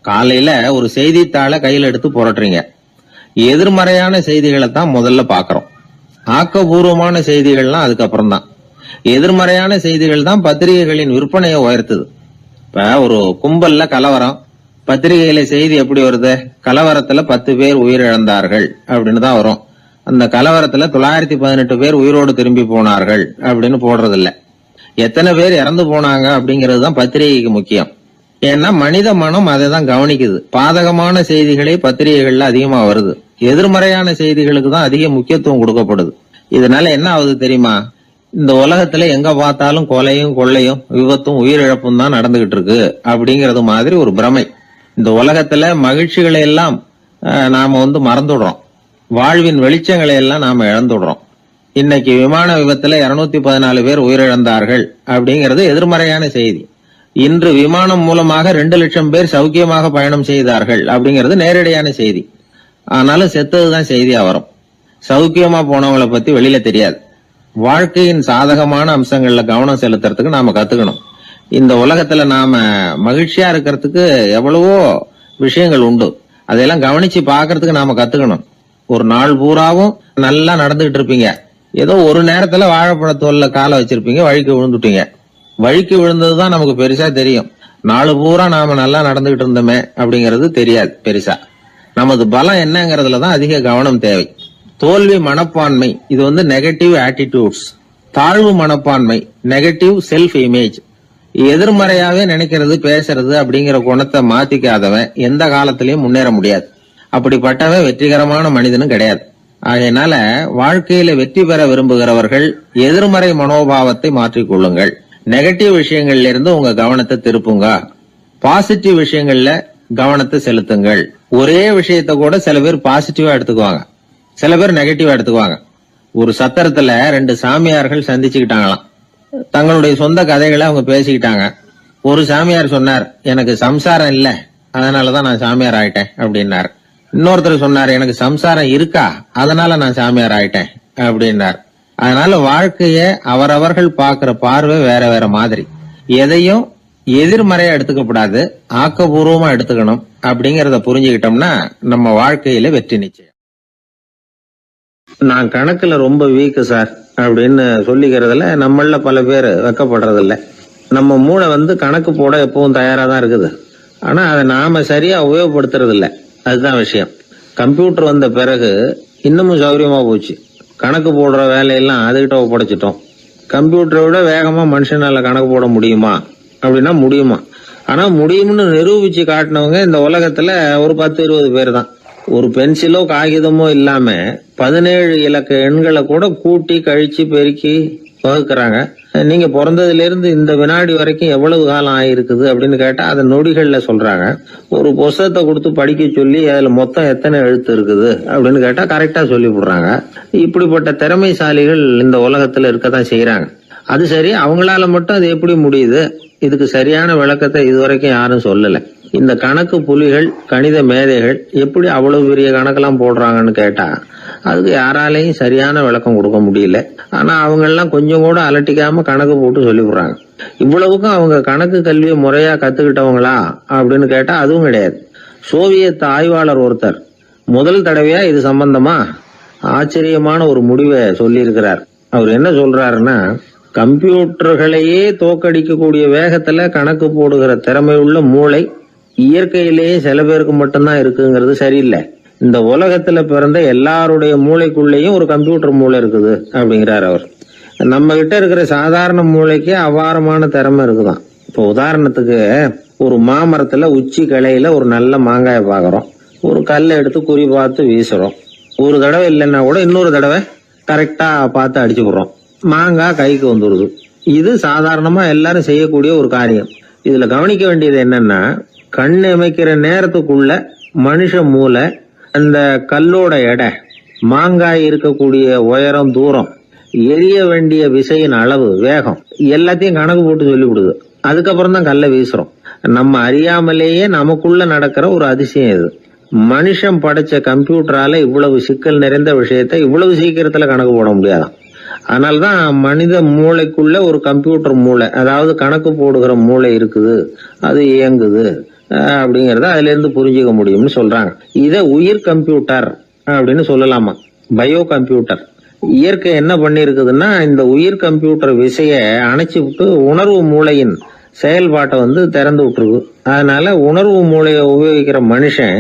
காலையில ஒரு செய்தித்தாளை கையில எடுத்து புரட்டுறீங்க. எதிர்மறையான செய்திகளை தான் முதல்ல பாக்குறோம். ஆக்கப்பூர்வமான செய்திகள்லாம் அதுக்கப்புறம் தான். எதிர்மறையான செய்திகள் தான் பத்திரிகைகளின் விற்பனையை உயர்த்துது. இப்ப ஒரு கும்பல்ல கலவரம், பத்திரிகையில செய்தி எப்படி வருது? கலவரத்துல 10 பேர் உயிரிழந்தார்கள் அப்படின்னு தான் வரும். அந்த கலவரத்துல 918 பேர் உயிரோடு திரும்பி போனார்கள் அப்படின்னு போடுறது இல்ல. எத்தனை பேர் இறந்து போனாங்க அப்படிங்கிறது தான் பத்திரிகைக்கு முக்கியம். ஏன்னா மனித மனம் அதை தான் கவனிக்குது. பாதகமான செய்திகளே பத்திரிகைகள்ல அதிகமா வருது. எதிர்மறையான செய்திகளுக்கு தான் அதிக முக்கியத்துவம் கொடுக்கப்படுது. இதனால என்ன ஆகுது தெரியுமா? இந்த உலகத்துல எங்க பார்த்தாலும் கொலையும் கொள்ளையும் விபத்தும் உயிரிழப்பும் தான் நடந்துகிட்டு இருக்கு அப்படிங்கறது மாதிரி ஒரு பிரமை. இந்த உலகத்துல மகிழ்ச்சிகளை எல்லாம் நாம மறந்துடுறோம். வாழ்வின் வெளிச்சங்களை எல்லாம் நாம இழந்துடுறோம். இன்னைக்கு விமான விபத்துல 214 பேர் உயிரிழந்தார்கள் அப்படிங்கிறது எதிர்மறையான செய்தி. இன்று விமானம் மூலமாக 2 லட்சம் பேர் சௌக்கியமாக பயணம் செய்தார்கள் அப்படிங்கிறது நேரடியான செய்தி. ஆனாலும் செத்ததுதான் செய்தியா வரும். சௌக்கியமா போனவங்களை பத்தி வெளியில தெரியாது. வாழ்க்கையின் சாதகமான அம்சங்கள்ல கவனம் செலுத்துறதுக்கு நாம கத்துக்கணும். இந்த உலகத்துல நாம மகிழ்ச்சியா இருக்கிறதுக்கு எவ்வளவோ விஷயங்கள் உண்டு. அதையெல்லாம் கவனிச்சு பாக்குறதுக்கு நாம கத்துக்கணும். ஒரு நாள் பூராவும் நல்லா நடந்துகிட்டு இருப்பீங்க. ஏதோ ஒரு நேரத்துல வாழைப்பழத்தோல்ல காலை வச்சிருப்பீங்க, வழிக்கு விழுந்துட்டீங்க. வழிக்கு விழுந்ததுதான் நமக்கு பெருசா தெரியும். நாலு பூரா நாம நல்லா நடந்துகிட்டு இருந்தோமே அப்படிங்கிறது தெரியாது பெருசா. நமது பலம் என்னங்கிறதுலதான் அதிக கவனம் தேவை. தோல்வி மனப்பான்மை இது நெகட்டிவ் ஆட்டிடியூட்ஸ். தாழ்வு மனப்பான்மை நெகட்டிவ் செல்ஃப் இமேஜ். எதிர்மறையாவே நினைக்கிறது பேசுறது அப்படிங்கிற குணத்தை மாத்திக்காதவன் எந்த காலத்திலயும் முன்னேற முடியாது. அப்படிப்பட்டவன் வெற்றிகரமான மனிதனும் கிடையாது. ஆகையினால வாழ்க்கையில வெற்றி பெற விரும்புகிறவர்கள் எதிர்மறை மனோபாவத்தை மாற்றிக்கொள்ளுங்கள். நெகட்டிவ் விஷயங்கள்ல இருந்து உங்க கவனத்தை திருப்புங்க. பாசிட்டிவ் விஷயங்கள்ல கவனத்தை செலுத்துங்கள். ஒரே விஷயத்த கூட சில பேர் பாசிட்டிவா எடுத்துக்குவாங்க, சில பேர் நெகட்டிவா எடுத்துக்குவாங்க. ஒரு சத்திரத்துல 2 சாமியார்கள் சந்திச்சுக்கிட்டாங்களாம். தங்களுடைய சொந்த கதைகளை அவங்க பேசிக்கிட்டாங்க. ஒரு சாமியார் சொன்னார், எனக்கு சம்சாரம் இல்ல, அதனாலதான் நான் சாமியார் ஆயிட்டேன் அப்படின்னார். இன்னொருத்தர் சொன்னார், எனக்கு சம்சாரம் இருக்கா, அதனால நான் சாமியார் ஆயிட்டேன் அப்படின்னார். அதனால வாழ்க்கைய அவரவர்கள் பாக்குற பார்வை வேற வேற மாதிரி. எதையும் எதிர்மறையா எடுத்துக்கப்படாது, ஆக்கப்பூர்வமா எடுத்துக்கணும். அப்படிங்கறத புரிஞ்சுக்கிட்டோம்னா நம்ம வாழ்க்கையில வெற்றி நிச்சயம். நான் கணக்குல ரொம்ப வீக்கு சார் அப்படின்னு சொல்லிக்கிறதுல நம்மள பல பேர் வெக்கப்படுறது இல்ல. நம்ம மூளை கணக்கு போட எப்பவும் தயாரா தான் இருக்குது. ஆனா அதை நாம சரியா உபயோகப்படுத்துறது இல்ல. அதுதான் விஷயம். கம்ப்யூட்டர் வந்த பிறகு இன்னமும் சௌகரியமா போச்சு. கணக்கு போடுற வேலையெல்லாம் அதுகிட்ட ஒப்படைச்சிட்டோம். கம்ப்யூட்டரை விட வேகமா மனுஷனால கணக்கு போட முடியுமா அப்படின்னா முடியுமா. ஆனா முடியும்னு நிரூபிச்சு காட்டினவங்க இந்த உலகத்துல ஒரு 10-20 பேர் தான். ஒரு பென்சிலோ காகிதமோ இல்லாம 17 இலக்க எண்களை கூட கூட்டி கழிச்சு பெருக்கி வகுக்கிறாங்க. நீங்க பிறந்ததுல இருந்து இந்த வினாடி வரைக்கும் எவ்வளவு காலம் ஆயிருக்குது அப்படின்னு கேட்டா அதை நொடிகள்ல சொல்றாங்க. ஒரு புஸ்தகத்தை கொடுத்து படிக்க சொல்லி அதுல மொத்தம் எத்தனை எழுத்து இருக்குது அப்படின்னு கேட்டா கரெக்டா சொல்லி விடுறாங்க. இப்படிப்பட்ட திறமைசாலிகள் இந்த உலகத்துல இருக்கதான் செய்யறாங்க. அது சரி, அவங்களால மட்டும் அது எப்படி முடியுது? இதுக்கு சரியான விளக்கத்தை இதுவரைக்கும் யாரும் சொல்லல. இந்த கணக்கு புலிகள், கணித மேதைகள் எப்படி அவ்வளவு பெரிய கணக்கெல்லாம் போடுறாங்கன்னு கேட்டா அதுக்கு யாராலையும் சரியான விளக்கம் கொடுக்க முடியல. ஆனா அவங்க எல்லாம் கொஞ்சம் கூட அலட்டிக்காம கணக்கு போட்டு சொல்லி விடுறாங்க. இவ்வளவுக்கும் அவங்க கணக்கு கல்வியை முறையா கத்துக்கிட்டவங்களா அப்படின்னு கேட்டா அதுவும் கிடையாது. சோவியத் ஆய்வாளர் ஒருத்தர் முதல் தடவையா இது சம்பந்தமா ஆச்சரியமான ஒரு முடிவை சொல்லி இருக்கிறார். அவர் என்ன சொல்றாருன்னா, கம்ப்யூட்டர்களையே தோக்கடிக்கக்கூடிய வேகத்துல கணக்கு போடுகிற திறமை உள்ள மூளை இயற்கையிலேயே சில பேருக்கு மட்டும்தான் இருக்குங்கிறது சரியில்லை. இந்த உலகத்துல பிறந்த எல்லாருடைய மூளைக்குள்ளேயும் ஒரு கம்ப்யூட்டர் மூளை இருக்குது அப்படிங்கிறார் அவர். நம்ம கிட்ட இருக்கிற சாதாரண மூளைக்கு அபாரமான திறமை இருக்குதான். இப்போ உதாரணத்துக்கு ஒரு மாமரத்துல உச்சி கிளையில ஒரு நல்ல மாங்காயை பாக்குறோம். ஒரு கல்லை எடுத்து குறி பார்த்து வீசுறோம். ஒரு தடவை இல்லைன்னா கூட இன்னொரு தடவை கரெக்டா பார்த்து அடிச்சு விடுறோம். மாங்காய் கைக்கு வந்துடுது. இது சாதாரணமா எல்லாரும் செய்யக்கூடிய ஒரு காரியம். இதுல கவனிக்க வேண்டியது என்னன்னா, கண் இமைக்கிற நேரத்துக்குள்ள மனுஷ மூளை அந்த கல்லோட எடை, மாங்காய் இருக்கக்கூடிய உயரம், தூரம், எரிய வேண்டிய விசையின் அளவு, வேகம் எல்லாத்தையும் கணக்கு போட்டு சொல்லிவிடுது. அதுக்கப்புறம் தான் கல்லை வீசுறோம். நம்ம அறியாமலேயே நமக்குள்ள நடக்கிற ஒரு அதிசயம் இது. மனுஷன் படைச்ச கம்ப்யூட்டரால இவ்வளவு சிக்கல் நிறைந்த விஷயத்தை இவ்வளவு சீக்கிரத்துல கணக்கு போட முடியாதான். அதனால்தான் மனித மூளைக்குள்ள ஒரு கம்ப்யூட்டர் மூளை, அதாவது கணக்கு போடுகிற மூளை இருக்குது, அது இயங்குது அப்படிங்கறத அதுல இருந்து புரிஞ்சுக்க முடியும்னு சொல்றாங்க. இத உயிர் கம்ப்யூட்டர் அப்படின்னு சொல்லலாமா, பயோ கம்ப்யூட்டர். இயற்கை என்ன பண்ணி இருக்குதுன்னா, இந்த உயிர் கம்ப்யூட்டர் விசைய அணைச்சி விட்டு உணர்வு மூளையின் செயல்பாட்டை திறந்து விட்டுருக்கு. அதனால உணர்வு மூளையை உபயோகிக்கிற மனுஷன்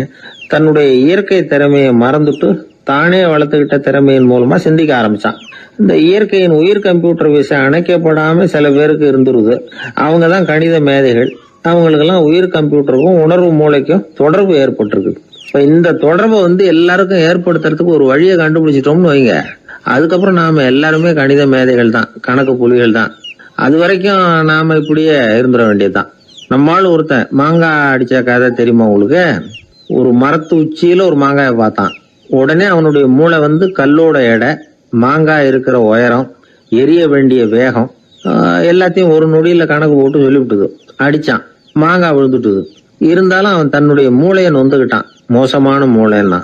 தன்னுடைய இயற்கை திறமையை மறந்துட்டு தானே வளர்த்துக்கிட்ட திறமையின் மூலமா சிந்திக்க ஆரம்பிச்சான். இந்த இயற்கையின் உயிர் கம்ப்யூட்டர் விசை அணைக்கப்படாம சில பேருக்கு இருந்துருது. அவங்க தான் கணித மேதைகள். அவங்களுக்கெல்லாம் உயிர் கம்ப்யூட்டருக்கும் உணர்வு மூளைக்கும் தொடர்பு ஏற்பட்டிருக்கு. இப்ப இந்த தொடர்பை எல்லாருக்கும் ஏற்படுத்துறதுக்கு ஒரு வழியை கண்டுபிடிச்சிட்டோம்னு வைங்க, அதுக்கப்புறம் நாம எல்லாருமே கணித மேதைகள் தான், கணக்கு புலிகள் தான். அது வரைக்கும் நாம இப்படியே இருந்துட வேண்டியதுதான். நம்மால் ஒருத்தன் மாங்காய் அடிச்ச கதை தெரியுமா உங்களுக்கு? ஒரு மரத்து உச்சியில ஒரு மாங்காயை பார்த்தான். உடனே அவனுடைய மூளை கல்லோட எடை, மாங்காய் இருக்கிற உயரம், எரிய வேண்டிய வேகம் எல்லாத்தையும் ஒரு நொடியில கணக்கு போட்டு சொல்லிவிட்டுது. அடிச்சான், மாங்காய் விழுந்துட்டுது. இருந்தாலும் அவன் தன்னுடைய மூளையை நொந்துக்கிட்டான். மோசமான மூளைன்னா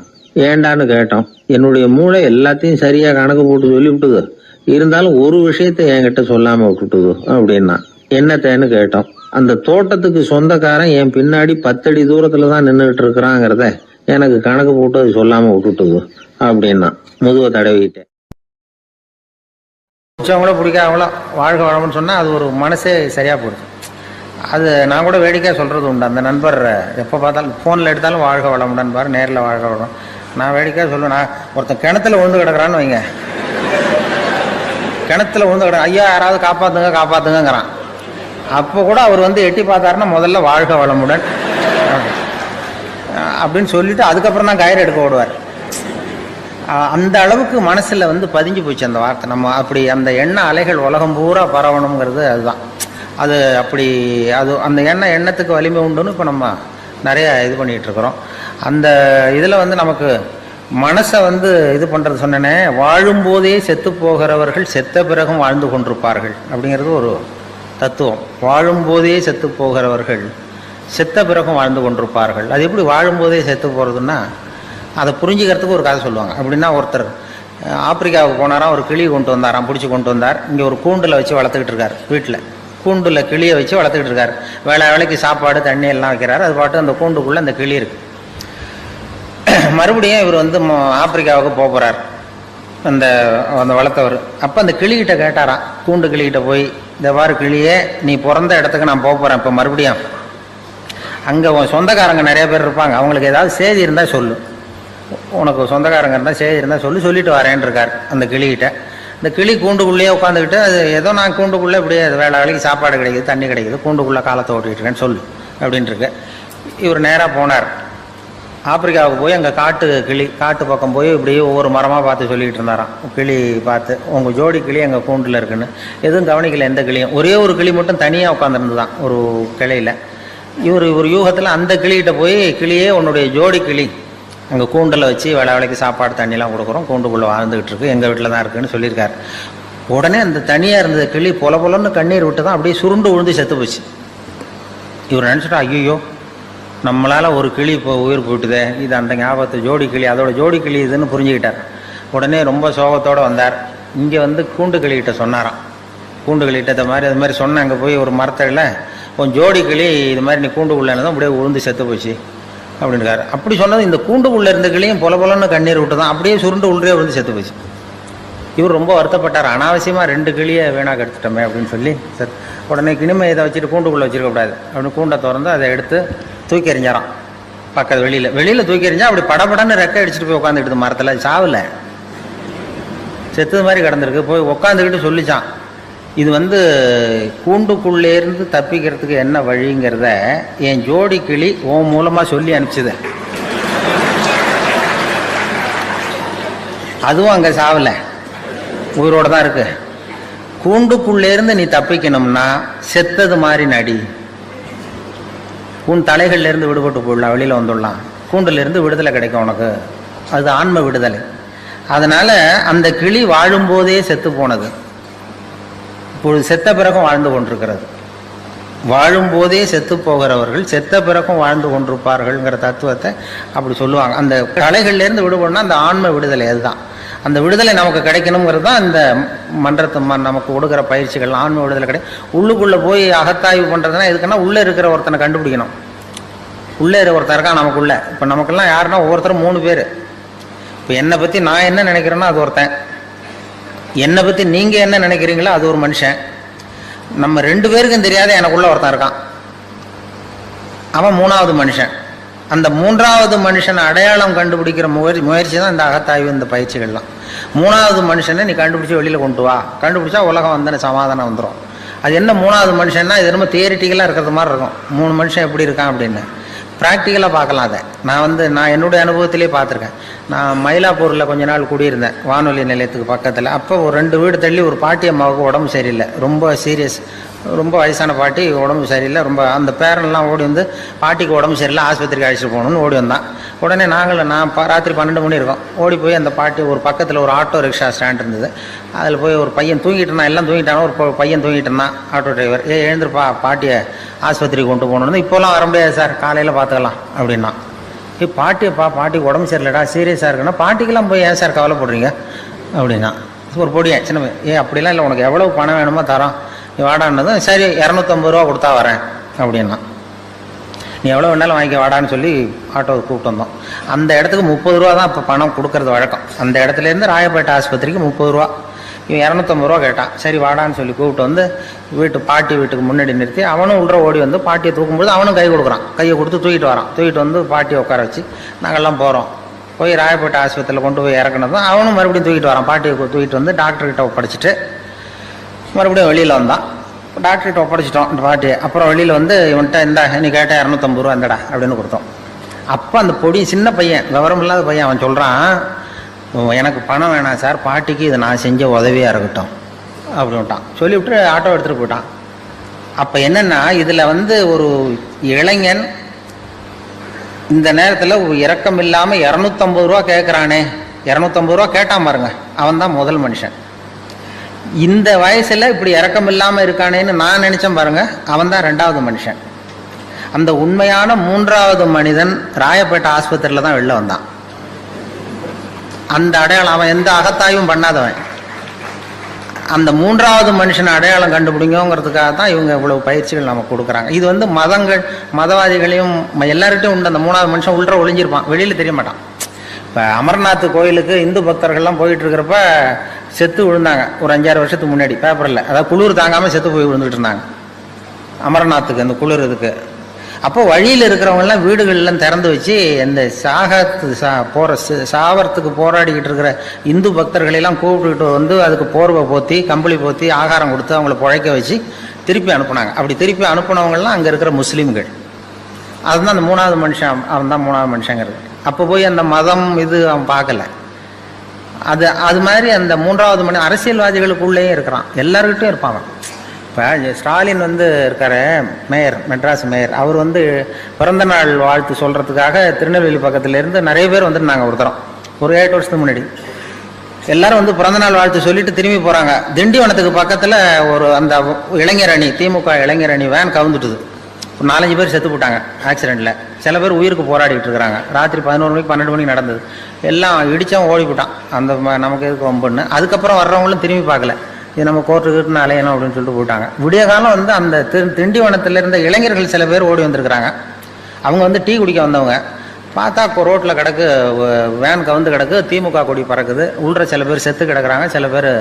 ஏண்டான்னு கேட்டோம். என்னுடைய மூளை எல்லாத்தையும் சரியா கணக்கு போட்டு சொல்லிவிட்டுது, இருந்தாலும் ஒரு விஷயத்த என்கிட்ட சொல்லாம விட்டுட்டுது அப்படின்னா. என்னத்தேன்னு கேட்டோம். அந்த தோட்டத்துக்கு சொந்தக்காரன் என் பின்னாடி 10 அடி தூரத்துலதான் நின்றுட்டு இருக்கிறாங்கிறத எனக்கு கணக்கு போட்டு அது சொல்லாம விட்டுட்டுது அப்படின்னா. முதுவை தடவிக்கிட்டேன். பிடிச்சவங்களோ பிடிக்காதவங்களோ வாழ்க வளம்னு சொன்னால் அது ஒரு மனசே சரியாக போடுது. அது நான் கூட வேடிக்கையாக சொல்கிறது உண்டு. அந்த நண்பர் எப்போ பார்த்தாலும் ஃபோனில் எடுத்தாலும் வாழ்க வளமுடன் பாரு, நேரில் வாழ்க வளம். நான் வேடிக்கையாக சொல்லுவேன், நான் ஒருத்தன் கிணத்துல விழுந்து கிடக்குறான்னு வைங்க, கிணத்துல விழுந்து கிடக்கு, ஐயா யாராவது காப்பாற்றுங்க காப்பாற்றுங்கிறான். அப்போ கூட அவர் எட்டி பார்த்தாருன்னா முதல்ல வாழ்க வளமுடன் அப்படின்னு சொல்லிட்டு அதுக்கப்புறம் தான் கயிறு எடுக்க ஓடுவார். அந்த அளவுக்கு மனசில் பதிஞ்சு போச்சு அந்த வார்த்தை. நம்ம அப்படி அந்த எண்ண அலைகள் உலகம் பூரா பரவணுங்கிறது அதுதான். அது அப்படி அது அந்த எண்ணத்துக்கு வலிமை உண்டுன்னு இப்போ நம்ம நிறைய இது பண்ணிகிட்டு இருக்கிறோம். அந்த இதில் நமக்கு மனசை இது பண்ணுறது சொன்னேனே, வாழும்போதே செத்து போகிறவர்கள் செத்த பிறகும் வாழ்ந்து கொண்டிருப்பார்கள் அப்படிங்கிறது ஒரு தத்துவம். வாழும்போதே செத்து போகிறவர்கள் செத்த பிறகும் வாழ்ந்து கொண்டிருப்பார்கள். அது எப்படி வாழும்போதே செத்து போகிறதுன்னா, அதை புரிஞ்சுக்கிறதுக்கு ஒரு கதை சொல்லுவாங்க. அப்படின்னா ஒருத்தர் ஆப்பிரிக்காவுக்கு போனாராம், ஒரு கிளி கொண்டு வந்தாராம், பிடிச்சி கொண்டு வந்தார். இங்கே ஒரு கூண்டில் வச்சு வளர்த்துக்கிட்டு இருக்கார். வீட்டில் கூண்டில் கிளியை வச்சு வளர்த்துக்கிட்டு இருக்கார். வேலைக்கு சாப்பாடு தண்ணி எல்லாம் வைக்கிறார். அது பாட்டு அந்த கூண்டுக்குள்ளே அந்த கிளி இருக்கு. மறுபடியும் இவர் ஆப்பிரிக்காவுக்கு போகிறார், அந்த வளர்த்தவர். அப்போ அந்த கிளிகிட்ட கேட்டாராம், கூண்டு கிளிகிட்ட போய், இந்த வார கிளியே, நீ பிறந்த இடத்துக்கு நான் போகிறேன், இப்போ மறுபடியும் அங்கே உன் சொந்தக்காரங்க நிறைய பேர் இருப்பாங்க, அவங்களுக்கு ஏதாவது செய்தி இருந்தால் சொல்லு, உனக்கு சொந்தக்காரங்க இருந்தால் செய்தி இருந்தால் சொல்லிட்டு வரேன் இருக்கார் அந்த கிளிகிட்ட. இந்த கிளி கூண்டுக்குள்ளேயே உட்காந்துக்கிட்டு, அது ஏதோ நான் கூண்டுக்குள்ளே இப்படியே வேலைக்கு சாப்பாடு கிடைக்குது, தண்ணி கிடைக்குது, கூண்டுக்குள்ளே காலத்தை ஓட்டிகிட்டு இருக்கேன்னு சொல்லு அப்படின்ட்டுருக்கு. இவர் நேராக போனார் ஆப்பிரிக்காவுக்கு. போய் அங்கே காட்டு பக்கம் போய் இப்படியே ஒவ்வொரு மரமாக பார்த்து சொல்லிக்கிட்டு இருந்தாராம். கிளி பார்த்து, உங்கள் ஜோடி கிளி எங்கள் கூண்டில் இருக்குன்னு. எதுவும் கவனிக்கல எந்த கிளியும். ஒரே ஒரு கிளி மட்டும் தனியாக உட்காந்துருந்து தான் ஒரு கிளையில். இவர் யூகத்தில் அந்த கிளிகிட்ட போய், கிளியே உன்னுடைய ஜோடி கிளி அங்கே கூண்டில் வச்சு வேலைக்கு சாப்பாடு தண்ணிலாம் கொடுக்குறோம், கூண்டுக்குள்ளே வாழ்ந்துக்கிட்டு இருக்கு, எங்கள் வீட்டில் தான் இருக்குன்னு சொல்லியிருக்காரு. உடனே அந்த தனியாக இருந்த கிளி பொலன்னு கண்ணீர் விட்டு தான் அப்படியே சுருண்டு விழுந்து செத்து போச்சு. இவர் நினச்சிட்டா, ஐயோ நம்மளால் ஒரு கிளி இப்போ உயிர் போட்டுதே, இது அந்த ஞாபகத்தை ஜோடி கிளி, அதோட ஜோடி கிளி இதுன்னு புரிஞ்சுக்கிட்டார். உடனே ரொம்ப சோகத்தோடு வந்தார். இங்கே கூண்டு கிளிகிட்ட சொன்னாராம். கூண்டு கிளிகிட்ட அது மாதிரி சொன்ன, அங்கே போய் ஒரு மரத்தில் உன் ஜோடி கிளி இது மாதிரி நீ கூண்டுக்குள்ளே தான் அப்படியே உழுந்து செத்து போச்சு அப்படின்னுக்காரு. அப்படி சொன்னது இந்த கூண்டுக்குள்ளே இருந்த கிளியும் பொலன்னு கண்ணீர் விட்டு தான் அப்படியே சுருண்டு உள்ளே விழுந்து செத்து போச்சு. இவர் ரொம்ப வருத்தப்பட்டார், அனாவசியமாக 2 கிளியை வீணாக எடுத்துட்டோமே அப்படின்னு சொல்லி. சார் உடனே கிணிமை இதை வச்சுட்டு கூண்டுக்குள்ளே வச்சிருக்கக்கூடாது அப்படின்னு கூண்டை திறந்து அதை எடுத்து தூக்கி எறிஞ்சாராம். பக்கத்து வெளியில் தூக்கி எறிஞ்சா அப்படி படபடன்னு ரெக்கை அடிச்சுட்டு போய் உட்காந்துக்கிட்டு மரத்தில், சாவில் செத்தது மாதிரி கிடந்திருக்கு. போய் உட்காந்துக்கிட்டு சொல்லிச்சான், இது கூண்டுக்குள்ளேருந்து தப்பிக்கிறதுக்கு என்ன வழிங்கிறத என் ஜோடி கிளி உன் மூலமாக சொல்லி அனுப்பிச்சுது. அதுவும் அங்கே சாவல, உயிரோட தான் இருக்கு. கூண்டுக்குள்ளேருந்து நீ தப்பிக்கணும்னா செத்தது மாதிரி நடி. உன் தலைகள்லேருந்து விடுபட்டு போயிடலாம், வெளியில் வந்துடலாம், கூண்டிலிருந்து விடுதலை கிடைக்கும் உனக்கு. அது ஆன்ம விடுதலை. அதனால் அந்த கிளி வாழும்போதே செத்து போனது, இப்பொழுது செத்த பிறகும் வாழ்ந்து கொண்டிருக்கிறது. வாழும்போதே செத்து போகிறவர்கள் செத்த பிறகும் வாழ்ந்து கொண்டிருப்பார்கள்ங்கிற தத்துவத்தை அப்படி சொல்லுவாங்க. அந்த கலைகள்லேருந்து விடுபடணும்னா அந்த ஆன்ம விடுதலை, அதுதான் அந்த விடுதலை நமக்கு கிடைக்கணுங்கிறது தான் இந்த மன்றத்து நமக்கு கொடுக்குற பயிற்சிகள். ஆன்ம விடுதலை உள்ளுக்குள்ளே போய் அகத்தாய்வு பண்ணுறதுனா எதுக்குன்னா உள்ளே இருக்கிற ஒருத்தனை கண்டுபிடிக்கணும். உள்ளே இருக்கிற ஒருத்தர் இருக்கான் நமக்குள்ள. இப்போ நமக்கெல்லாம் யாருன்னா ஒவ்வொருத்தரும் 3 பேர். இப்போ என்னை பற்றி நான் என்ன நினைக்கிறேன்னா அது ஒருத்தன், என்னை பற்றி நீங்கள் என்ன நினைக்கிறீங்களோ அது ஒரு மனுஷன். நம்ம 2 பேருக்கும் தெரியாத எனக்குள்ள ஒருத்தன் இருக்கான், அவன் 3வது மனுஷன். அந்த 3வது மனுஷனை அடையாளம் கண்டுபிடிக்கிற முயற்சி தான் இந்த அகத்தாய்வு, இந்த பயிற்சிகள்லாம். 3வது மனுஷனை நீ கண்டுபிடிச்சி வெளியில் கொண்டு வா, கண்டுபிடிச்சா உலகம் வந்து சமாதானம் வந்துடும். அது என்ன 3வது மனுஷன்னா இது ரொம்ப தியரிட்டிக்கலாக இருக்கிறது மாதிரி இருக்கும். 3 மனுஷன் எப்படி இருக்கான் அப்படின்னு ப்ராக்டிக்கலாக பார்க்கலாம். அதை நான் என்னுடைய அனுபவத்திலே பார்த்துருக்கேன். நான் மயிலாப்பூரில் கொஞ்ச நாள் குடியிருந்தேன், வானொலி நிலையத்துக்கு பக்கத்தில். அப்போ ஒரு 2 வீடு தள்ளி ஒரு பாட்டி அம்மாவுக்கு உடம்பு சரியில்லை, ரொம்ப சீரியஸ், ரொம்ப வயசான பாட்டி, உடம்பு சரியில்லை ரொம்ப. அந்த பேரன்லாம் ஓடி வந்து பாட்டிக்கு உடம்பு சரியில்லை, ஆஸ்பத்திரிக்கு அழைச்சிட்டு போகணும்னு ஓடி வந்தான். உடனே நான் ராத்திரி 12 மணி இருக்கும், ஓடி போய் அந்த பாட்டி ஒரு பக்கத்தில் ஒரு ஆட்டோ ரிக்ஷா ஸ்டாண்ட் இருந்தது, அதில் போய் ஒரு பையன் தூங்கிட்டு இருந்தான், எல்லாம் தூங்கிட்டானோ, ஒரு பையன் தூங்கிட்டு இருந்தான். ஆட்டோ டிரைவர், எழுந்திருப்பா, பாட்டியை ஆஸ்பத்திரிக்கு கொண்டு போகணுன்னு. இப்போலாம் வர முடியாது சார், காலையில் பார்த்துக்கலாம் அப்படின்னா. பாட்டியப்பா, பாட்டிக்கு உடம்பு சரியில்லடா, சீரியஸாக இருக்குன்னா, பாட்டிக்கெல்லாம் போய் ஏன் சார் கவலைப்படுறீங்க அப்படின்னா. ஒரு பொடியன் சின்ன அப்படிலாம் இல்லை, உனக்கு எவ்வளோ பணம் வேணுமோ தரோம், நீ வாடான்னதும் சரி 250 ரூபா கொடுத்தா வரேன் அப்படின்னா. நீ எவ்வளோ வேணாலும் வாங்கிக்க வாடான்னு சொல்லி ஆட்டோவை கூப்பிட்டு வந்தோம். அந்த இடத்துக்கு 30 ரூபா தான் இப்போ பணம் கொடுக்கறது வழக்கம். அந்த இடத்துலேருந்து ராயப்பேட்டை ஆஸ்பத்திரிக்கு 30 ரூபா. இவன் 250 ரூபா கேட்டான். சரி வாடான்னு சொல்லி கூப்பிட்டு வந்து பாட்டி வீட்டுக்கு முன்னாடி நிறுத்தி அவனும் உள்ள ஓடி வந்து பாட்டியை தூக்கும்போது அவனும் கை கொடுக்குறான். கையை கொடுத்து தூக்கிட்டு வரான். தூக்கிட்டு வந்து பாட்டியை உட்கார வச்சு நாங்கள்லாம் போகிறோம். போய் ராயப்பேட்டை ஆஸ்பத்திரியில் கொண்டு போய் இறக்குனதும் அவனும் மறுபடியும் தூக்கிட்டு வரான். பாட்டியை தூக்கிட்டு வந்து டாக்டர்கிட்ட ஒப்படைச்சிட்டு மறுபடியும் வெளியில் வந்தான். டாக்டர்கிட்ட ஒப்படைச்சிட்டோம் இந்த பாட்டியை. அப்புறம் வெளியில் வந்து இவன்கிட்ட இந்தா நீ கேட்டால் 250 ரூபா இந்தடா அப்படின்னு கொடுத்தோம். அப்போ அந்த பொடி சின்ன பையன், விவரம் இல்லாத பையன், அவன் சொல்கிறான், எனக்கு பணம் வேணாம் சார், பாட்டிக்கு இது நான் செஞ்ச உதவியாக இருக்கட்டும் அப்படின்ட்டான். சொல்லிவிட்டு ஆட்டோ எடுத்துகிட்டு போயிட்டான். அப்போ என்னென்னா இதில் வந்து ஒரு இளைஞன் இந்த நேரத்தில் இரக்கம் இல்லாமல் 250 ரூபா கேட்குறானே, 250 ரூபா கேட்டான் பாருங்க, அவன் தான் முதல் மனுஷன். இந்த வயசில் இப்படி இரக்கம் இல்லாமல் இருக்கானேன்னு நான் நினச்சேன் பாருங்க, அவன் தான் 2வது மனுஷன். அந்த உண்மையான 3வது மனிதன் ராயப்பேட்டை ஆஸ்பத்திரியில் தான் வெளில வந்தான். அந்த அடையாளம், அவன் எந்த அகத்தாயும் பண்ணாதவன். அந்த 3வது மனுஷனை அடையாளம் கண்டுபிடிங்கிறதுக்காக தான் இவங்க இவ்வளவு பயிற்சிகள் நமக்கு கொடுக்குறாங்க. இது வந்து மதவாதிகளையும் எல்லார்கிட்டையும் உண்டு. அந்த 3வது மனுஷன் உள்ள ஒளிஞ்சிருப்பான், வெளியில் தெரிய மாட்டான். இப்போ அமர்நாத் கோயிலுக்கு இந்து பக்தர்கள்லாம் போயிட்டு இருக்கிறப்ப செத்து விழுந்தாங்க ஒரு 5-6 வருஷத்துக்கு முன்னாடி பேப்பரில். அதாவது குளிர் தாங்காமல் செத்து போய் விழுந்துட்டு இருந்தாங்க அமர்நாத்துக்கு, அந்த குளிர் இதுக்கு. அப்போ வழியில் இருக்கிறவங்கெல்லாம் வீடுகள்லாம் திறந்து வச்சு இந்த சாவறதுக்கு போராடிக்கிட்டு இருக்கிற இந்து பக்தர்களெல்லாம் கூப்பிட்டுக்கிட்டு வந்து அதுக்கு போர்வை போற்றி கம்பளி போற்றி ஆகாரம் கொடுத்து அவங்கள பிழைக்க வச்சு திருப்பி அனுப்புனாங்க. அப்படி திருப்பி அனுப்புனவங்கலாம் அங்கே இருக்கிற முஸ்லீம்கள். அதுதான் அந்த 3வது மனுஷன், அவன் தான் 3வது மனுஷங்கிறது. அப்போ போய் அந்த மதம் இது அவன் பார்க்கல. அது மாதிரி அந்த 3வது மணி அரசியல்வாதிகளுக்குள்ளேயும் இருக்கிறான், எல்லாருக்கிட்டையும் இருப்பாங்க. இப்போ ஸ்டாலின் வந்து இருக்காரு, மேயர், மெட்ராஸ் மேயர், அவர் வந்து பிறந்த நாள் வாழ்த்து சொல்கிறதுக்காக திருநெல்வேலி பக்கத்துலேருந்து நிறைய பேர் வந்துருந்தாங்க. ஒரு 7 வருஷத்துக்கு முன்னாடி எல்லாரும் வந்து பிறந்தநாள் வாழ்த்து சொல்லிட்டு திரும்பி போகிறாங்க. திண்டிவனத்துக்கு பக்கத்தில் ஒரு அந்த இளைஞர் அணி, திமுக இளைஞர் அணி வேன் கவுந்துட்டுது. ஒரு 4-5 பேர் செத்து போட்டாங்க ஆக்சிடெண்ட்டில். சில பேர் உயிருக்கு போராடிட்டு இருக்கிறாங்க. ராத்திரி 11 மணிக்கு 12 மணிக்கு நடந்தது. எல்லாம் இடித்தவன் ஓடி போட்டான். அந்த நமக்கு எதுக்கு ரொம்பன்னு. அதுக்கப்புறம் வர்றவங்களும் திரும்பி பார்க்கல, இது நம்ம கோர்ட்டுக்கிட்டு அலையணும் அப்படின்னு சொல்லிட்டு போயிட்டாங்க. விடிய காலம் வந்து அந்த திண்டிவனத்தில் இருந்த இளைஞர்கள் சில பேர் ஓடி வந்திருக்கிறாங்க. அவங்க வந்து டீ குடிக்க வந்தவங்க. பார்த்தா ரோட்டில் கிடக்கு, வேன் கவுந்து கிடக்கு, திமுக கொடி பறக்குது. உள்ள சில பேர் செத்து கிடக்குறாங்க, சில பேர்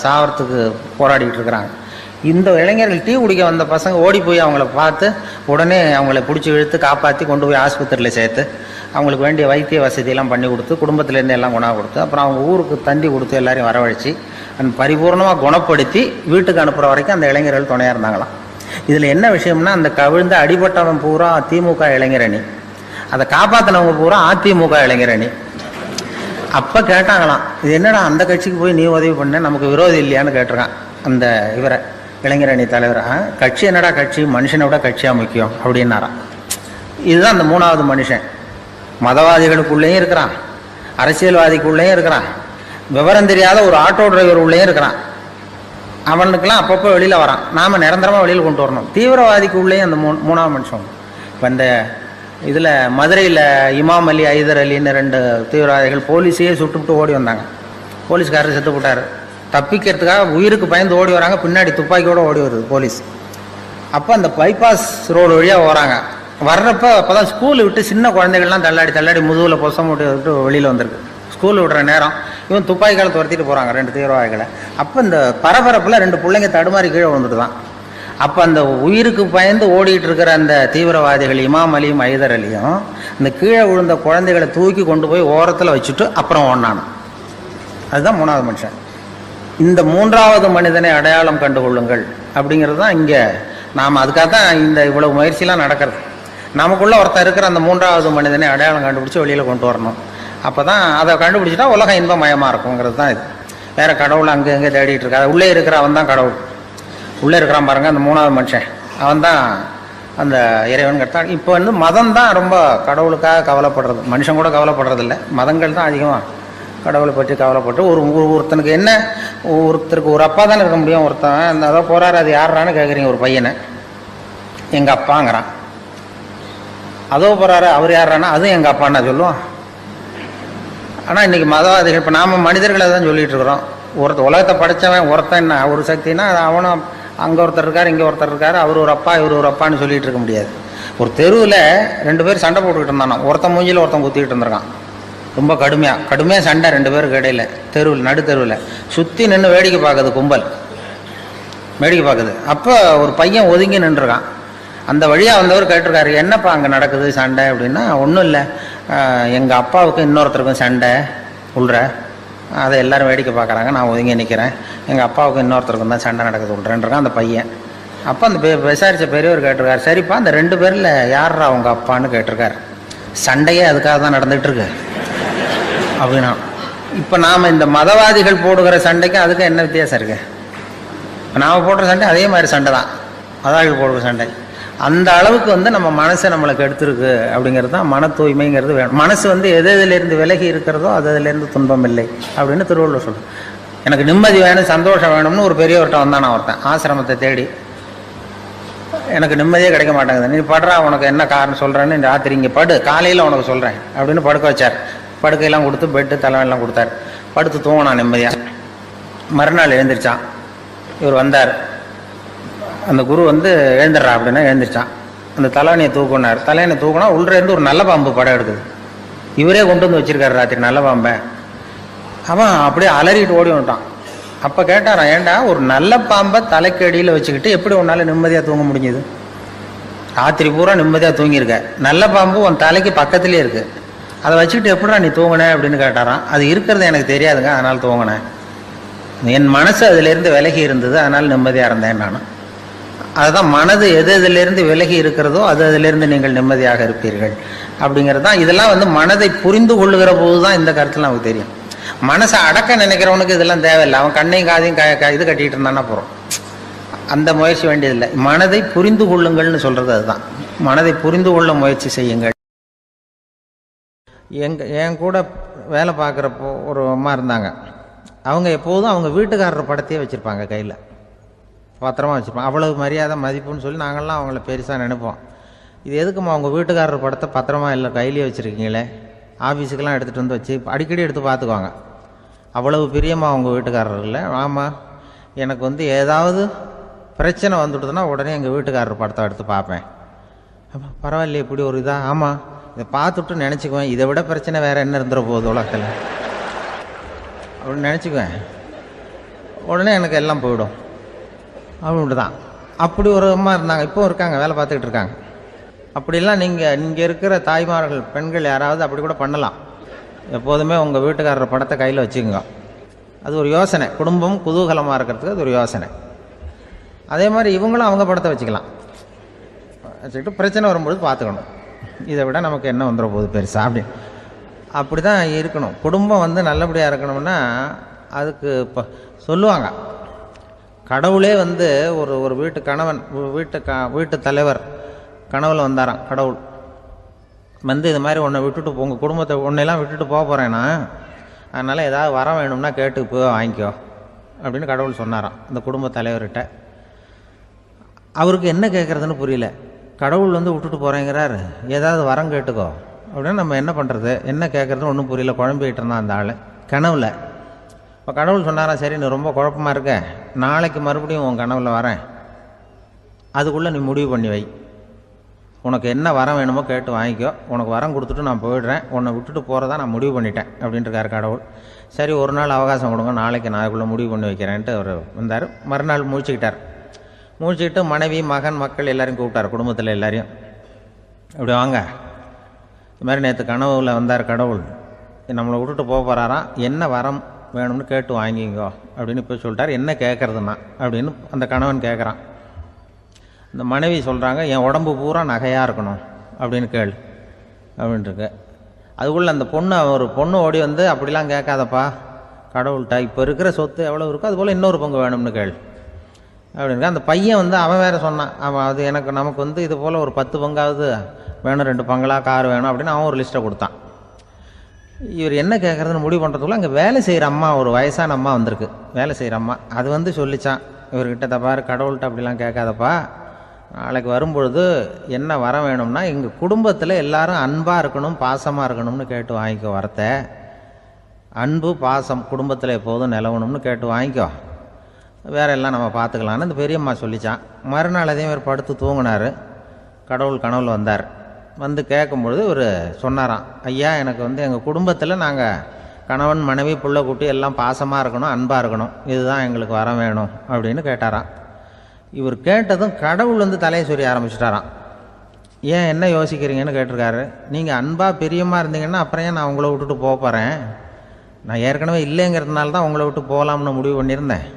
சாவறதுக்கு போராடிட்டு இருக்கிறாங்க. இந்த இளைஞர்கள் டீ குடிக்க வந்த பசங்க ஓடி போய் அவங்கள பார்த்து உடனே அவங்கள பிடிச்சி இழுத்து காப்பாற்றி கொண்டு போய் ஆஸ்பத்திரியில் சேர்த்து அவங்களுக்கு வேண்டிய வைத்திய வசதியெல்லாம் பண்ணி கொடுத்து குடும்பத்திலேருந்து எல்லாம் குணம் கொடுத்து அப்புறம் அவங்க ஊருக்கு தந்தி கொடுத்து எல்லாரையும் வரவழைச்சி பரிபூர்ணமாக குணப்படுத்தி வீட்டுக்கு அனுப்புகிற வரைக்கும் அந்த இளைஞர்கள் துணையாக இருந்தாங்களாம். இதில் என்ன விஷயம்னா, அந்த கவிழ்ந்த அடிபட்டவன் பூரா திமுக இளைஞரணி, அதை காப்பாற்றினவங்க பூரா அதிமுக இளைஞரணி. அப்போ கேட்டாங்களாம், இது என்னடா அந்த கட்சிக்கு போய் நீ உதவி பண்ண, நமக்கு விரோதி இல்லையான்னு கேட்டிருக்கான் அந்த இவரை, இளைஞரணி தலைவர். கட்சி என்னடா கட்சி, மனுஷனை விட கட்சியாக முக்கியம் அப்படின்னாராம். இதுதான் அந்த மூணாவது மனுஷன். மதவாதிகளுக்குள்ளேயும் இருக்கிறான், அரசியல்வாதிக்குள்ளேயும் இருக்கிறான், விவரம் தெரியாத ஒரு ஆட்டோ டிரைவர் உள்ளேயும் இருக்கிறான். அவனுக்கெல்லாம் அப்பப்போ வெளியில் வரான். நாம் நிரந்தரமாக வெளியில் கொண்டு வரணும். தீவிரவாதிக்கு உள்ளேயும் அந்த மூணாவது மனுஷன். இப்போ இந்த இதில் மதுரையில் இமாம் அலி, ஐதர் அலின்னு 2 தீவிரவாதிகள் போலீஸையே சுட்டுவிட்டு ஓடி வந்தாங்க. போலீஸ்காரர் செத்து போட்டார். தப்பிக்கிறதுக்காக உயிருக்கு பயந்து ஓடி வராங்க. பின்னாடி துப்பாக்கியோடு ஓடி வருது போலீஸ். அப்போ அந்த பைபாஸ் ரோடு வழியாக வராங்க. வர்றப்போ அப்போ தான் ஸ்கூல் விட்டு சின்ன குழந்தைகள்லாம் தள்ளாடி முதுகில் பொசம் விட்டு வெளியில் வந்திருக்கு. ஸ்கூல் விடுற நேரம் இவன் துப்பாக்கிகளை துரத்திட்டு போகிறாங்க 2 தீவிரவாதிகளை. அப்போ இந்த பரபரப்பில் 2 பிள்ளைங்க தடுமாறி கீழே விழுந்துட்டு தான். அப்போ அந்த உயிருக்கு பயந்து ஓடிட்டு இருக்கிற அந்த தீவிரவாதிகள் இமாம் அலியும் ஐதர் அலியும் இந்த கீழே விழுந்த குழந்தைகளை தூக்கி கொண்டு போய் ஓரத்தில் வச்சுட்டு அப்புறம் ஓடினான். அதுதான் மூணாவது மனுஷன். இந்த மூன்றாவது மனிதனை அடையாளம் கண்டுகொள்ளுங்கள் அப்படிங்கிறது தான் இங்கே நாம் அதுக்காக தான் இந்த இவ்வளவு முயற்சியெலாம் நடக்கிறது. நமக்குள்ளே ஒருத்தர் இருக்கிற அந்த மூன்றாவது மனிதனை அடையாளம் கண்டுபிடிச்சி வெளியில் கொண்டு வரணும். அப்போ தான் அதை கண்டுபிடிச்சிட்டா உலகம் இன்பமயமாக இருக்குங்கிறது தான் இது. வேறு கடவுள் அங்கே எங்கே தேடிட்டு இருக்கா? உள்ளே இருக்கிற அவன் தான் கடவுள். உள்ளே இருக்கிறான் பாருங்கள், அந்த மூணாவது மனுஷன் அவன் தான் அந்த இறைவன் கட்டான். இப்போ வந்து மதம் தான் ரொம்ப கடவுளுக்காக கவலைப்படுறது. மனுஷன் கூட கவலைப்படுறதில்ல, மதங்கள் தான் அதிகமாக கடவுளை பற்றி கவலைப்பட்டு ஒருத்தனுக்கு என்ன, ஒருத்தருக்கு ஒரு அப்பா தானே இருக்க முடியும். ஒருத்தன் அந்த அதோ போகிறாரு, அது யாரான்னு கேட்குறீங்க. ஒரு பையனை எங்கள் அப்பாங்கிறான். அதோ போகிறாரு, அவர் யாரானா அதுவும் எங்கள் அப்பான்னா சொல்லுவோம். ஆனால் இன்றைக்கி மதவாதிகள், இப்போ நாம் மனிதர்களை தான் சொல்லிகிட்டு இருக்கிறோம். உலகத்தை படைத்தவன் ஒருத்தன் என்ன ஒரு சக்தினா அவனும் அங்கே ஒருத்தர் இருக்கார், இங்கே ஒருத்தர் இருக்கார், அவர் ஒரு அப்பா இவர் ஒரு அப்பான்னு சொல்லிகிட்டு இருக்க முடியாது. ஒரு தெருவில் 2 பேர் சண்டை போட்டுக்கிட்டு இருந்தானோ, ஒருத்தன் மூஞ்சியில் ஒருத்தன் குத்திக்கிட்டு இருந்திருக்கான். ரொம்ப கடுமையாக சண்டை 2 பேருக்கு இடையில, தெருவில் நடுத்தெருவில் சுற்றி நின்று வேடிக்கை பார்க்குது கும்பல், வேடிக்கை பார்க்குது. அப்போ ஒரு பையன் ஒதுங்கி நின்றுருக்கான். அந்த வழியாக வந்தவர் கேட்டிருக்காரு, என்னப்பா அங்கே நடக்குது சண்டை அப்படின்னா, ஒன்றும் இல்லை, எங்கள் அப்பாவுக்கும் இன்னொருத்தருக்கும் சண்டை உள்ற, அதை எல்லோரும் வேடிக்கை பார்க்குறாங்க, நான் ஒதுங்கி நிற்கிறேன், எங்கள் அப்பாவுக்கும் இன்னொருத்தருக்கும் தான் சண்டை நடக்குது உள்றேன்றான் அந்த பையன். அப்போ அந்த விசாரித்த பெரியவர் கேட்டிருக்காரு, சரிப்பா அந்த 2 பேரில் யாரா அவங்க அப்பான்னு கேட்டிருக்காரு. சண்டையே அதுக்காக தான் நடந்துகிட்டு இருக்கு அப்படின்னா. இப்போ நாம் இந்த மதவாதிகள் போடுகிற சண்டைக்கு அதுக்கு என்ன வித்தியாசம் இருக்கு? நாம் போடுற சண்டை அதே மாதிரி சண்டை தான், மதவாதிகள் போடுற சண்டை. அந்த அளவுக்கு வந்து நம்ம மனசை நம்மளுக்கு எடுத்துருக்கு அப்படிங்கிறது தான் மன தூய்மைங்கிறது வேணும். மனசு வந்து எதிலிருந்து விலகி இருக்கிறதோ அதிலிருந்து துன்பம் இல்லை அப்படின்னு திருவள்ளுவர் சொல்லுது. எனக்கு நிம்மதி வேணும், சந்தோஷம் வேணும்னு ஒரு பெரியவர்கிட்ட வந்தான் ஒருத்தன் ஆசிரமத்தை தேடி. எனக்கு நிம்மதியே கிடைக்க மாட்டேங்குது, நீ படுறா, உனக்கு என்ன காரணம் சொல்கிறேன்னு ராத்திரி இங்கே படு, காலையில் உனக்கு சொல்கிறேன் அப்படின்னு படுக்க வச்சார். படுக்கையெல்லாம் கொடுத்து பெட்டு தலைவெல்லாம் கொடுத்தாரு. படுத்து தூங்கினான் நிம்மதியாக. மறுநாள் எழுந்திரிச்சான். இவர் வந்தார், அந்த குரு வந்து எழுந்துடுறா அப்படின்னா எழுந்திரிச்சான். அந்த தலைவனையை தூக்குனார். தலைவனை தூக்குனா உள்ளேருந்து ஒரு நல்ல பாம்பு படம் எடுக்குது. இவரே கொண்டு வந்து வச்சிருக்காரு ராத்திரி நல்ல பாம்பை. அவன் அப்படியே அலறிட்டு ஓடி வந்துட்டான். அப்போ கேட்டாரான், ஏண்டா ஒரு நல்ல பாம்பை தலைக்கு அடியில் வச்சுக்கிட்டு எப்படி உன்னால் நிம்மதியாக தூங்க முடிஞ்சுது? ராத்திரி பூரா நிம்மதியாக தூங்கியிருக்க, நல்ல பாம்பு உன் தலைக்கு பக்கத்துலேயே இருக்குது, அதை வச்சுக்கிட்டு எப்படிடா நீ தூங்கினேன் அப்படின்னு கேட்டாரான். அது இருக்கிறது எனக்கு தெரியாதுங்க, அதனால் தூங்கினேன், என் மனசு அதிலேருந்து விலகி இருந்தது, அதனால் நிம்மதியாக இருந்தேன் நான். அதுதான் மனது எதிலிருந்து விலகி இருக்கிறதோ அதிலிருந்து நீங்கள் நிம்மதியாக இருப்பீர்கள் அப்படிங்கிறது தான். இதெல்லாம் வந்து மனதை புரிந்து கொள்ளுகிற போது தான் இந்த கருத்தில் நமக்கு தெரியும். மனசை அடக்க நினைக்கிறவனுக்கு இதெல்லாம் தேவையில்லை. அவன் கண்ணையும் காதையும் இது கட்டிகிட்டு இருந்தான்னா போகிறோம், அந்த முயற்சி வேண்டியதில்லை. மனதை புரிந்து கொள்ளுங்கள்னு சொல்கிறது அதுதான். மனதை புரிந்து கொள்ள முயற்சி செய்யுங்கள். என் கூட வேலை பார்க்குறப்போ ஒரு அம்மா இருந்தாங்க. அவங்க எப்போதும் அவங்க வீட்டுக்காரர் படத்தையே வச்சுருப்பாங்க, கையில் பத்திரமா வச்சுருப்பாங்க. அவ்வளவு மரியாதை மதிப்புன்னு சொல்லி நாங்கள்லாம் அவங்கள பெருசாக நினைப்போம். இது எதுக்குமா அவங்க வீட்டுக்காரர் படத்தை பத்திரமா இல்லை கையிலேயே வச்சுருக்கீங்களே, ஆஃபீஸுக்கெல்லாம் எடுத்துகிட்டு வந்து வச்சு அடிக்கடி எடுத்து பார்த்துக்குவாங்க. அவ்வளவு பிரியமாக அவங்க வீட்டுக்காரர் இல்லை. ஆமாம், எனக்கு வந்து ஏதாவது பிரச்சனை வந்துவிடுதுன்னா உடனே எங்கள் வீட்டுக்காரர் படத்தை எடுத்து பார்ப்பேன். பரவாயில்லையே இப்படி ஒரு இதாக, ஆமாம் இதை பார்த்துட்டு நினச்சிக்குவேன், இதை விட பிரச்சனை வேறு என்ன இருந்துட போகுது உலகத்தில் அப்படின்னு நினச்சிக்குவேன். உடனே எனக்கு எல்லாம் போயிடும் அப்படின்ட்டு தான். அப்படி ஒரு அம்மா இருந்தாங்க, இப்போவும் இருக்காங்க, வேலை பார்த்துக்கிட்டு இருக்காங்க. அப்படிலாம் நீங்கள் இருக்கிற தாய்மார்கள் பெண்கள் யாராவது அப்படி கூட பண்ணலாம். எப்போதுமே உங்கள் வீட்டுக்காரர் படத்தை கையில் வச்சுக்கோங்க. அது ஒரு யோசனை, குடும்பம் குதூகலமாக இருக்கிறதுக்கு அது ஒரு யோசனை. அதே மாதிரி இவங்களும் அவங்க படத்தை வச்சுக்கலாம், வச்சுக்கிட்டு பிரச்சனை வரும்போது பார்த்துக்கணும், இதை விட நமக்கு என்ன வந்துட போகுது பெருசா அப்படி தான் இருக்கணும். குடும்பம் வந்து நல்லபடியாக இருக்கணும்னா அதுக்கு இப்போ சொல்லுவாங்க, கடவுளே வந்து ஒரு வீட்டு கணவன் வீட்டு தலைவர் கனவுல வந்தாராம். கடவுள் வந்து இது மாதிரி உன்னை விட்டுட்டு உங்கள் குடும்பத்தை உன்னையெல்லாம் விட்டுட்டு போக போகிறேன்னா, அதனால் ஏதாவது வரம் வேணும்னா கேட்டு போய் வாங்கிக்கோ அப்படின்னு கடவுள் சொன்னாராம் அந்த குடும்ப தலைவர்கிட்ட. அவருக்கு என்ன கேட்குறதுன்னு புரியல. கடவுள் வந்து விட்டுட்டு போகிறேங்கிறார், ஏதாவது வரம் கேட்டுக்கோ அப்படின்னு நம்ம என்ன பண்ணுறது, என்ன கேட்குறதுன்னு ஒன்றும் புரியல. குழம்பிக்கிட்டு இருந்தான் அந்த ஆள் கனவுல. இப்போ கடவுள் சொன்னாராம், சரி நீ ரொம்ப குழப்பமாக இருக்க, நாளைக்கு மறுபடியும் உன் கனவுல வரேன், அதுக்குள்ளே நீ முடிவு பண்ணி வை, உனக்கு என்ன வரம் வேணுமோ கேட்டு வாங்கிக்கோ, உனக்கு வரம் கொடுத்துட்டு நான் போயிடுறேன், உன்னை விட்டுட்டு போகிறதா நான் முடிவு பண்ணிட்டேன் அப்படின்ட்டுருக்காரு கடவுள். சரி ஒரு நாள் அவகாசம் கொடுங்க, நாளைக்கு நான் அதுக்குள்ளே முடிவு பண்ணி வைக்கிறேன்ட்டு அவர் வந்தார். மறுநாள் முழிச்சுக்கிட்டார். முழிச்சுக்கிட்டு மனைவி மகன் மக்கள் எல்லாரையும் கூப்பிட்டார், குடும்பத்தில் எல்லாரையும். இப்படி வாங்க, இது மாதிரி நேற்று கனவுல வந்தார் கடவுள், நம்மளை விட்டுட்டு போக போகிறாராம், என்ன வரம் வேணும்னு கேட்டு வாங்கிங்கோ அப்படின்னு இப்போ சொல்லிட்டார். என்ன கேட்குறதுன்னா அப்படின்னு அந்த கணவன் கேட்குறான். இந்த மனைவி சொல்கிறாங்க, என் உடம்பு பூரா நகையாக இருக்கணும் அப்படின்னு கேள் அப்படின்ட்டுருக்கு. அதுக்குள்ளே அந்த ஒரு பொண்ணு ஓடி வந்து, அப்படிலாம் கேட்காதப்பா கடவுள்கிட்ட, இப்போ இருக்கிற சொத்து எவ்வளோ இருக்கோ அதுபோல் இன்னொரு பங்கு வேணும்னு கேள் அப்படின்னு. அந்த பையன் வந்து அவன் வேறு சொன்னான், அவன் அது நமக்கு வந்து இது போல் ஒரு 10 பங்காவது வேணும், 2 பங்களா கார் வேணும் அப்படின்னு அவன் ஒரு லிஸ்ட்டை கொடுத்தான். இவர் என்ன கேட்குறதுன்னு முடிவு பண்ணுறதுக்குள்ள அங்கே வேலை செய்கிற அம்மா, ஒரு வயசான அம்மா வந்திருக்கு, வேலை செய்கிற அம்மா. அது வந்து சொல்லிச்சான் இவர்கிட்ட, தப்பாரு கடவுள்கிட்ட அப்படிலாம் கேட்காதப்பா, நாளைக்கு வரும்பொழுது என்ன வர வேணும்னா எங்கள் குடும்பத்தில் எல்லாரும் அன்பாக இருக்கணும் பாசமாக இருக்கணும்னு கேட்டு வாங்கிக்கோ, வரத்தை அன்பு பாசம் குடும்பத்தில் எப்போதும் நிலவணும்னு கேட்டு வாங்கிக்கோ, வேற எல்லாம் நம்ம பார்த்துக்கலான்னு இந்த பெரியம்மா சொல்லிச்சான். மறுநாள் அதே மாதிரி படுத்து தூங்கினார். கடவுள் கனவுல வந்தார். வந்து கேட்கும்பொழுது இவர் சொன்னாராம், ஐயா எனக்கு வந்து எங்கள் குடும்பத்தில் நாங்கள் கணவன் மனைவி புள்ள குட்டி எல்லாம் பாசமாக இருக்கணும் அன்பாக இருக்கணும், இதுதான் எங்களுக்கு வர வேணும் அப்படின்னு கேட்டாராம். இவர் கேட்டதும் கடவுள் வந்து தலையை சொரிய ஆரம்பிச்சிட்டாராம். ஏன் என்ன யோசிக்கிறீங்கன்னு கேட்டிருக்காரு. நீங்கள் அன்பாக பிரியமாக இருந்தீங்கன்னா அப்புறம் ஏன் நான் உங்களை விட்டுட்டு போக போகிறேன், நான் ஏற்கனவே இல்லைங்கிறதுனால தான் உங்களை விட்டு போகலாம்னு முடிவு பண்ணியிருந்தேன்.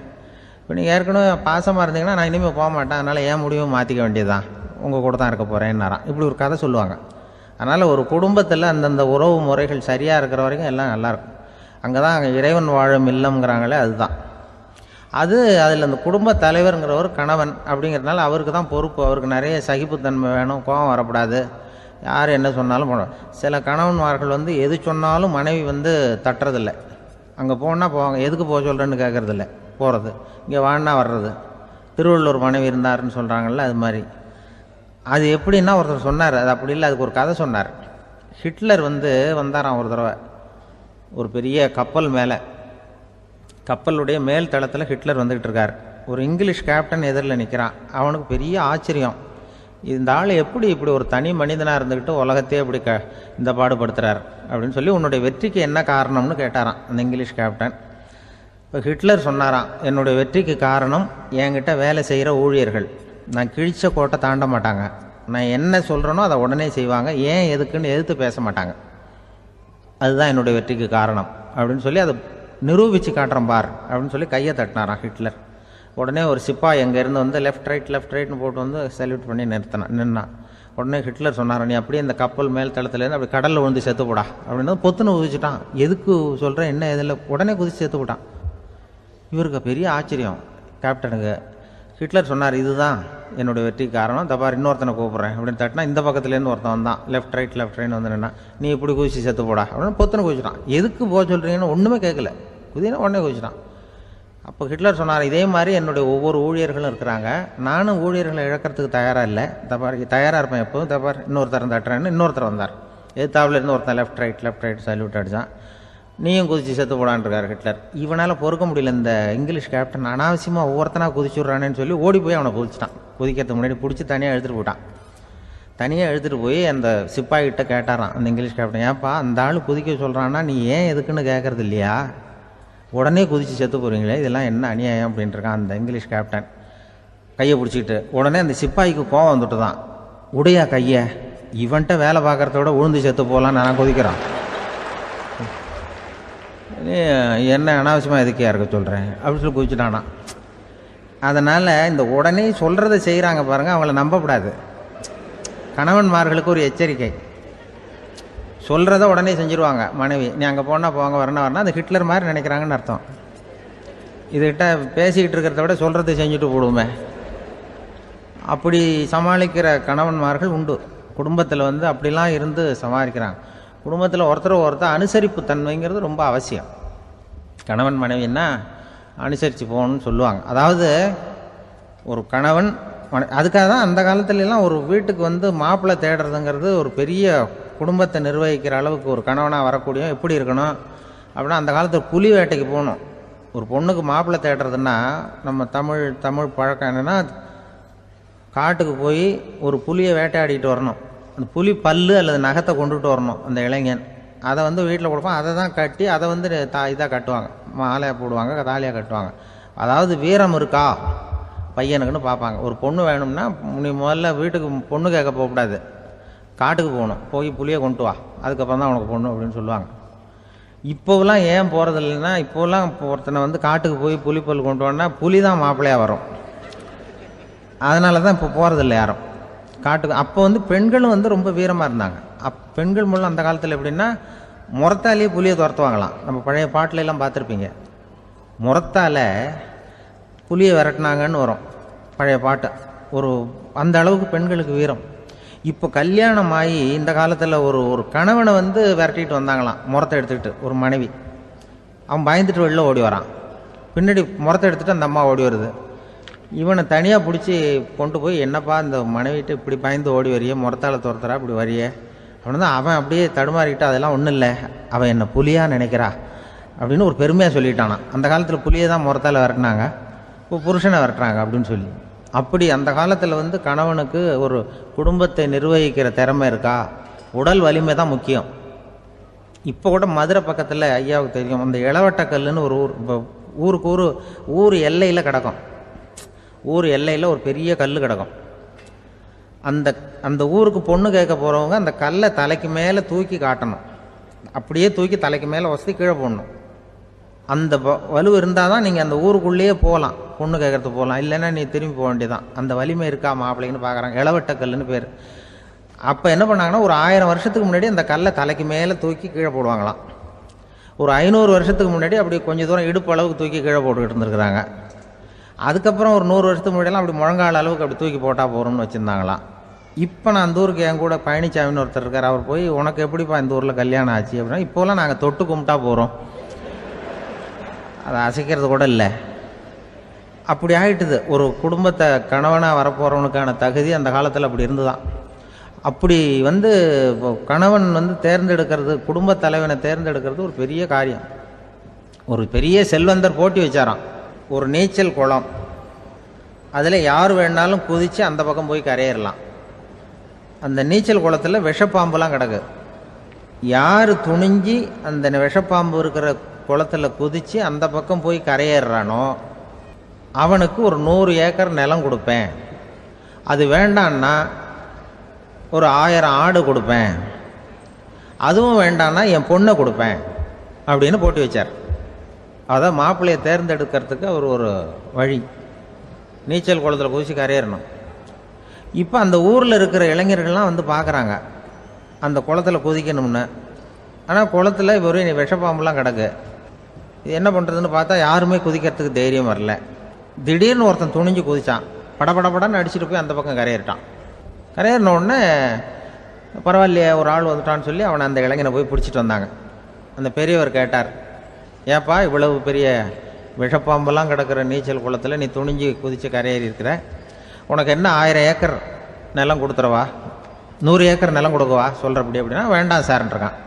இப்போ நீங்கள் ஏற்கனவே பாசமாக இருந்தீங்கன்னா நான் இனிமேல் போக மாட்டேன், அதனால் ஏன் முடிவு மாற்றிக்க வேண்டியதுதான், உங்கள் கூட தான் இருக்க போகிறேன்னாராம். இப்படி ஒரு கதை சொல்லுவாங்க. அதனால் ஒரு குடும்பத்தில் அந்தந்த உறவு முறைகள் சரியாக இருக்கிற வரைக்கும் எல்லாம் நல்லாயிருக்கும். அங்கே தான் அங்கே இறைவன் வாழும் இல்லம்ங்கிறாங்களே, அதுதான் அது. அதில் அந்த குடும்ப தலைவருங்கிறவர் கணவன் அப்படிங்கிறதுனால அவருக்கு தான் பொறுப்பு. அவருக்கு நிறைய சகிப்புத்தன்மை வேணும், கோபம் வரக்கூடாது, யார் என்ன சொன்னாலும் போகணும். சில கணவன்மார்கள் வந்து எது சொன்னாலும் மனைவி வந்து தட்டுறதில்லை. அங்கே போனால் போவாங்க, எதுக்கு போக சொல்கிறேன்னு கேட்குறதில்ல, போகிறது. இங்கே வான்னா வர்றது. திருவள்ளுவர் மனைவி இருந்தாருன்னு சொல்கிறாங்கல்ல, அது மாதிரி. அது எப்படின்னா ஒருத்தர் சொன்னார், அது அப்படி இல்லை, அதுக்கு ஒரு கதை சொன்னார். ஹிட்லர் வந்து வந்தாராம் ஒரு தடவை, ஒரு பெரிய கப்பல் மேலே, கப்பலுடைய மேல் தளத்தில் ஹிட்லர் வந்துக்கிட்டு இருக்கார். ஒரு இங்கிலீஷ் கேப்டன் எதிரில் நிற்கிறான். அவனுக்கு பெரிய ஆச்சரியம், இந்த ஆள் எப்படி இப்படி ஒரு தனி மனிதனாக இருந்துக்கிட்டு உலகத்தையே இப்படி இந்த பாடுபடுத்துகிறார் அப்படின்னு சொல்லி, உன்னுடைய வெற்றிக்கு என்ன காரணம்னு கேட்டாராம் அந்த இங்கிலீஷ் கேப்டன். இப்போ ஹிட்லர் சொன்னாராம், என்னுடைய வெற்றிக்கு காரணம் என்கிட்ட வேலை செய்கிற ஊழியர்கள், நான் கிழிச்ச கோட்டை தாண்ட மாட்டாங்க, நான் என்ன சொல்கிறேனோ அதை உடனே செய்வாங்க, ஏன் எதுக்குன்னு எதிர்த்து பேச மாட்டாங்க, அதுதான் என்னுடைய வெற்றிக்கு காரணம் அப்படின்னு சொல்லி அதை நிரூபித்து காட்டுறேன் பார் அப்படின்னு சொல்லி கையை தட்டினாராம் ஹிட்லர். உடனே ஒரு சிப்பாய் அங்கேருந்து வந்து லெஃப்ட் ரைட்னு போட்டு வந்து சல்யூட் பண்ணி நின்னான். உடனே ஹிட்லர் சொன்னார், நீ அப்படியே இந்த கப்பல் மேல் தளத்துலேருந்து அப்படி கடலில் விழுந்து செத்து போடா அப்படின்னு பொத்துன்னு குதிச்சுட்டான். எதுக்கு சொல்கிறேன் என்ன இதில், உடனே குதிச்சு செத்து போட்டான். இவருக்கு பெரிய ஆச்சரியம் கேப்டனுக்கு. ஹிட்லர் சொன்னார், இதுதான் என்னுடைய வெற்றிக்கு காரணம், தப்பார் இன்னொருத்தனை கூப்பிட்றேன் அப்படின்னு தட்டினா, இந்த பக்கத்துலேருந்து ஒருத்தன் வந்தான், லெஃப்ட் ரைட்னு வந்து நின்னா, நீ இப்படி குதிச்சு செத்து போடா அப்படின்னு பொத்துன்னு குதிச்சுட்டான். எதுக்கு போக சொல்கிறீங்கன்னு ஒன்றுமே கேட்கல, குதினா உடனே குதிச்சுட்டான். அப்போ ஹிட்லர் சொன்னார், இதே மாதிரி என்னுடைய ஒவ்வொரு ஊழியர்களும் இருக்கிறாங்க, நானும் ஊழியர்களை இழக்கிறதுக்கு தயாராக இல்லை, தப்பார் தயாராக இருப்பேன் எப்போதும், தப்பார் இன்னொருத்தரம் தட்டுறேன்னு இன்னொருத்தர் வந்தார். எதிர்த்தாப்புலேருந்து ஒருத்தன் லெஃப்ட் ரைட் சல்யூட் அடித்தான். நீயும் குதிச்சு செத்து போடான்ருக்கார் ஹிட்லர். இவனால் பொறுக்க முடியல, இந்த இங்கிலீஷ் கேப்டன் அனாவசியமாக ஒவ்வொருத்தனாக குதிச்சுட்றானேன்னு சொல்லி ஓடி போய் அவனை குதிச்சிட்டான். குதிக்கிறதுக்கு முன்னாடி பிடிச்சி தனியாக எடுத்துகிட்டு போட்டான். தனியாக எடுத்துகிட்டு போய் அந்த சிப்பாய்கிட்ட கேட்டாரான் அந்த இங்கிலீஷ் கேப்டன், ஏன்ப்பா அந்த ஆள் குதிக்க சொல்கிறான்னா நீ ஏன் எதுக்குன்னு கேட்குறது இல்லையா, உடனே குதித்து செத்து போகிறீங்களே, இதெல்லாம் என்ன அநியாயம் அப்படின்ட்டுருக்கான் அந்த இங்கிலீஷ் கேப்டன் கையை பிடிச்சிக்கிட்டு. உடனே அந்த சிப்பாய்க்கு கோவம் வந்துட்டு தான், உடையா கையை, இவன்ட்ட வேலை பார்க்குறத விட உழுந்து செத்து போகலான்னு நான் குதிக்கிறான், என்ன அனாவசியமாக எதுக்கையாக இருக்க சொல்கிறேன் அப்படின்னு சொல்லி குதிச்சுட்டானா. அதனால் இந்த உடனே சொல்கிறத செய்கிறாங்க பாருங்கள், அவங்கள நம்பக்கூடாது. கணவன்மார்களுக்கு ஒரு எச்சரிக்கை, சொல்கிறத உடனே செஞ்சுருவாங்க மனைவி, நீ அங்கே போனால் போவாங்க வரணும், அது ஹிட்லர் மாதிரி நினைக்கிறாங்கன்னு அர்த்தம். இதுகிட்ட பேசிக்கிட்டு இருக்கிறத விட சொல்கிறத செஞ்சுட்டு போடுவோமே, அப்படி சமாளிக்கிற கணவன்மார்கள் உண்டு. குடும்பத்தில் வந்து அப்படிலாம் இருந்து சமாளிக்கிறாங்க. குடும்பத்தில் ஒருத்தர் அனுசரிப்பு தன்மைங்கிறது ரொம்ப அவசியம். கணவன் மனைவின்னா அனுசரித்து போகணும்னு சொல்லுவாங்க. அதாவது ஒரு கணவன் அதுக்காக தான் அந்த காலத்துலலாம் ஒரு வீட்டுக்கு வந்து மாப்பிள்ளை தேடுறதுங்கிறது ஒரு பெரிய குடும்பத்தை நிர்வகிக்கிற அளவுக்கு ஒரு கணவனாக வரக்கூடிய எப்படி இருக்கணும் அப்படின்னா, அந்த காலத்தில் புலி வேட்டைக்கு போகணும். ஒரு பொண்ணுக்கு மாப்பிள்ளை தேடுறதுன்னா நம்ம தமிழ் பழக்கம் என்னென்னா, காட்டுக்கு போய் ஒரு புலியை வேட்டையாடிட்டு வரணும். அந்த புலி பல்லு அல்லது நகத்தை கொண்டுட்டு வரணும் அந்த இளைஞன். அதை வந்து வீட்டில் கொடுப்பான். அதை தான் கட்டி அதை வந்து இதாக கட்டுவாங்க, மாலையாக போடுவாங்க, தாலியாக கட்டுவாங்க. அதாவது வீரம் இருக்கா பையனுக்குன்னு பார்ப்பாங்க. ஒரு பொண்ணு வேணும்னா நீ முதல்ல வீட்டுக்கு பொண்ணு கேட்க போகக்கூடாது, காட்டுக்கு போகணும், போய் புளியை கொண்டு வா, அதுக்கப்புறம் தான் உனக்கு பொண்ணு அப்படின்னு சொல்லுவாங்க. இப்போவெல்லாம் ஏன் போகிறது இல்லைன்னா, இப்போலாம் ஒருத்தனை வந்து காட்டுக்கு போய் புலிப்பல் கொண்டு வான்னா புலி தான் மாப்பிள்ளையாக வரும். அதனால தான் இப்போ போகிறதில்ல யாரும் காட்டுக்கு. அப்போ வந்து பெண்களும் வந்து ரொம்ப வீரமாக இருந்தாங்க. பெண்கள் மூலம் அந்த காலத்தில் எப்படின்னா, முறத்தாலேயே புலியை துரத்துவாங்களாம். நம்ம பழைய பாட்டிலெல்லாம் பார்த்துருப்பீங்க, முறத்தால் புலியை விரட்டினாங்கன்னு வரும் பழைய பாட்டு. அந்த அளவுக்கு பெண்களுக்கு வீரம். இப்போ கல்யாணம் ஆகி இந்த காலத்தில் ஒரு கணவனை வந்து விரட்டிட்டு வந்தாங்களாம் முறத்தை எடுத்துக்கிட்டு. ஒரு மனைவி அவன் பயந்துட்டு வெளில ஓடி வரான், பின்னாடி முறத்தை எடுத்துகிட்டு அந்த அம்மா ஓடி வருது. இவனை தனியாக பிடிச்சி கொண்டு போய், என்னப்பா இந்த மனைவிட்டு இப்படி பயந்து ஓடி வரையே, முறத்தால் துரத்துறா இப்படி வரையே அப்படின்னு தான் அவன் அப்படியே தடுமாறிக்கிட்டு, அதெல்லாம் ஒன்றும் இல்லை, அவன் என்னை புலியாக நினைக்கிறா அப்படின்னு ஒரு பெருமையாக சொல்லிட்டானான். அந்த காலத்தில் புலியை தான் முறத்தால் விரட்டினாங்க, இப்போ புருஷனை விரட்டுறாங்க அப்படின்னு சொல்லி. அப்படி அந்த காலத்தில் வந்து கணவனுக்கு ஒரு குடும்பத்தை நிர்வகிக்கிற திறமை இருக்கா, உடல் வலிமை தான் முக்கியம். இப்போ கூட மதுரை பக்கத்தில் ஐயாவுக்கு தெரியும், அந்த இளவட்டக்கல்லுன்னு ஒரு ஊர். இப்போ ஊருக்கு ஊர் எல்லையில் கிடக்கும். ஊர் எல்லையில் ஒரு பெரிய கல் கிடக்கும். அந்த ஊருக்கு பொண்ணு கேட்க போகிறவங்க அந்த கல்லை தலைக்கு மேலே தூக்கி காட்டணும். அப்படியே தூக்கி தலைக்கு மேலே வசதி கீழே போடணும். அந்த வலு இருந்தால் தான் நீங்கள் அந்த ஊருக்குள்ளேயே போகலாம், பொண்ணு கேட்கறதுக்கு போகலாம். இல்லைன்னா நீ திரும்பி போக வேண்டியதான். அந்த வலிமை இருக்கா மாப்பிள்ளைன்னு பார்க்குறாங்க. இளவட்டக்கல்லுன்னு பேர். அப்போ என்ன பண்ணாங்கன்னா, ஒரு 1000 வருஷத்துக்கு முன்னாடி அந்த கல்லை தலைக்கு மேலே தூக்கி கீழே போடுவாங்களாம். ஒரு 500 வருஷத்துக்கு முன்னாடி அப்படி கொஞ்சம் தூரம் இடுப்பு அளவுக்கு தூக்கி கீழே போட்டுக்கிட்டு இருந்துருக்குறாங்க. அதுக்கப்புறம் ஒரு 100 வருஷத்துக்கு முன்னாடியெல்லாம் அப்படி முழங்கால அளவுக்கு அப்படி தூக்கி போட்டால் போகிறோம்னு வச்சுருந்தாங்களாம். இப்போ நான் அந்த ஊருக்கு என் கூட பழனிசாமின்னு ஒருத்தர் இருக்கார். அவர் போய், உனக்கு எப்படிப்பா இந்த ஊரில் கல்யாணம் ஆச்சு அப்படின்னா, இப்போலாம் நாங்கள் தொட்டு கும்பிட்டா போகிறோம், அதை அசைக்கிறது கூட இல்லை. அப்படி ஆகிட்டுது. ஒரு குடும்பத்தை கணவனாக வரப்போகிறவனுக்கான தகுதி அந்த காலத்தில் அப்படி இருந்துதான். அப்படி வந்து கணவன் வந்து தேர்ந்தெடுக்கிறது, குடும்ப தலைவனை தேர்ந்தெடுக்கிறது ஒரு பெரிய காரியம். ஒரு பெரிய செல்வந்தர் போட்டி வச்சாராம். ஒரு நீச்சல் குளம், அதில் யார் வேணாலும் குதித்து அந்த பக்கம் போய் கரையேறலாம். அந்த நீச்சல் குளத்தில் விஷப்பாம்புலாம் கிடக்கு. யார் துணிஞ்சி அந்த விஷப்பாம்பு இருக்கிற குளத்தில் குதித்து அந்த பக்கம் போய் கரையேறானோ அவனுக்கு ஒரு 100 ஏக்கர் நிலம் கொடுப்பேன், அது வேண்டான்னா ஒரு 1000 ஆடு கொடுப்பேன், அதுவும் வேண்டான்னா என் பொண்ணை கொடுப்பேன் அப்படின்னு போட்டி வச்சார். அதான் மாப்பிள்ளையை தேர்ந்தெடுக்கிறதுக்கு அவர் ஒரு வழி, நீச்சல் குளத்தில் குதிச்சு கரையேறணும். இப்போ அந்த ஊரில் இருக்கிற இளைஞர்கள்லாம் வந்து பார்க்குறாங்க அந்த குளத்தில் குதிக்கணும்னு. ஆனால் குளத்தில் ஒரு விஷப்பாம்புலாம் கிடக்கு. இது என்ன பண்ணுறதுன்னு பார்த்தா யாருமே குதிக்கிறதுக்கு தைரியம் வரல. திடீர்னு ஒருத்தன் துணிஞ்சு குதிச்சான், படபடன்னு அடிச்சுட்டு போய் அந்த பக்கம் கரையேறிட்டான். கரையேறின உடனே பரவாயில்லையே ஒரு ஆள் வந்துட்டான்னு சொல்லி அவனை அந்த இளைஞனை போய் பிடிச்சிட்டு வந்தாங்க. அந்த பெரியவர் கேட்டார், ஏப்பா இவ்வளவு பெரிய விஷப்பாம்பெல்லாம் கிடக்கிற நீச்சல் குளத்தில் நீ துணிஞ்சு குதித்து கரையேறி இருக்கிற, உனக்கு என்ன 1000 ஏக்கர் நிலம் கொடுத்துறவா, 100 ஏக்கர் நிலம் கொடுக்கவா சொல்கிறப்படி அப்படின்னா, வேண்டாம் சார்ன்றான்.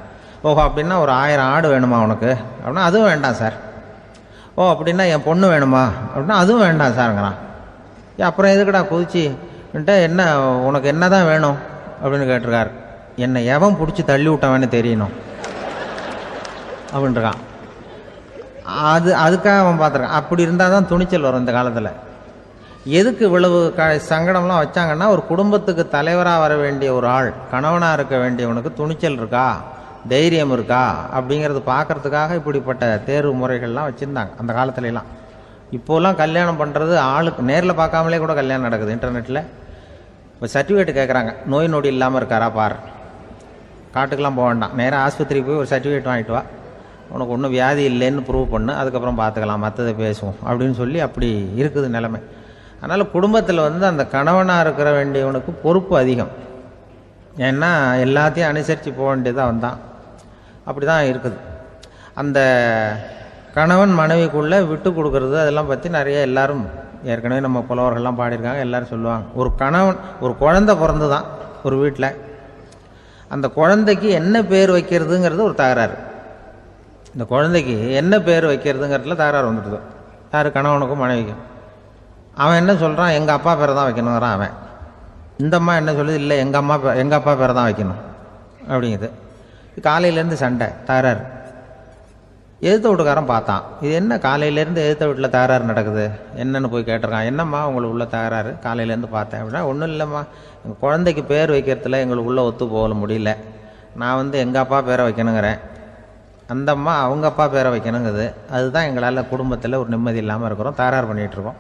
ஓஹோ அப்படின்னா ஒரு 1000 ஆடு வேணுமா உனக்கு அப்படின்னா, அதுவும் வேண்டாம் சார். ஓ அப்படின்னா என் பொண்ணு வேணுமா அப்படின்னா, அதுவும் வேண்டாம் சாருங்கிறான். அப்புறம் எதுக்குடா குதிச்சுன்ட்டு, என்ன உனக்கு என்ன தான் வேணும் அப்படின்னு கேட்டிருக்கார். என்னை எவன் பிடிச்சி தள்ளி விட்டவன்னு தெரியணும் அப்படின்றான். அதுக்காக அவன் பார்த்துருக்கான். அப்படி இருந்தால் தான் துணிச்சல் வரும் இந்த காலத்தில். எதுக்கு இவ்வளவு சங்கடம்லாம் வச்சாங்கன்னா, ஒரு குடும்பத்துக்கு தலைவராக வர வேண்டிய ஒரு ஆள், கணவனாக இருக்க வேண்டியவனுக்கு துணிச்சல் இருக்கா, தைரியம் இருக்கா அப்படிங்கிறது பார்க்கறதுக்காக இப்படிப்பட்ட தேர்வு முறைகள்லாம் வச்சுருந்தாங்க அந்த காலத்துலலாம். இப்போலாம் கல்யாணம் பண்ணுறது ஆளுக்கு நேரில் பார்க்காமலே கூட கல்யாணம் நடக்குது இன்டர்நெட்டில். இப்போ சர்டிஃபிகேட் கேட்குறாங்க, நோய் நொடி இல்லாமல் இருக்காரா பார், காட்டுக்கெலாம் போக வேண்டாம், நேராக ஆஸ்பத்திரிக்கு போய் ஒரு சர்டிஃபிகேட் வாங்கிட்டு வா, உனக்கு ஒன்றும் வியாதி இல்லைன்னு ப்ரூவ் பண்ணு, அதுக்கப்புறம் பார்த்துக்கலாம், மற்றதை பேசுவோம் அப்படின்னு சொல்லி அப்படி இருக்குது நிலைமை. அதனால் குடும்பத்தில் வந்து அந்த கணவனாக இருக்கிற வேண்டியவனுக்கு பொறுப்பு அதிகம். ஏன்னா எல்லாத்தையும் அனுசரித்து போக வேண்டியதாக வந்தான். அப்படி தான் இருக்குது. அந்த கணவன் மனைவிக்குள்ளே விட்டு கொடுக்கறது அதெல்லாம் பற்றி நிறைய எல்லாரும் ஏற்கனவே நம்ம புலவர்கள்லாம் பாடியிருக்காங்க. எல்லோரும் சொல்லுவாங்க, ஒரு கணவன் ஒரு குழந்தை பிறந்து தான் ஒரு வீட்டில், அந்த குழந்தைக்கு என்ன பேர் வைக்கிறதுங்கிறது ஒரு தகராறு. இந்த குழந்தைக்கு என்ன பேர் வைக்கிறதுங்கிறதுல தகராறு வந்துடுது. யார்? கணவனுக்கும் மனைவிக்கும். அவன் என்ன சொல்கிறான், எங்கள் அப்பா பேரை தான் வைக்கணுங்கிறான் அவன். இந்த அம்மா என்ன சொல்லுது, இல்லை எங்கள் அப்பா பேரை தான் வைக்கணும் அப்படிங்குது. காலையிலேருந்து சண்டை, தகராறு. எதிர்த்த வீட்டுக்காரன் பார்த்தான், இது என்ன காலையிலேருந்து எதிர்த்த வீட்டில் தகராறு நடக்குது, என்னென்னு போய் கேட்டிருக்கான். என்னம்மா உங்களுக்கு உள்ள தகராறு, காலையிலேருந்து பார்த்தேன் அப்படின்னா. ஒன்றும் இல்லைம்மா, எங்கள் குழந்தைக்கு பேர் வைக்கிறதுல எங்களுக்கு உள்ளே ஒத்து போக முடியல, நான் எங்கள் அப்பா பேரை வைக்கணுங்கிறேன், அந்த அம்மா அவங்க அப்பா பேரை வைக்கணுங்குது, அதுதான் எங்களால் குடும்பத்தில் ஒரு நிம்மதி இல்லாமல் இருக்கிறோம், தகராறு பண்ணிகிட்ருக்கோம்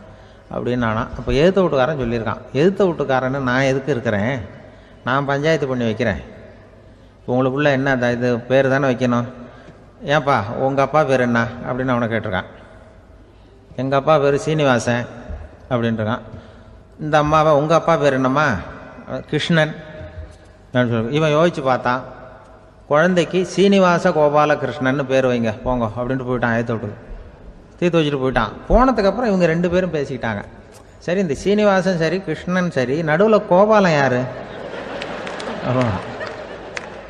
அப்படின்னு நானா. அப்போ எதிர்த்த வீட்டுக்காரன் சொல்லியிருக்கான், எதிர்த்த வீட்டுக்காரன்னு நான் எதுக்கு இருக்கிறேன், நான் பஞ்சாயத்து பண்ணி வைக்கிறேன், உங்களுக்குள்ளே என்ன இது பேர் தானே வைக்கணும், ஏன்ப்பா உங்கள் அப்பா பேர் என்ன அப்படின்னு அவனை கேட்டிருக்கான். எங்கள் அப்பா பேர் சீனிவாசன் அப்படின்ட்டுருக்கான். இந்த அம்மாவை உங்கள் அப்பா பேர் என்னம்மா, கிருஷ்ணன் அப்படின்னு சொல்லி. இவன் யோசிச்சு பார்த்தான், குழந்தைக்கு சீனிவாச கோபாலகிருஷ்ணன்னு பேர் வைங்க போங்க அப்படின்ட்டு போயிட்டான். ஏற்ற விட்டு தீர்த்து வச்சுட்டு போயிட்டான். போனதுக்கப்புறம் இவங்க 2 பேரும் பேசிக்கிட்டாங்க. சரி, இந்த சீனிவாசன் சரி கிருஷ்ணன் சரி, நடுவில் கோபாலன் யார்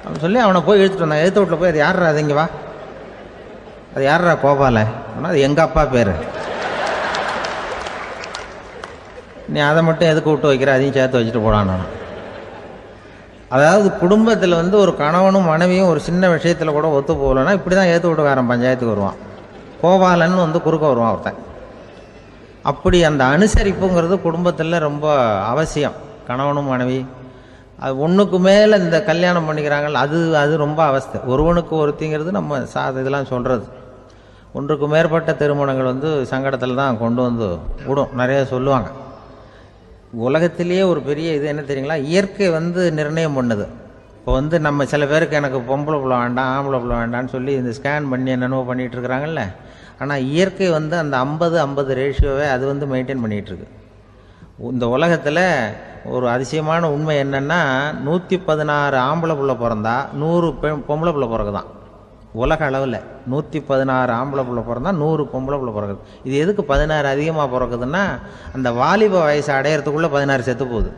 அவன் சொல்லி அவனை போய் இழுத்துட்டு வந்தான். எழுத்து வீட்டில் போய், அது யாரா, அது இங்கே வா, அது யாரா கோபாலன், அது எங்கள் அப்பா பேர், நீ அதை மட்டும் எதுக்கு விட்டு வைக்கிற, அதையும் சேர்த்து வச்சுட்டு போடான்னு. அதாவது குடும்பத்தில் ஒரு கணவனும் மனைவியும் ஒரு சின்ன விஷயத்தில் கூட ஒத்து போகலன்னா இப்படி தான் ஏற்று வீட்டுக்காரன் பஞ்சாயத்துக்கு வருவான். கோபாலன் குறுக்க வருவான் ஒருத்தன். அப்படி அந்த அனுசரிப்புங்கிறது குடும்பத்தில் ரொம்ப அவசியம். கணவனும் மனைவி அது ஒன்றுக்கு மேலே இந்த கல்யாணம் பண்ணிக்கிறாங்கள், அது ரொம்ப அவஸ்தை. ஒருவனுக்கு ஒருத்திங்கிறது நம்ம இதெல்லாம் சொல்கிறது. ஒன்றுக்கு மேற்பட்ட திருமணங்கள் சங்கடத்தில் தான் கொண்டு விடும். நிறைய சொல்லுவாங்க. உலகத்திலேயே ஒரு பெரிய இது என்ன தெரியுங்களா, இயற்கை நிர்ணயம் பண்ணுது. இப்போ நம்ம சில பேருக்கு எனக்கு பொம்பளை பிள்ளை வேண்டாம் ஆம்பளை பிள்ளை வேண்டான்னு சொல்லி இந்த ஸ்கேன் பண்ணி என்னென்னவோ பண்ணிகிட்டு இருக்கிறாங்கல்ல. ஆனால் இயற்கை அந்த 50-50 ரேஷியோவை அது மெயின்டைன் பண்ணிகிட்ருக்கு. இந்த உலகத்தில் ஒரு அதிசயமான உண்மை என்னென்னா, 116 ஆம்பளை பிள்ளை பிறந்தா 100 பொம்பளை பிள்ளை பிறகுதான். உலக அளவில் 116 ஆம்பளை பிள்ளை பிறந்தா 100 பொம்பளை பிள்ளை பிறகுது. இது எதுக்கு 16 அதிகமாக பிறக்குதுன்னா, அந்த வாலிப வயசு அடையிறதுக்குள்ளே 16 செத்து போகுது.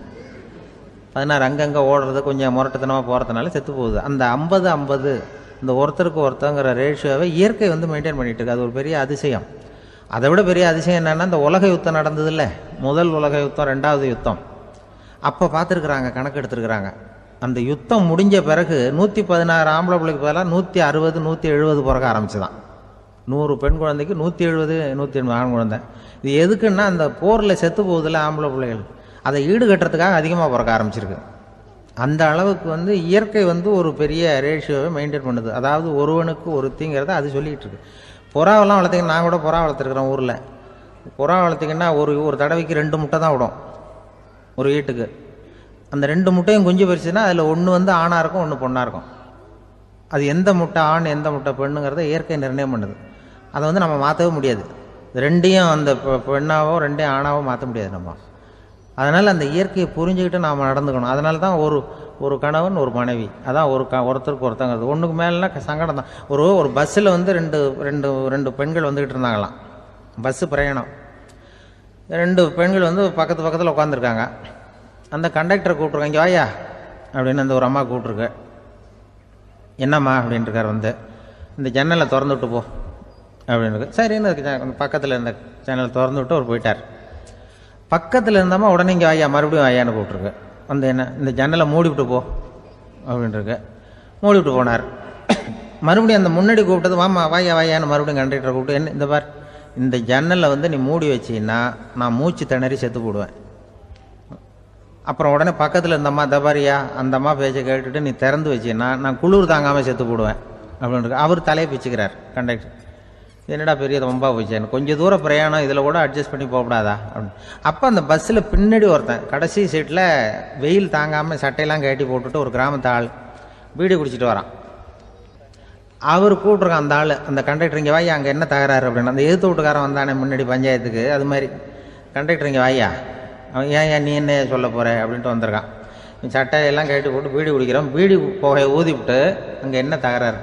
16 அங்கங்கே ஓடுறது, கொஞ்சம் முரட்டுத்தனமாக போகிறதுனால செத்து போகுது. அந்த 50-50 இந்த ஒருத்தருக்கு ஒருத்தங்கிற ரேஷியோவை இயற்கை மெயின்டைன் பண்ணிகிட்டு இருக்கு. அது ஒரு பெரிய அதிசயம். அதை விட பெரிய அதிசயம் என்னென்னா, இந்த உலக யுத்தம் நடந்தது இல்லை, முதல் உலக யுத்தம், 2வது யுத்தம், அப்போ பார்த்துருக்குறாங்க, கணக்கு எடுத்துருக்குறாங்க. அந்த யுத்தம் முடிஞ்ச பிறகு 116 ஆம்பளை பிள்ளைக்கு பதிலாக 160 170 பிறக்க ஆரம்பிச்சுதான். 100 பெண் குழந்தைக்கு 170 180 ஆண் குழந்தை. இது எதுக்குன்னா, அந்த போரில் செத்து போகுதில்ல ஆம்பளை பிள்ளைகள், அதை ஈடுகட்டுறதுக்காக அதிகமாக பிறக்க ஆரம்பிச்சிருக்கு. அந்த அளவுக்கு இயற்கை ஒரு பெரிய ரேஷியோவை மெயின்டைன் பண்ணுது. அதாவது ஒருவனுக்கு ஒருத்திங்கிறத அது சொல்லிகிட்டு இருக்கு. புறாவெல்லாம் வளர்த்திங்கன்னா, நான் கூட புறா வளர்த்துருக்குறேன் ஊரில். புறா வளர்த்திங்கன்னா ஒரு தடவைக்கு 2 முட்டை தான் விடும் ஒரு வீட்டுக்கு. அந்த 2 முட்டையும் குஞ்சு பறிச்சுன்னா அதில் ஒன்று ஆணாக இருக்கும், ஒன்று பொண்ணாக இருக்கும். அது எந்த முட்டை ஆண் எந்த முட்டை பெண்ணுங்கிறத இயற்கை நிர்ணயம் பண்ணுது. அதை நம்ம மாற்றவே முடியாது. 2ஐயும் அந்த பெண்ணாவோ 2ஐயும் ஆணாவோ மாற்ற முடியாது நம்ம. அதனால் அந்த இயற்கையை புரிஞ்சுக்கிட்டு நாம் நடந்துக்கணும். அதனால தான் ஒரு கணவன் ஒரு மனைவி, அதான் ஒருத்தருக்கு ஒருத்தங்கிறது. ஒன்றுக்கு மேலேனா சங்கடம் தான். ஒரு பஸ்ஸில் ரெண்டு பெண்கள் வந்துக்கிட்டு இருந்தாங்களாம். பஸ்ஸு பிரயாணம். 2 பெண்கள் பக்கத்தில் உட்காந்துருக்காங்க. அந்த கண்டக்டரை கூப்பிட்ருக்காங்க, இங்கே வாயா அப்படின்னு அந்த ஒரு அம்மா கூப்பிட்ருக்கு. என்னம்மா அப்படின்ட்டுருக்கார். இந்த ஜன்னலை திறந்து விட்டு போ அப்படின்னு. சரின்னு பக்கத்தில் இருந்த ஜன்னலை திறந்து விட்டு அவர் போயிட்டார். பக்கத்தில் இருந்தம்மா உடனே இங்கே வாயா மறுபடியும் வாயான்னு கூப்பிட்ருக்கு. என்ன இந்த ஜன்னலை மூடிவிட்டு போ அப்படின்ட்டுருக்கு. மூடிவிட்டு போனார். மறுபடியும் அந்த முன்னாடி கூப்பிட்டது வாமா வாயான்னு மறுபடியும் கண்டக்டரை கூப்பிட்டு, என்ன இந்த பார், இந்த ஜன்னலை நீ மூடி வச்சின்னா நான் மூச்சு திணறி செத்து போடுவேன். அப்புறம் உடனே பக்கத்தில் இருந்தம்மா தபாரியா அந்த அம்மா பேச்சை கேட்டுட்டு நீ திறந்து வச்சின்னா நான் குளிர் தாங்காமல் செத்து போடுவேன் அப்படின்ட்டு அவர் தலையை பிச்சுக்கிறார் கண்டக்டர். என்னடா பெரிய ரொம்ப போச்சேன்னு, கொஞ்சம் தூரம் பிரயாணம், இதில் கூட அட்ஜஸ்ட் பண்ணி போகக்கூடாதா அப்படின்னு. அப்போ அந்த பஸ்ஸில் பின்னாடி ஒருத்தன் கடைசி சீட்டில் வெயில் தாங்காமல் சட்டையெல்லாம் கட்டி போட்டுட்டு ஒரு கிராமத்து ஆள் பீடி குடிச்சிட்டு வரான். அவர் கூப்பிட்ருக்கான் அந்த ஆள், அந்த கண்டக்டர் இங்கே வாயா அங்கே என்ன தகராறு அப்படின்னு. அந்த எதிர்த்து வீட்டுக்காரன் வந்தானே முன்னாடி பஞ்சாயத்துக்கு, அது மாதிரி கண்டக்டர் இங்கே வாயா, அவன் ஏன் நீ என்ன சொல்ல போகிற அப்படின்ட்டு வந்திருக்கான். சட்டையெல்லாம் கட்டி போட்டு பீடி குடிக்கிறோம், பீடி புகையை ஊதிவிட்டு அங்கே என்ன தகராறு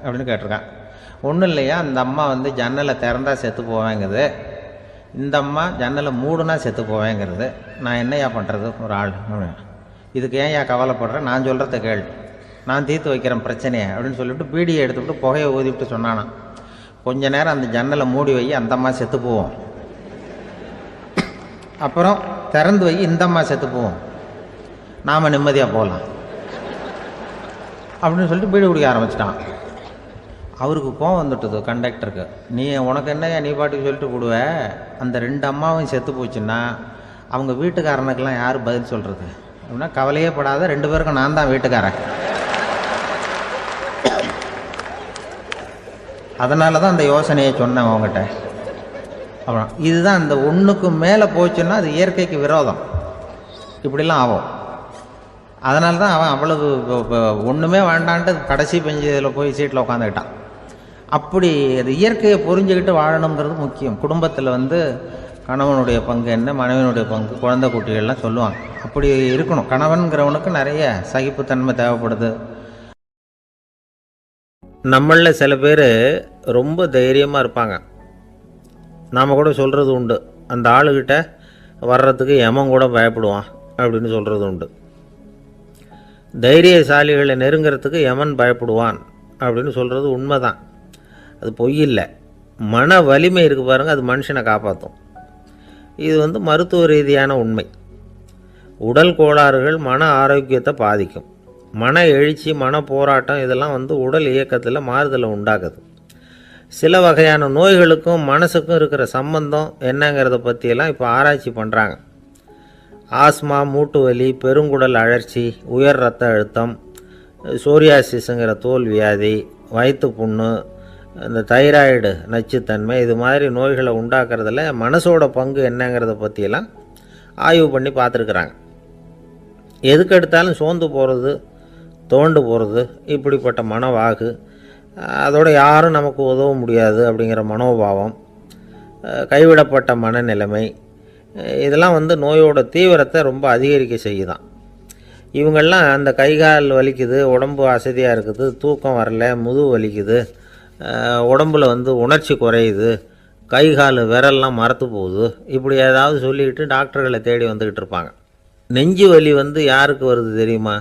அப்படின்னு கேட்டிருக்கான். ஒன்றும் இல்லையா, அந்த அம்மா வந்து ஜன்னலை திறந்தா செத்து போவேங்குது, இந்த அம்மா ஜன்னலை மூடுனா செத்து போவேங்கிறது. நான் என்னையா பண்ணுறது ஒரு ஆள், இதுக்கு ஏன் கவலைப்படுறேன், நான் சொல்கிறத கேள், நான் தீர்த்து வைக்கிறேன் பிரச்சனையை அப்படின்னு சொல்லிவிட்டு பீடியை எடுத்துவிட்டு புகையை ஊதிவிட்டு சொன்னானான், கொஞ்ச நேரம் அந்த ஜன்னலை மூடி வை, அந்த அம்மா செத்து போவோம், அப்புறம் திறந்து வை, இந்த அம்மா செத்து போவோம், நாம் நிம்மதியாக போகலாம் அப்படின்னு சொல்லிட்டு பீடி குடிக்க ஆரம்பிச்சிட்டான். அவருக்கு கோவம் வந்துட்டுது கண்டக்டருக்கு. உனக்கு என்னையா நீ பாட்டுக்கு சொல்லிட்டு போடுவ, அந்த 2 அம்மாவும் செத்து போச்சுன்னா அவங்க வீட்டுக்காரனுக்கெல்லாம் யார் பதில் சொல்கிறது அப்படின்னா, கவலையே படாத, 2 பேருக்கும் நான் தான் வீட்டுக்காரன். அதனால தான் அந்த யோசனையை சொன்னேன் அவங்ககிட்ட. அப்புறம் இதுதான், இந்த ஒன்றுக்கு மேலே போச்சுன்னா அது இயற்கைக்கு விரோதம், இப்படிலாம் ஆகும். அதனால தான் அவன் அவ்வளவு ஒன்றுமே வேண்டான்ட்டு கடைசி பெஞ்சில் போய் சீட்டில் உட்காந்துக்கிட்டான். அப்படி அது இயற்கையை புரிஞ்சுக்கிட்டு வாழணுங்கிறது முக்கியம். குடும்பத்தில் வந்து கணவனுடைய பங்கு என்ன, மனைவியினுடைய பங்கு, குழந்தை குட்டிகள்லாம் சொல்லுவாங்க, அப்படி இருக்கணும். கணவன்கிறவனுக்கு நிறைய சகிப்புத்தன்மை தேவைப்படுது. நம்மளில் சில பேர் ரொம்ப தைரியமாக இருப்பாங்க. நாம் கூட சொல்கிறது உண்டு, அந்த ஆளுகிட்ட வர்றதுக்கு யமன் கூட பயப்படுவான் அப்படின்னு சொல்கிறது உண்டு. தைரியசாலிகளை நெருங்கிறதுக்கு யமன் பயப்படுவான் அப்படின்னு சொல்கிறது உண்மை தான், அது பொய் இல்லை. மன வலிமை இருக்குது பாருங்கள், அது மனுஷனை காப்பாற்றும். இது வந்து மருத்துவ ரீதியான உண்மை. உடல் கோளாறுகள் மன ஆரோக்கியத்தை பாதிக்கும். மன எழுச்சி, மன போராட்டம் இதெல்லாம் வந்து உடல் இயக்கத்தில் மாறுதலை உண்டாக்குது. சில வகையான நோய்களுக்கும் மனசுக்கும் இருக்கிற சம்பந்தம் என்னங்கிறத பற்றியெல்லாம் இப்போ ஆராய்ச்சி பண்ணுறாங்க. ஆஸ்மா, மூட்டு வலி, பெருங்குடல் அழற்சி, உயர் இரத்த அழுத்தம், சோரியாசிஸுங்கிற தோல் வியாதி, வயிற்று புண்ணு, இந்த தைராய்டு நச்சுத்தன்மை, இது மாதிரி நோய்களை உண்டாக்குறதுல மனசோட பங்கு என்னங்கிறத பற்றியெல்லாம் ஆய்வு பண்ணி பார்த்துருக்குறாங்க. எதுக்கு எடுத்தாலும் சோர்ந்து போகிறது, தோண்டு போகிறது, இப்படிப்பட்ட மனவாகு, அதோட யாரும் நமக்கு உதவ முடியாது அப்படிங்கிற மனோபாவம், கைவிடப்பட்ட மனநிலைமை, இதெல்லாம் வந்து நோயோட தீவிரத்தை ரொம்ப அதிகரிக்க செய்யுதான். இவங்கெல்லாம் அந்த கைகால் வலிக்குது, உடம்பு அசதியாக இருக்குது, தூக்கம் வரல, முதுகு வலிக்குது, உடம்பில் வந்து உணர்ச்சி குறையுது, கைகால் விரல்லாம் மரத்து போகுது, இப்படி ஏதாவது சொல்லிக்கிட்டு டாக்டர்களை தேடி வந்துக்கிட்டு இருப்பாங்க. நெஞ்சு வலி வந்து யாருக்கு வருது தெரியுமா?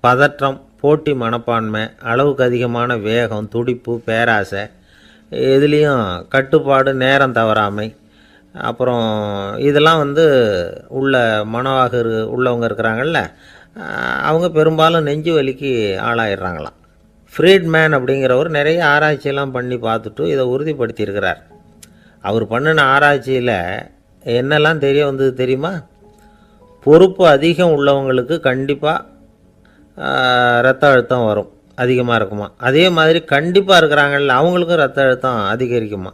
பதற்றம், போட்டி மனப்பான்மை, அளவுக்கு அதிகமான வேகம், துடிப்பு, பேராசை, இதுலேயும் கட்டுப்பாடு, நேரம் தவறாமை, அப்புறம் இதெல்லாம் வந்து உள்ள மனவாக உள்ளவங்க இருக்கிறாங்கல்ல, அவங்க பெரும்பாலும் நெஞ்சு வலிக்கு ஆளாயிடுறாங்களாம். ஃப்ரீட்மேன் அப்படிங்கிறவர் நிறைய ஆராய்ச்சியெல்லாம் பண்ணி பார்த்துட்டு இதை உறுதிப்படுத்தியிருக்கிறார். அவர் பண்ணின ஆராய்ச்சியில் என்னெல்லாம் தெரிய வந்தது தெரியுமா? பொறுப்பு அதிகம் உள்ளவங்களுக்கு கண்டிப்பாக ரத்த அழுத்தம் வரும், அதிகமாக இருக்குமா. அதே மாதிரி கண்டிப்பாக இருக்கிறாங்கல்ல, அவங்களுக்கும் ரத்த அழுத்தம் அதிகரிக்குமா.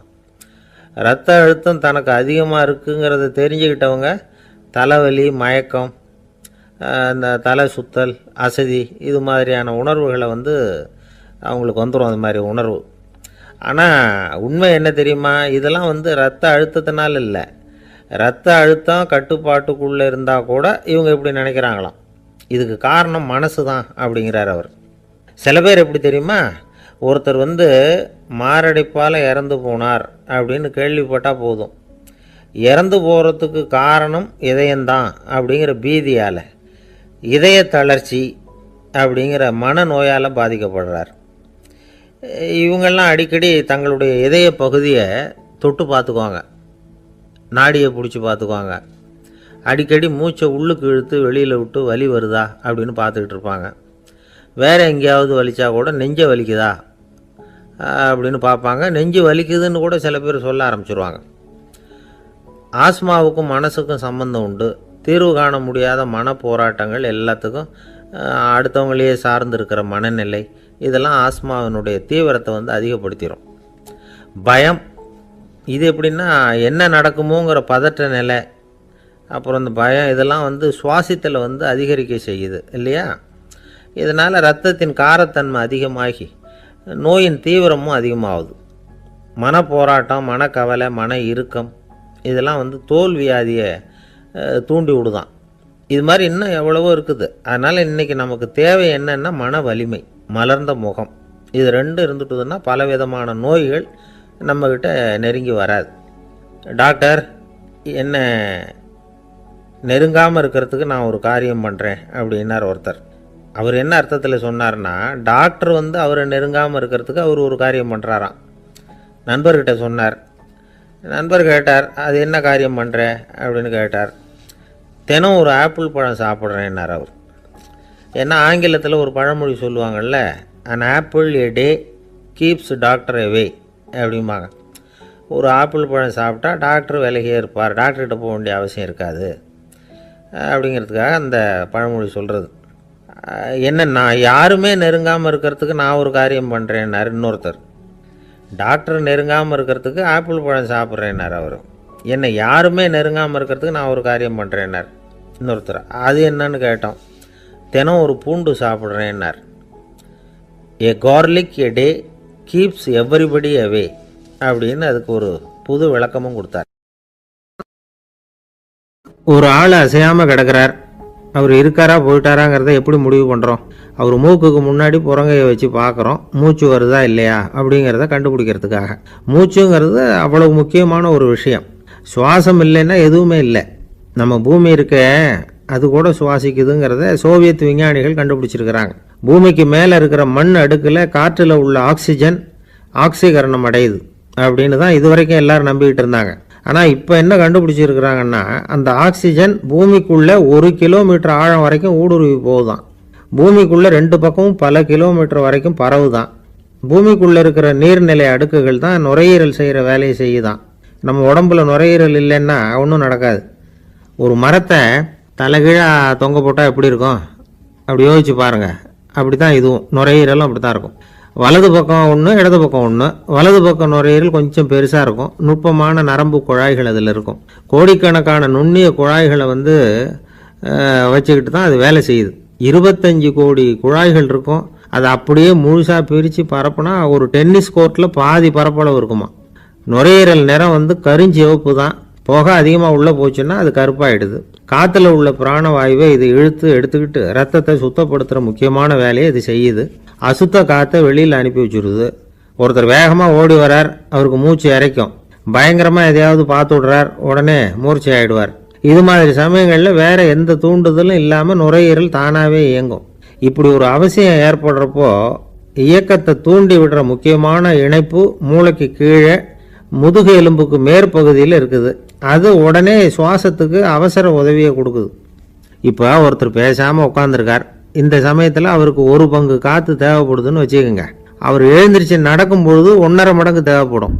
ரத்த அழுத்தம் தனக்கு அதிகமாக இருக்குங்கிறத தெரிஞ்சுக்கிட்டவங்க தலைவலி, மயக்கம், இந்த தலை சுத்தல், அசதி, இது மாதிரியான உணர்வுகளை வந்து அவங்களுக்கு வந்துடும், அது மாதிரி உணர்வு. ஆனால் உண்மை என்ன தெரியுமா? இதெல்லாம் வந்து ரத்த அழுத்தத்தினால இல்லை, ரத்த அழுத்தம் கட்டுப்பாட்டுக்குள்ளே இருந்தால் கூட இவங்க இப்படி நினைக்கிறாங்களாம். இதுக்கு காரணம் மனசு தான் அப்படிங்கிறார் அவர். சில பேர் எப்படி தெரியுமா? ஒருத்தர் வந்து மாரடைப்பால் இறந்து போனார் அப்படின்னு கேள்விப்பட்டால் போதும், இறந்து போகிறதுக்கு காரணம் இதயம்தான் அப்படிங்கிற பீதியால், இதய தளர்ச்சி அப்படிங்கிற மனநோயால் பாதிக்கப்படுறார். இவங்கெல்லாம் அடிக்கடி தங்களுடைய இதய பகுதியை தொட்டு பார்த்துக்குவாங்க, நாடியை பிடிச்சி பார்த்துக்குவாங்க, அடிக்கடி மூச்சை உள்ளுக்கு இழுத்து வெளியில் விட்டு வலி வருதா அப்படின்னு பார்த்துக்கிட்டு இருப்பாங்க. வேறு எங்கேயாவது வலிச்சா கூட நெஞ்சை வலிக்குதா அப்படின்னு பார்ப்பாங்க. நெஞ்சு வலிக்குதுன்னு கூட சில பேர் சொல்ல ஆரம்பிச்சிருவாங்க. ஆஸ்மாவுக்கும் மனசுக்கும் சம்பந்தம் உண்டு. தீர்வு காண முடியாத மன போராட்டங்கள் எல்லாத்துக்கும் அடுத்தவங்களையே சார்ந்து இருக்கிற மனநிலை, இதெல்லாம் ஆஸ்மாவினுடைய தீவிரத்தை வந்து அதிகப்படுத்திடும். பயம், இது எப்படின்னா என்ன நடக்குமோங்கிற பதற்ற நிலை, அப்புறம் இந்த பயம், இதெல்லாம் வந்து சுவாசித்தலை வந்து அதிகரிக்க செய்யுது இல்லையா. இதனால் இரத்தத்தின் காரத்தன்மை அதிகமாகி நோயின் தீவிரமும் அதிகமாகுது. மன போராட்டம், மனக்கவலை, மன இறுக்கம், இதெல்லாம் வந்து தோல் வியாதியை தூண்டி விடுதான். இது மாதிரி இன்னும் எவ்வளவோ இருக்குது. அதனால் இன்றைக்கி நமக்கு தேவை என்னென்னா மன வலிமை, மலர்ந்த முகம். இது ரெண்டு இருந்துட்டுதுன்னா பலவிதமான நோய்கள் நம்மக்கிட்ட நெருங்கி வராது. டாக்டர் என்ன நெருங்காமல் இருக்கிறதுக்கு நான் ஒரு காரியம் பண்ணுறேன் அப்படின்னார் ஒருத்தர். அவர் என்ன அர்த்தத்தில் சொன்னார்னா, டாக்டர் அவரை நெருங்காமல் இருக்கிறதுக்கு அவர் ஒரு காரியம் பண்ணுறாராம். நண்பர்கிட்ட சொன்னார். நண்பர் கேட்டார், அது என்ன காரியம் பண்ணுற அப்படின்னு கேட்டார். தினம் ஒரு ஆப்பிள் பழம் சாப்பிட்றேன்னார் அவர். ஏன்னா ஆங்கிலத்தில் ஒரு பழமொழி சொல்லுவாங்கள்ல, an apple a day keeps doctor away அப்படிம்பாங்க. ஒரு ஆப்பிள் பழம் சாப்பிட்டா டாக்டர் விலகியே இருப்பார், டாக்டர்கிட்ட போக வேண்டிய அவசியம் இருக்காது அப்படிங்கிறதுக்காக அந்த பழமொழி சொல்கிறது. என்னன்னா, யாருமே நெருங்காமல் இருக்கிறதுக்கு நான் ஒரு காரியம் பண்ணுறேன்னார் இன்னொருத்தர். டாக்டர் நெருங்காமல் இருக்கிறதுக்கு ஆப்பிள் பழம் சாப்பிட்றேன்னார் அவர். என்னை யாருமே நெருங்காமல் இருக்கிறதுக்கு நான் ஒரு காரியம் பண்ணுறேன்னார் இன்னொருத்தர். அது என்னன்னு கேட்டோம். தினம் ஒரு பூண்டு சாப்பிட்றேன்னார். ஏ கார்லிக் எ டே கீப்ஸ் எவ்ரிபடி அவே அப்படின்னு அதுக்கு ஒரு புது விளக்கமும் கொடுத்தார். ஒரு ஆள் அசையாமல் கிடக்கிறார். அவர் இருக்காரா போயிட்டாராங்கிறத எப்படி முடிவு பண்ணுறோம்? அவர் மூக்குக்கு முன்னாடி புறங்கையை வச்சு பார்க்குறோம், மூச்சு வருதா இல்லையா அப்படிங்கிறத கண்டுபிடிக்கிறதுக்காக. மூச்சுங்கிறது அவ்வளவு முக்கியமான ஒரு விஷயம். சுவாசம் இல்லைன்னா எதுவுமே இல்லை. நம்ம பூமி இருக்க அது கூட சுவாசிக்குதுங்கிறத சோவியத் விஞ்ஞானிகள் கண்டுபிடிச்சிருக்கிறாங்க. பூமிக்கு மேலே இருக்கிற மண் அடுக்கில் காற்றில் உள்ள ஆக்சிஜன் ஆக்சிகரணம் அடையுது அப்படின்னு தான் இதுவரைக்கும் எல்லாரும் நம்பிக்கிட்டு இருந்தாங்க. ஆனால் இப்போ என்ன கண்டுபிடிச்சிருக்கிறாங்கன்னா, அந்த ஆக்சிஜன் பூமிக்குள்ளே 1 கிலோமீட்டர் ஆழம் வரைக்கும் ஊடுருவி போகுதான். பூமிக்குள்ளே 2 பக்கமும் பல கிலோமீட்டர் வரைக்கும் பரவுதான். பூமிக்குள்ளே இருக்கிற நீர்நிலை அடுக்குகள் தான் நுரையீரல் செய்கிற வேலையை செய்யுதான். நம்ம உடம்புல நுரையீரல் இல்லைன்னா ஒன்றும் நடக்காது. ஒரு மரத்தை தலைகீழாக தொங்க போட்டால் எப்படி இருக்கும்? அப்படி யோசிச்சு பாருங்கள். அப்படி தான் இதுவும், நுரையீரலும் அப்படி தான் இருக்கும். வலது பக்கம் ஒன்று, இடது பக்கம் ஒன்று. வலது பக்கம் நுரையீரல் கொஞ்சம் பெருசாக இருக்கும், நுட்பமான நரம்பு குழாய்கள் அதில் இருக்கும். கோடிக்கணக்கான நுண்ணிய குழாய்களை வச்சுக்கிட்டு தான் அது வேலை செய்யுது. 25 கோடி குழாய்கள் இருக்கும். அதை அப்படியே முழுசாக பிரித்து பரப்புனா ஒரு டென்னிஸ் கோர்ட்டில் பாதி பரப்பளவு இருக்குமா. நுரையீரல் நிறம் கருஞ்சிவப்பு தான். புகை அதிகமாக உள்ளே போச்சுன்னா அது கருப்பாயிடுது. காற்றுல உள்ள பிராணவாயுவை இது இழுத்து எடுத்துக்கிட்டு ரத்தத்தை சுத்தப்படுத்துகிற முக்கியமான வேலையை இது செய்யுது. அசுத்த காற்றை வெளியில் அனுப்பி வச்சுருது. ஒருத்தர் வேகமாக ஓடி வரார், அவருக்கு மூச்சு இறைக்கும். பயங்கரமாக எதையாவது பார்த்து விடுறார், உடனே மூர்ச்சை ஆகிடுவார். இது மாதிரி சமயங்களில் வேறு எந்த தூண்டுதலும் இல்லாமல் நுரையீரல் தானாகவே இயங்கும். இப்படி ஒரு அவசியம் ஏற்படுறப்போ இயக்கத்தை தூண்டி விடுற முக்கியமான இணைப்பு மூளைக்கு கீழே முதுகு எலும்புக்கு மேற்பகுதியில் இருக்குது. அது உடனே சுவாசத்துக்கு அவசர உதவியை கொடுக்குது. இப்போ ஒருத்தர் பேசாமல் உட்காந்துருக்கார். இந்த சமயத்தில் அவருக்கு 1 பங்கு காற்று தேவைப்படுதுன்னு வச்சுக்கோங்க. அவர் எழுந்திரிச்சு நடக்கும்பொழுது 1.5 மடங்கு தேவைப்படும்.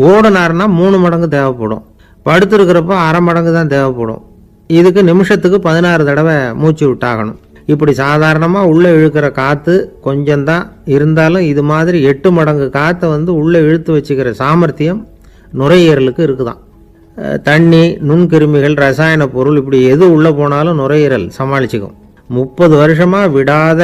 ஓடினார்னா 3 மடங்கு தேவைப்படும். படுத்துருக்கிறப்ப 1/2 மடங்கு தான் தேவைப்படும். இதுக்கு நிமிஷத்துக்கு 16 தடவை மூச்சு விட்டாகணும். இப்படி சாதாரணமாக உள்ளே இழுக்கிற காற்று கொஞ்சம்தான் இருந்தாலும் இது மாதிரி 8 மடங்கு காற்றை உள்ளே இழுத்து வச்சுக்கிற சாமர்த்தியம் நுரையீரலுக்கு இருக்குதான். தண்ணி, நுண்கிருமிகள், ரசாயன பொருள் இப்படி எது உள்ளே போனாலும் நுரையீரல் சமாளிச்சுக்கும். 30 வருஷமாக விடாத